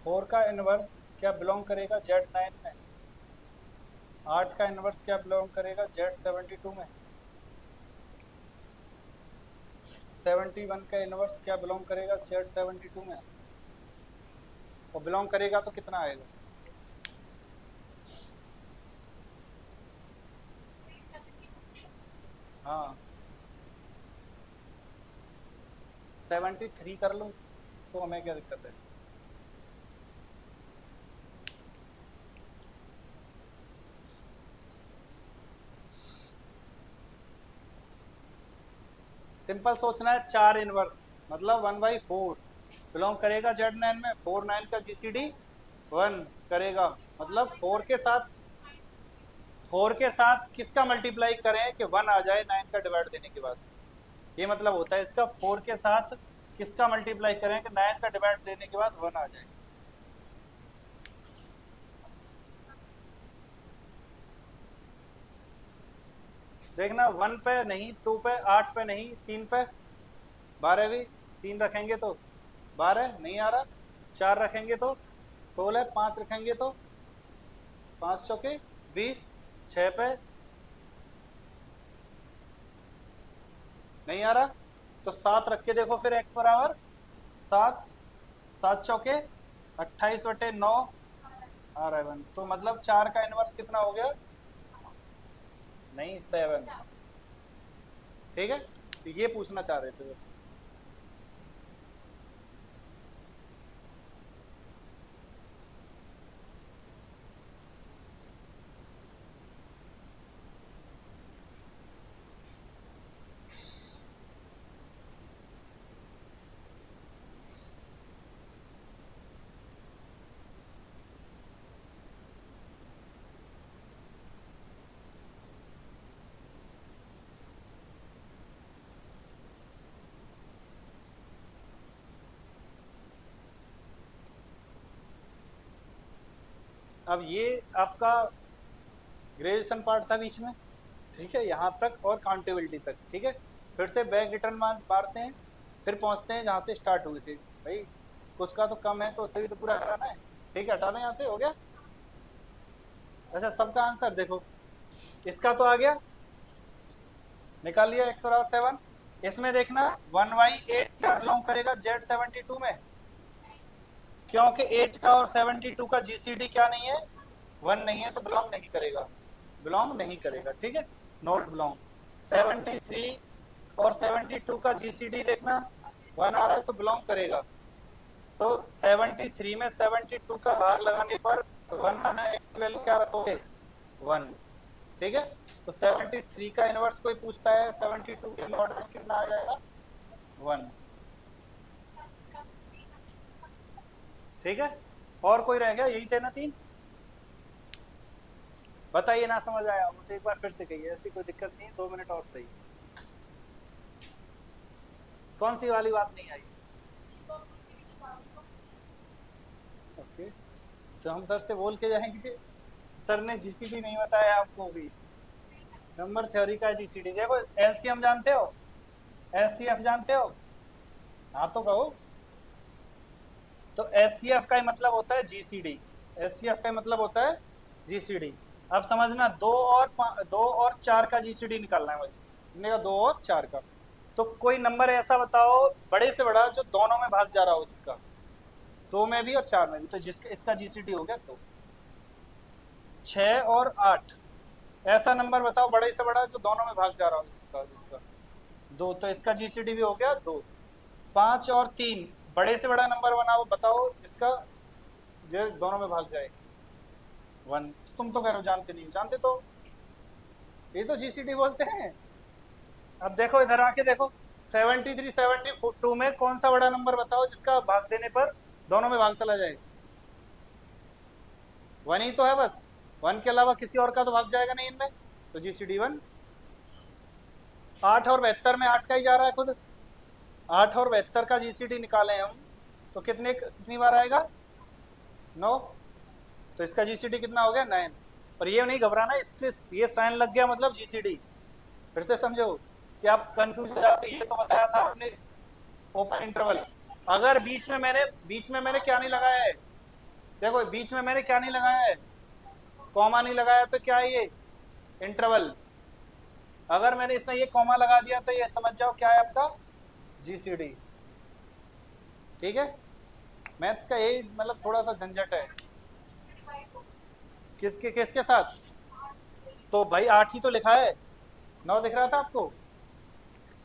फोर का इनवर्स क्या बिलोंग करेगा Z9 में, 8 का इनवर्स क्या बिलोंग करेगा Z72 में, 71 का इनवर्स क्या बिलोंग करेगा Z72 में, और बिलोंग करेगा तो कितना आएगा। हाँ, 73 कर लूँ तो हमें क्या दिक्कत है। सिंपल सोचना है, 4 इनवर्स मतलब 1/4 बिलोंग करेगा Z9 में, 4 9 का GCD 1 करेगा, मतलब 4 के साथ किसका मल्टीप्लाई करें कि 1 आ जाए 9 का डिवाइड देने के बाद। ये मतलब होता है इसका, 4 के साथ किसका मल्टीप्लाई करें कि 9 का डिवाइड देने के बाद 1 आ जाए। देखना, 1 पे नहीं, 2 पे, 8 पे नहीं, 3 पे, 12 भी, 3 रखेंगे तो 12 नहीं आ रहा, 4 रखेंगे तो 16, 5 रखेंगे तो 5 चौके 20, 6 पे नहीं आ रहा, तो 7 रख के देखो फिर x बराबर 7, 7 चौके 28/9 आ रहा है 1। तो मतलब 4 का इनवर्स कितना हो गया, नहीं 7। ठीक है, तो ये पूछना चाह रहे थे बस। अब ये आपका ग्रेजुएशन पार्ट था बीच में, ठीक है, यहाँ तक और काउंटेबिलिटी तक। ठीक है, फिर से बैक रिटर्न मारते हैं, फिर पहुँचते हैं जहाँ से स्टार्ट हुए थे। भाई कुछ का तो कम है तो उससे भी तो पूरा कराना है। ठीक है, हटाना यहाँ से, हो गया। अच्छा, सबका आंसर देखो, इसका तो आ गया, निकाल लिया x बराबर 7। इसमें देखना 1/8 क्या बिलोंग करेगा Z72 में, क्योंकि 8 का और 72 का GCD क्या नहीं है, 1 नहीं है, तो बिलोंग नहीं करेगा, बिलोंग नहीं करेगा। ठीक है, नॉट बिलोंग। 73 और 72 का GCD देखना 1 आ रहा है तो बिलोंग करेगा। तो 73 में 72 का भाग लगाने पर 1 आना, x की वैल्यू क्या रखोगे, 1। ठीक है, तो 73 का इनवर्स कोई पूछता है, 72 के नॉट में कितना आ जाएगा, 1। ठीक है, और कोई रह गया, यही थे ना 3। बताइए, ना समझ आया हो तो एक बार फिर से कहिए, ऐसी कोई दिक्कत नहीं, 2 मिनट और सही। कौन सी वाली बात नहीं आई। ओके, तो हम सर से बोल के जाएंगे, सर ने GCD नहीं बताया आपको भी। नंबर थ्योरी का GCD देखो, LCM जानते हो, SCF जानते हो, हाँ तो कहो। तो SCF का मतलब होता है GCD, SCF का मतलब होता है GCD। अब समझना, 2 और 4 का GCD निकालना है मुझे, 2 और 4 का। तो कोई नंबर ऐसा बताओ बड़े से बड़ा जो दोनों में भाग जा रहा हो, जिसका 2 में भी और 4 में भी, तो जिसका इसका जीसीडी हो गया 2। 6 और 8, ऐसा नंबर बताओ बड़े से बड़ा जो दोनों में भाग जा रहा हो, इसका जिसका 2, तो इसका जीसीडी भी हो गया 2। 5 और 3, बड़े से बड़ा नंबर बनाओ, बताओ जिसका जो दोनों में भाग जाए, 1। तुम तो कह रहे हो जानते नहीं हो, जानते तो ये तो जीसीडी बोलते हैं। अब देखो इधर आके देखो, 73 72 में कौन सा बड़ा नंबर बताओ जिसका भाग देने पर दोनों में भाग चला जाए। 1 ही तो है बस, 1 के अलावा किसी और का तो भाग जाएगा नहीं इनमें, तो जीसीडी 1। 8 और 72 में 8 का ही जा रहा है खुद। 8 और 72 का जीसीडी निकालें हम तो कितनी बार आएगा, 9। तो इसका जीसीडी कितना हो गया, 9। और ये नहीं घबराना, इसके ये साइन लग गया मतलब जीसीडी। फिर से समझो कि आप कंफ्यूज हो जाते, ये तो बताया था आपने ओपन इंटरवल। अगर बीच में मैंने क्या नहीं लगाया है, देखो बीच में मैंने क्या नहीं लगाया है, कॉमा नहीं लगाया, तो क्या है ये, इंटरवल। अगर मैंने इसमें ये कॉमा लगा दिया तो ये समझ जाओ क्या है आपका जीसीडी। ठीक है, मैथ्स का यही मतलब थोड़ा सा झंझट है। किसके साथ, तो भाई 8 ही तो लिखा है, 9 दिख रहा था आपको,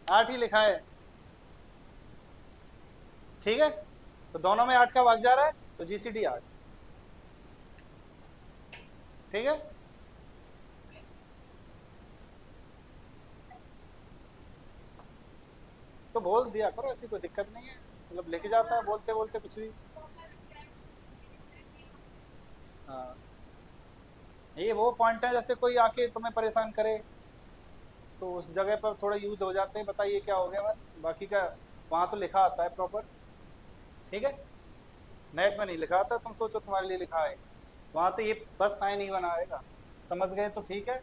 8 ही लिखा है। ठीक है, तो दोनों में 8 का भाग जा रहा है, तो जीसीडी 8। ठीक है, तो बोल दिया करो, ऐसी कोई दिक्कत नहीं है, मतलब लिख जाता है बोलते बोलते कुछ भी। हाँ, ये वो पॉइंट है जैसे कोई आके तुम्हें परेशान करे तो उस जगह पर थोड़ा यूज हो जाते हैं, बताइए क्या हो गया, बस बाकी का वहाँ तो लिखा आता है प्रॉपर। ठीक है, नेट में नहीं लिखा आता, तुम सोचो तुम्हारे लिए लिखा है, वहाँ तो ये बस साइन ही बनाएगा। समझ गए तो ठीक है।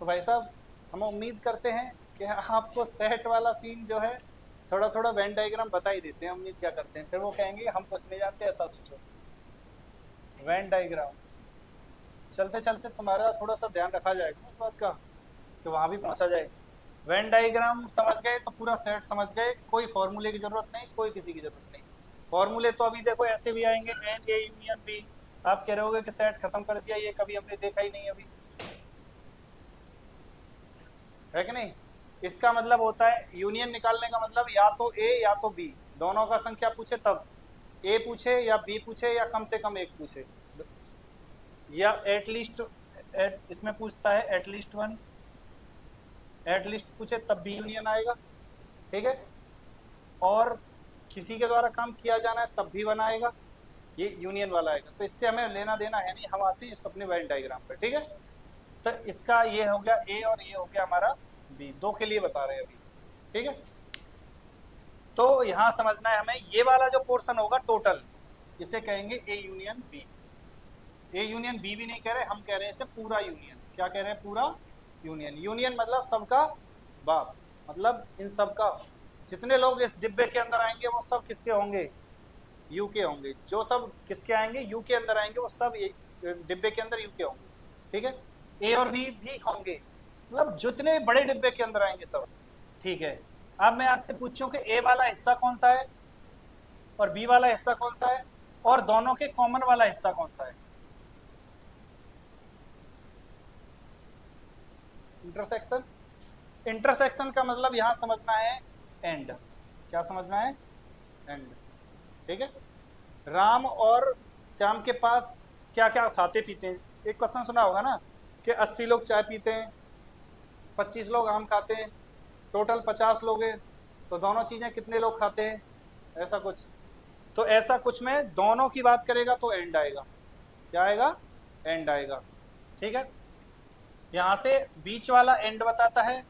तो भाई साहब, हम उम्मीद करते हैं कि आपको सेट वाला सीन जो है थोड़ा थोड़ा वेन डायग्राम बता ही देते हैं। उम्मीद क्या करते हैं, फिर वो कहेंगे हम कुछ नहीं जानते, ऐसा सोचो। वेन डायग्राम चलते चलते तुम्हारा थोड़ा सा ध्यान रखा जाएगा इस बात का कि वहाँ भी पहुँचा जाए। वेन डायग्राम समझ गए तो पूरा सेट समझ गए, कोई फॉर्मूले की जरूरत नहीं, कोई किसी की जरूरत नहीं। फॉर्मूले तो अभी देखो ऐसे भी आएंगे, एन ए यूनियन बी। आप कह रहे होगे कि सेट खत्म कर दिया, ये कभी हमने देखा ही नहीं अभी, है कि नहीं। इसका मतलब होता है यूनियन निकालने का मतलब या तो ए या तो बी, दोनों का संख्या पूछे तब, ए पूछे या बी पूछे या कम से कम एक पूछे, या एटलीस्ट इसमें पूछता है एटलीस्ट 1, एटलीस्ट पूछे तब भी यूनियन आएगा। ठीक है, और किसी के द्वारा काम किया जाना है तब भी बनाएगा, ये यूनियन वाला आएगा। तो इससे हमें लेना देना है नहीं, हम आते हैं इस अपने वेन डायग्राम पर। ठीक है, तो इसका ये हो गया ए और ये हो गया हमारा बी, दो के लिए बता रहे हैं अभी। ठीक है, तो यहाँ समझना है हमें, ये वाला जो पोर्शन होगा टोटल, इसे कहेंगे a union B. A union b भी नहीं कह रहे, हम कह रहे हैं इसे पूरा यूनियन। क्या कह रहे हैं, पूरा यूनियन। यूनियन मतलब सबका बाप, मतलब इन सबका जितने लोग इस डिब्बे के अंदर आएंगे वो सब किसके होंगे, यू के होंगे। जो सब किसके आएंगे, यू के अंदर आएंगे, वो सब डिब्बे के अंदर यू के होंगे। ठीक है, ए और बी भी होंगे, मतलब जितने बड़े डिब्बे के अंदर आएंगे सब। ठीक है, अब मैं आपसे पूछूं कि ए वाला हिस्सा कौन सा है और बी वाला हिस्सा कौन सा है, और दोनों के कॉमन वाला हिस्सा कौन सा है। इंटरसेक्शन। इंटरसेक्शन का मतलब यहां समझना है एंड। क्या समझना है, एंड। ठीक है, राम और श्याम के पास क्या क्या खाते पीते हैं। एक क्वेश्चन सुना होगा ना कि 80 लोग चाय पीते हैं, 25 लोग आम खाते हैं, टोटल 50 लोग हैं, तो दोनों चीज़ें कितने लोग खाते हैं, ऐसा कुछ। तो ऐसा कुछ में दोनों की बात करेगा तो एंड आएगा। क्या आएगा, एंड आएगा। ठीक है, यहाँ से बीच वाला एंड बताता है,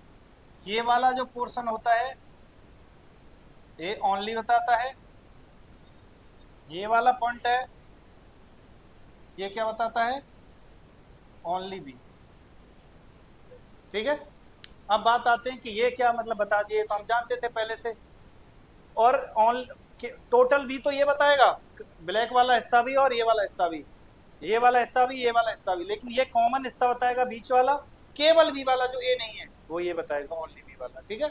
ये वाला जो पोर्शन होता है ए ओनली बताता है, ये वाला पॉइंट है ये क्या बताता है, ओनली बी। ठीक है, अब बात आते हैं कि ये क्या मतलब बता दिए, तो हम जानते थे पहले से। और टोटल बी तो ये बताएगा, ब्लैक वाला हिस्सा भी और ये वाला हिस्सा भी, ये वाला हिस्सा भी, ये वाला हिस्सा भी, लेकिन ये कॉमन हिस्सा बताएगा बीच वाला, केवल बी वाला जो ए नहीं है वो ये बताएगा, ओनली बी वाला। ठीक है।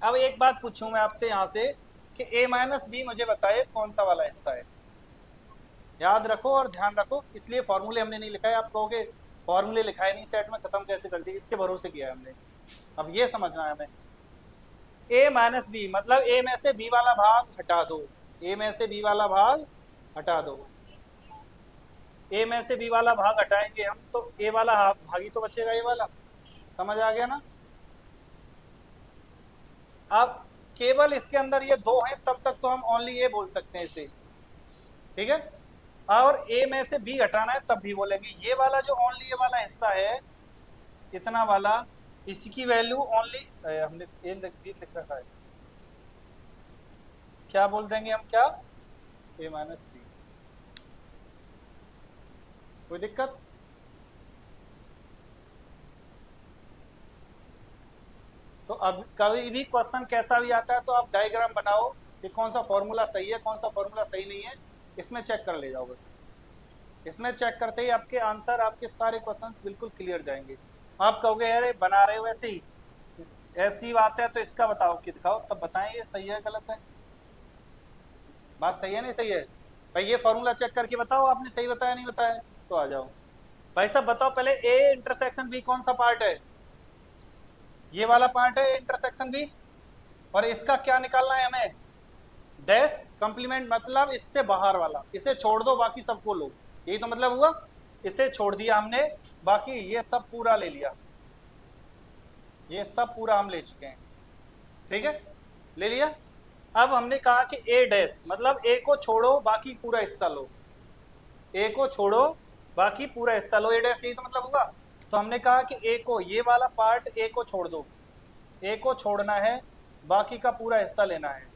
अब एक बात पूछूं मैं आपसे यहाँ से कि ए माइनस बी मुझे बताए कौन सा वाला हिस्सा है। याद रखो और ध्यान रखो, इसलिए फॉर्मूले हमने नहीं लिखा है। आप कहोगे फॉर्मूले लिखाए नहीं सेट में, खत्म कैसे कर दिए, इसके भरोसे किया है हमने। अब ये समझना है हमें, ए माइनस बी मतलब ए में से बी वाला भाग हटा दो, ए में से बी वाला भाग हटा दो, ए में से बी वाला भाग हटाएंगे हम तो ए वाला भाग ही तो बचेगा, ये वाला। समझ आ गया ना। अब केवल इसके अंदर ये दो हैं तब तक तो हम ओनली ए बोल सकते हैं इसे। ठीक है। और ए में से बी हटाना है तब भी बोलेंगे। ये वाला जो ओनली ए वाला हिस्सा है, इतना वाला, इसकी वैल्यू ओनली, हमने ए लिख रखा है, क्या बोल देंगे हम, क्या, ए माइनस बी। कोई दिक्कत? तो अब कभी भी क्वेश्चन कैसा भी आता है तो आप डायग्राम बनाओ कि कौन सा फॉर्मूला सही है, कौन सा फॉर्मूला सही नहीं है, इसमें चेक कर ले जाओ बस। इसमें चेक करते ही आपके आंसर, आपके सारे क्वेश्चंस बिल्कुल क्लियर जाएंगे। आप कहोगे यार बना रहे हो ऐसे ही, ऐसी बात है तो इसका बताओ कि दिखाओ, तब बताएं ये सही है गलत है। बात सही है नहीं सही है भाई, ये फॉर्मूला चेक करके बताओ आपने सही बताया नहीं बताया, तो आ जाओ भाई साहब बताओ पहले, ए इंटरसेक्शन बी कौन सा पार्ट है, ये वाला पार्ट है इंटरसेक्शन बी, और इसका क्या निकालना है हमें, डैश कंप्लीमेंट, मतलब इससे बाहर वाला, इसे छोड़ दो बाकी सबको लो, यही तो मतलब हुआ। इसे छोड़ दिया हमने, बाकी ये सब पूरा ले लिया, ये सब पूरा हम ले चुके हैं। ठीक है, ले लिया। अब हमने कहा कि ए डैश मतलब ए को छोड़ो बाकी पूरा हिस्सा लो, ए को छोड़ो बाकी पूरा हिस्सा लो, ए डैश यही तो मतलब हुआ। तो हमने कहा कि ए को, ये वाला पार्ट ए को छोड़ दो, ए को छोड़ना है, बाकी का पूरा हिस्सा लेना है।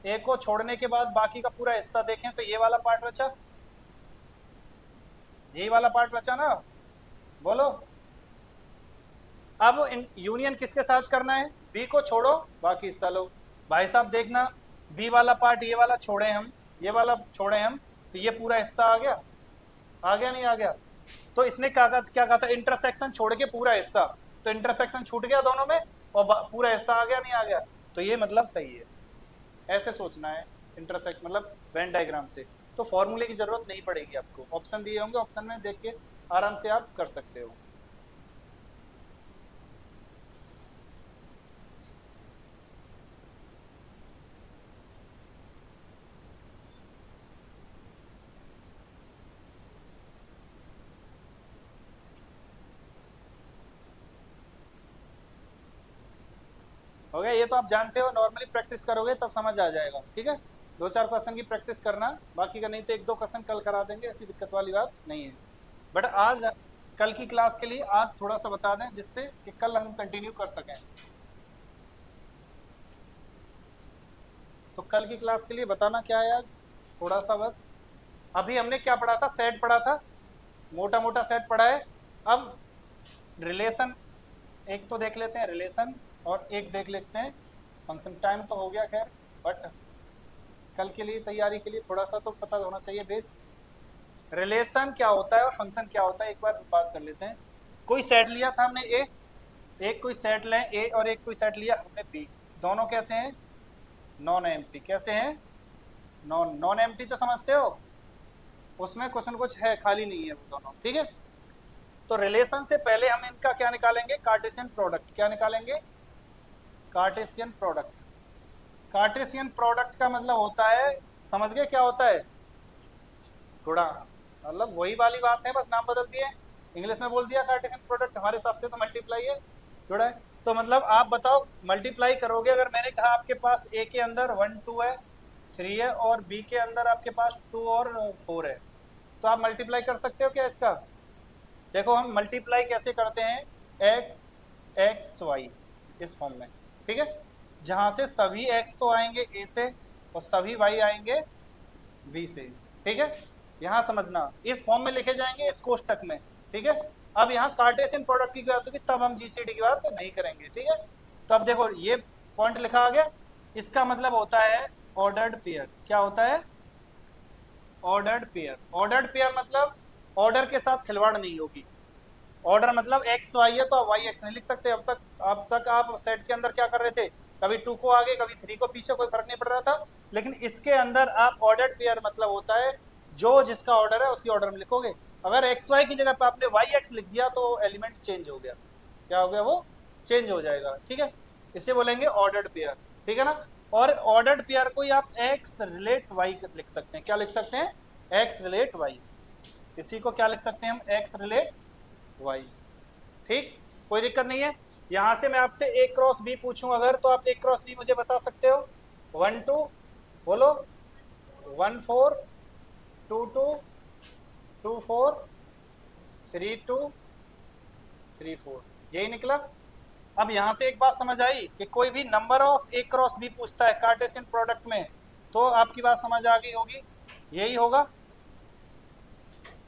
ए को छोड़ने के बाद बाकी का पूरा हिस्सा देखें तो ये वाला पार्ट बचा, यही वाला पार्ट बचा ना, बोलो। अब यूनियन किसके साथ करना है, बी को छोड़ो बाकी हिस्सा लो। भाई साहब देखना, बी वाला पार्ट ये वाला छोड़े हम, ये वाला छोड़े हम, तो ये पूरा हिस्सा आ गया, आ गया नहीं आ गया। तो इसने क्या कहा था, इंटरसेक्शन छोड़ के पूरा हिस्सा, तो इंटरसेक्शन छूट गया दोनों में और पूरा हिस्सा आ गया नहीं आ गया, तो ये मतलब सही है। ऐसे सोचना है इंटरसेक्ट मतलब वेन डायग्राम से, तो फॉर्मूले की जरूरत नहीं पड़ेगी आपको, ऑप्शन दिए होंगे, ऑप्शन में देख के आराम से आप कर सकते हो। हो गया, ये तो आप जानते हो, नॉर्मली प्रैक्टिस करोगे तब समझ आ जाएगा। ठीक है, दो चार क्वेश्चन की प्रैक्टिस करना, बाकी का नहीं तो एक दो क्वेश्चन कल करा देंगे, ऐसी दिक्कत वाली बात नहीं है। बट आज कल की क्लास के लिए आज थोड़ा सा बता दें जिससे कि कल हम कंटिन्यू कर सकें। तो कल की क्लास के लिए बताना क्या है आज, थोड़ा सा बस, अभी हमने क्या पढ़ा था, सेट पढ़ा था, मोटा मोटा सेट पढ़ा है। अब रिलेशन एक तो देख लेते हैं, रिलेशन, और एक देख लेते हैं फंक्शन। टाइम तो हो गया खैर, बट कल के लिए तैयारी के लिए थोड़ा सा तो पता होना चाहिए बेस। रिलेशन क्या होता है और फंक्शन क्या होता है एक बार बात कर लेते हैं। कोई सेट लिया था हमने ए, एक कोई सेट लें ए और एक कोई सेट लिया हमने बी, दोनों कैसे हैं, नॉन एम्प्टी। कैसे हैं, नॉन एम्प्टी तो समझते हो, उसमें क्वेश्चन कुछ है, खाली नहीं है वो दोनों। ठीक है, तो रिलेशन से पहले हम इनका क्या निकालेंगे, कार्टेशियन प्रोडक्ट। क्या निकालेंगे, कार्टेशियन प्रोडक्ट। कार्टेशियन प्रोडक्ट का मतलब होता है, समझ गए क्या होता है, गुणा, मतलब वही वाली बात है, बस नाम बदल दिए, इंग्लिश में बोल दिया कार्टेशियन प्रोडक्ट, हमारे हिसाब से तो मल्टीप्लाई है, जुड़ा है। तो मतलब आप बताओ मल्टीप्लाई करोगे, अगर मैंने कहा आपके पास ए के अंदर 1 2 है, 3 है, और बी के अंदर आपके पास 2 और 4 है, तो आप मल्टीप्लाई कर सकते हो क्या इसका। देखो हम मल्टीप्लाई कैसे करते हैं, एक्स वाई इस फॉर्म में। ठीक है, जहां से सभी एक्स तो आएंगे ए से और सभी वाई आएंगे बी से। ठीक है, यहाँ समझना, इस फॉर्म में लिखे जाएंगे इस कोष्टक में। ठीक है, अब यहाँ कार्टेशियन प्रोडक्ट की बात होगी तब हम जीसीडी की बात नहीं करेंगे। ठीक है, तो अब देखो ये पॉइंट लिखा आ गया, इसका मतलब होता है ऑर्डर्ड पेयर क्या होता है? ऑर्डर्ड पेयर, ऑर्डर्ड पेयर मतलब ऑर्डर के साथ खिलवाड़ नहीं होगी। ऑर्डर मतलब एक्स वाई है तो आप वाई एक्स नहीं लिख सकते। अब तक आप सेट के अंदर क्या कर रहे थे, कभी 2 को आगे कभी 3 को पीछे, कोई फर्क नहीं पड़ रहा था। लेकिन इसके अंदर आप ऑर्डर्ड पेयर मतलब होता है जो जिसका ऑर्डर है उसी ऑर्डर में लिखोगे। अगर एक्स वाई की जगह पे आपने वाई एक्स लिख दिया तो एलिमेंट चेंज हो गया। क्या हो गया? वो चेंज हो जाएगा। ठीक है, इसे बोलेंगे ऑर्डर्ड पेयर। ठीक है ना। और ऑर्डर्ड पेयर को ही आप एक्स रिलेट वाई लिख सकते हैं। क्या लिख सकते हैं? X relate y. इसी को क्या लिख सकते हैं हम? X relate y. ठीक, कोई दिक्कत नहीं है। यहां से मैं आपसे ए क्रॉस बी पूछूं अगर, तो आप ए क्रॉस बी मुझे बता सकते हो? 1 2, बोलो। 1 4, 2 2, 2 4, 3 2, 3 4, यही निकला। अब यहां से एक बात समझ आई कि कोई भी number of a cross b पूछता है कार्टेशियन प्रोडक्ट में, तो आपकी बात समझ आ गई होगी, यही होगा।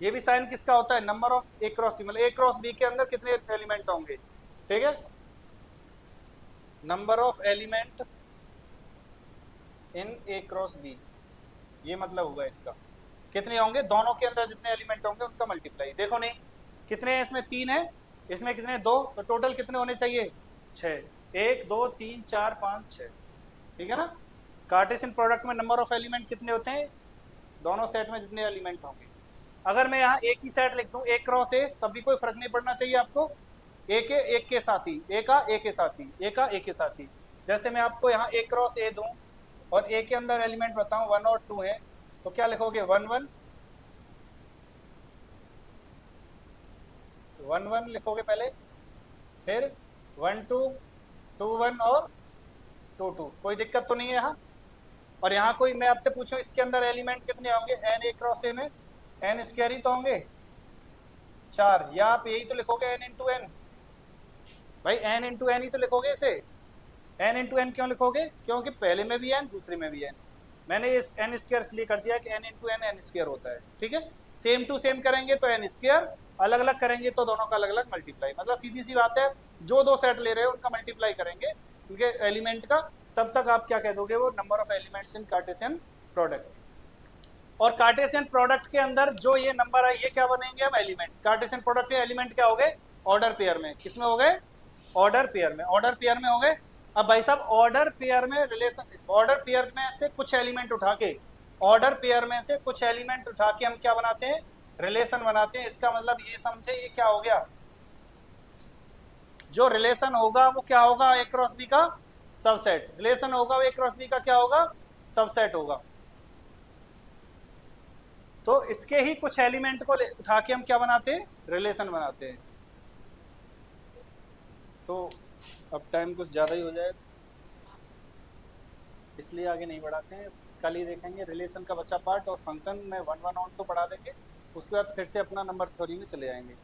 ये भी साइन किसका होता है? Number of a cross b, मतलब ए क्रॉस बी के अंदर कितने एलिमेंट होंगे। ठीक है, number of element in a cross b, ये मतलब होगा इसका। कितने होंगे? दोनों के अंदर जितने एलिमेंट होंगे उनका मल्टीप्लाई। देखो नहीं, कितने हैं इसमें? 3 है, इसमें कितने? 2, तो टोटल कितने होने चाहिए? 6। 1 2 3 4 5 6। ठीक है ना। कार्टेशियन प्रोडक्ट में नंबर ऑफ एलिमेंट कितने होते हैं? दोनों सेट में जितने एलिमेंट होंगे। अगर मैं यहाँ एक ही सेट लिख दूं एक क्रॉस ए, तब भी कोई फर्क नहीं पड़ना चाहिए आपको। एक के साथ ही, ए का ए के साथ ही, ए का ए के साथ ही। जैसे मैं आपको यहाँ एक क्रॉस ए दूं और ए के अंदर एलिमेंट बताऊं 1 और 2 है, तो क्या लिखोगे? 1 1 1 1 लिखोगे पहले, फिर 1 2, 2 1 और 2 2। कोई दिक्कत तो नहीं है यहाँ। और यहाँ कोई मैं आपसे पूछूं इसके अंदर एलिमेंट कितने होंगे? एन ए क्रॉस ए में एन स्क्वायर ही तो होंगे, 4। या आप यही तो लिखोगे एन इंटू एन। भाई एन इंटू एन ही तो लिखोगे इसे। एन इंटू एन क्यों लिखोगे? क्योंकि पहले में भी एन, दूसरे में भी एन। मैंने ये एन स्क्वायर इसलिए कर दिया कि n into n n square होता है। ठीक है, सेम टू सेम करेंगे तो एन स्क्वायर, अलग अलग करेंगे तो दोनों का अलग अलग मल्टीप्लाई। मतलब सीधी सी बात है, जो दो सेट ले रहे हो उनका मल्टीप्लाई करेंगे उनके एलिमेंट का, तब तक आप क्या कह दोगे? वो number of elements in Cartesian product. और कार्टेशियन प्रोडक्ट के अंदर जो ये नंबर है ये क्या बनेंगे? अब एलिमेंट। कार्टेशियन प्रोडक्ट के एलिमेंट क्या हो गए? ऑर्डर पेयर में। किसमें हो गए? ऑर्डर पेयर में। ऑर्डर पेयर में हो गए। अब भाई साहब ऑर्डर पेयर में रिलेशन, ऑर्डर पेयर में से कुछ एलिमेंट उठा के, ऑर्डर पेयर में से कुछ एलिमेंट उठा के हम क्या बनाते हैं? रिलेशन बनाते हैं। इसका मतलब ये समझे, ये क्या हो गया? जो रिलेशन होगा वो क्या होगा? ए क्रॉस बी का सबसेट। रिलेशन होगा वो ए क्रॉस बी का क्या होगा? सबसेट होगा। तो इसके ही कुछ एलिमेंट को उठा के हम क्या बनाते हैं? रिलेशन बनाते हैं। तो अब टाइम कुछ ज़्यादा ही हो जाए, इसलिए आगे नहीं बढ़ाते हैं। कल ही देखेंगे रिलेशन का बचा पार्ट, और फंक्शन में 1 1 ऑन तो पढ़ा देंगे। उसके बाद फिर से अपना नंबर थ्योरी में चले जाएंगे।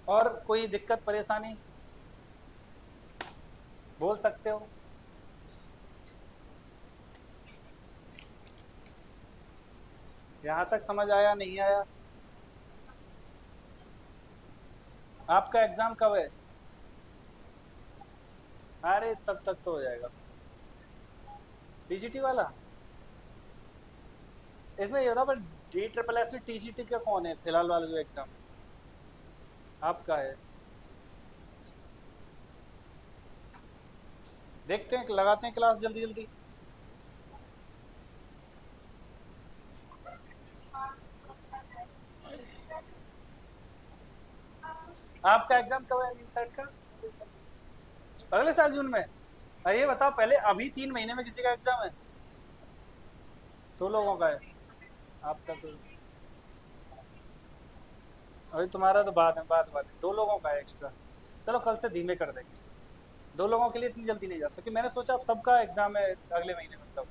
और कोई दिक्कत परेशानी बोल सकते हो। यहाँ तक समझ आया नहीं आया? आपका एग्जाम कब है? अरे तब तक तो हो जाएगा। टीजीटी वाला इसमें ये होता, पर डी ट्रिपल एस में टीजीटी का कौन है फिलहाल वाला जो एग्जाम आपका है? देखते हैं, लगाते हैं क्लास जल्दी जल्दी। आपका एग्जाम कब है नीम सेट का? अगले साल जून में? ये बताओ पहले, अभी 3 महीने में किसी का एग्जाम है? 2 लोगों का है। आपका तो अभी, तुम्हारा तो बाद में, बाद वाले 2 लोगों का है एक्स्ट्रा। चलो कल से धीमे कर देंगे। 2 लोगों के लिए इतनी जल्दी नहीं जा सकती। मैंने सोचा अब सबका एग्जाम है अगले महीने, मतलब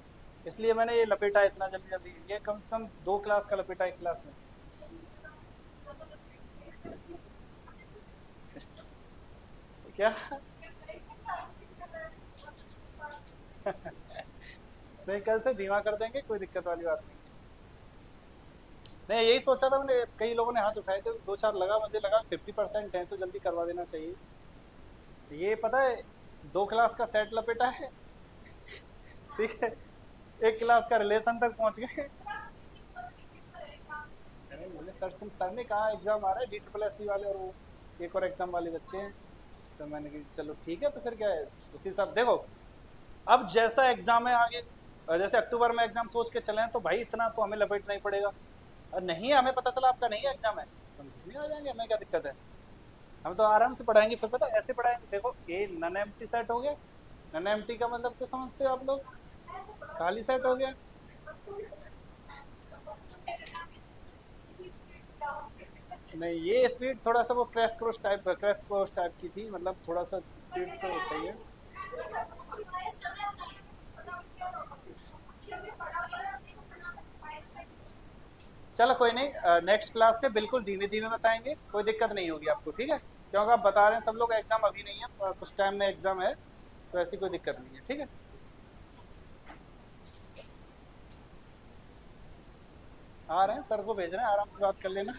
इसलिए मैंने ये लपेटा इतना जल्दी जल्दी। ये कम से कम 2 क्लास का लपेटा एक क्लास में। क्या? नहीं, कल से धीमा कर देंगे, कोई दिक्कत वाली बात नहीं। नहीं, यही सोचा था मैंने। कई लोगों ने हाथ उठाए थे, 2 4 लगा, मुझे लगा 50% है तो जल्दी करवा देना चाहिए। ये पता है, 2 क्लास का सेट लपेटा है, ठीक है, 1 क्लास का रिलेशन तक पहुंच गए। अरे मैंने सर ने कहा एग्जाम आ रहा है DSSB वाले, और वो एक और एग्जाम वाले बच्चे हैं, तो मैंने कहा चलो ठीक है, तो फिर क्या है, उसी हिसाब देखो। अब जैसा एग्जाम है आगे, जैसे अक्टूबर में एग्जाम सोच के चले तो भाई इतना तो हमें लपेटना ही पड़ेगा। और नहीं हमें पता चला आपका नहीं एग्जाम है, तो हम नहीं आ जाएंगे, हमें क्या दिक्कत है, हम तो आराम से पढ़ाएंगे। फिर पता है ऐसे पढ़ाएंगे, देखो ए नन एम्प्टी सेट हो गया, नन एम्प्टी का मतलब तो समझते हो आप लोग, खाली सेट हो गया। नहीं ये स्पीड थोड़ा सा वो क्रैश कोर्स टाइप की थी, मतलब थोड़ा सा स्पीड तो होता ही है। चलो कोई नहीं, नेक्स्ट क्लास से बिल्कुल धीमे धीमे बताएंगे, कोई दिक्कत नहीं होगी आपको, ठीक है, क्योंकि आप बता रहे हैं सब लोग एग्जाम अभी नहीं है, कुछ टाइम में एग्जाम है, तो ऐसी कोई दिक्कत नहीं है, ठीक है। आ रहे हैं, सर को भेज रहे हैं, आराम से बात कर लेना।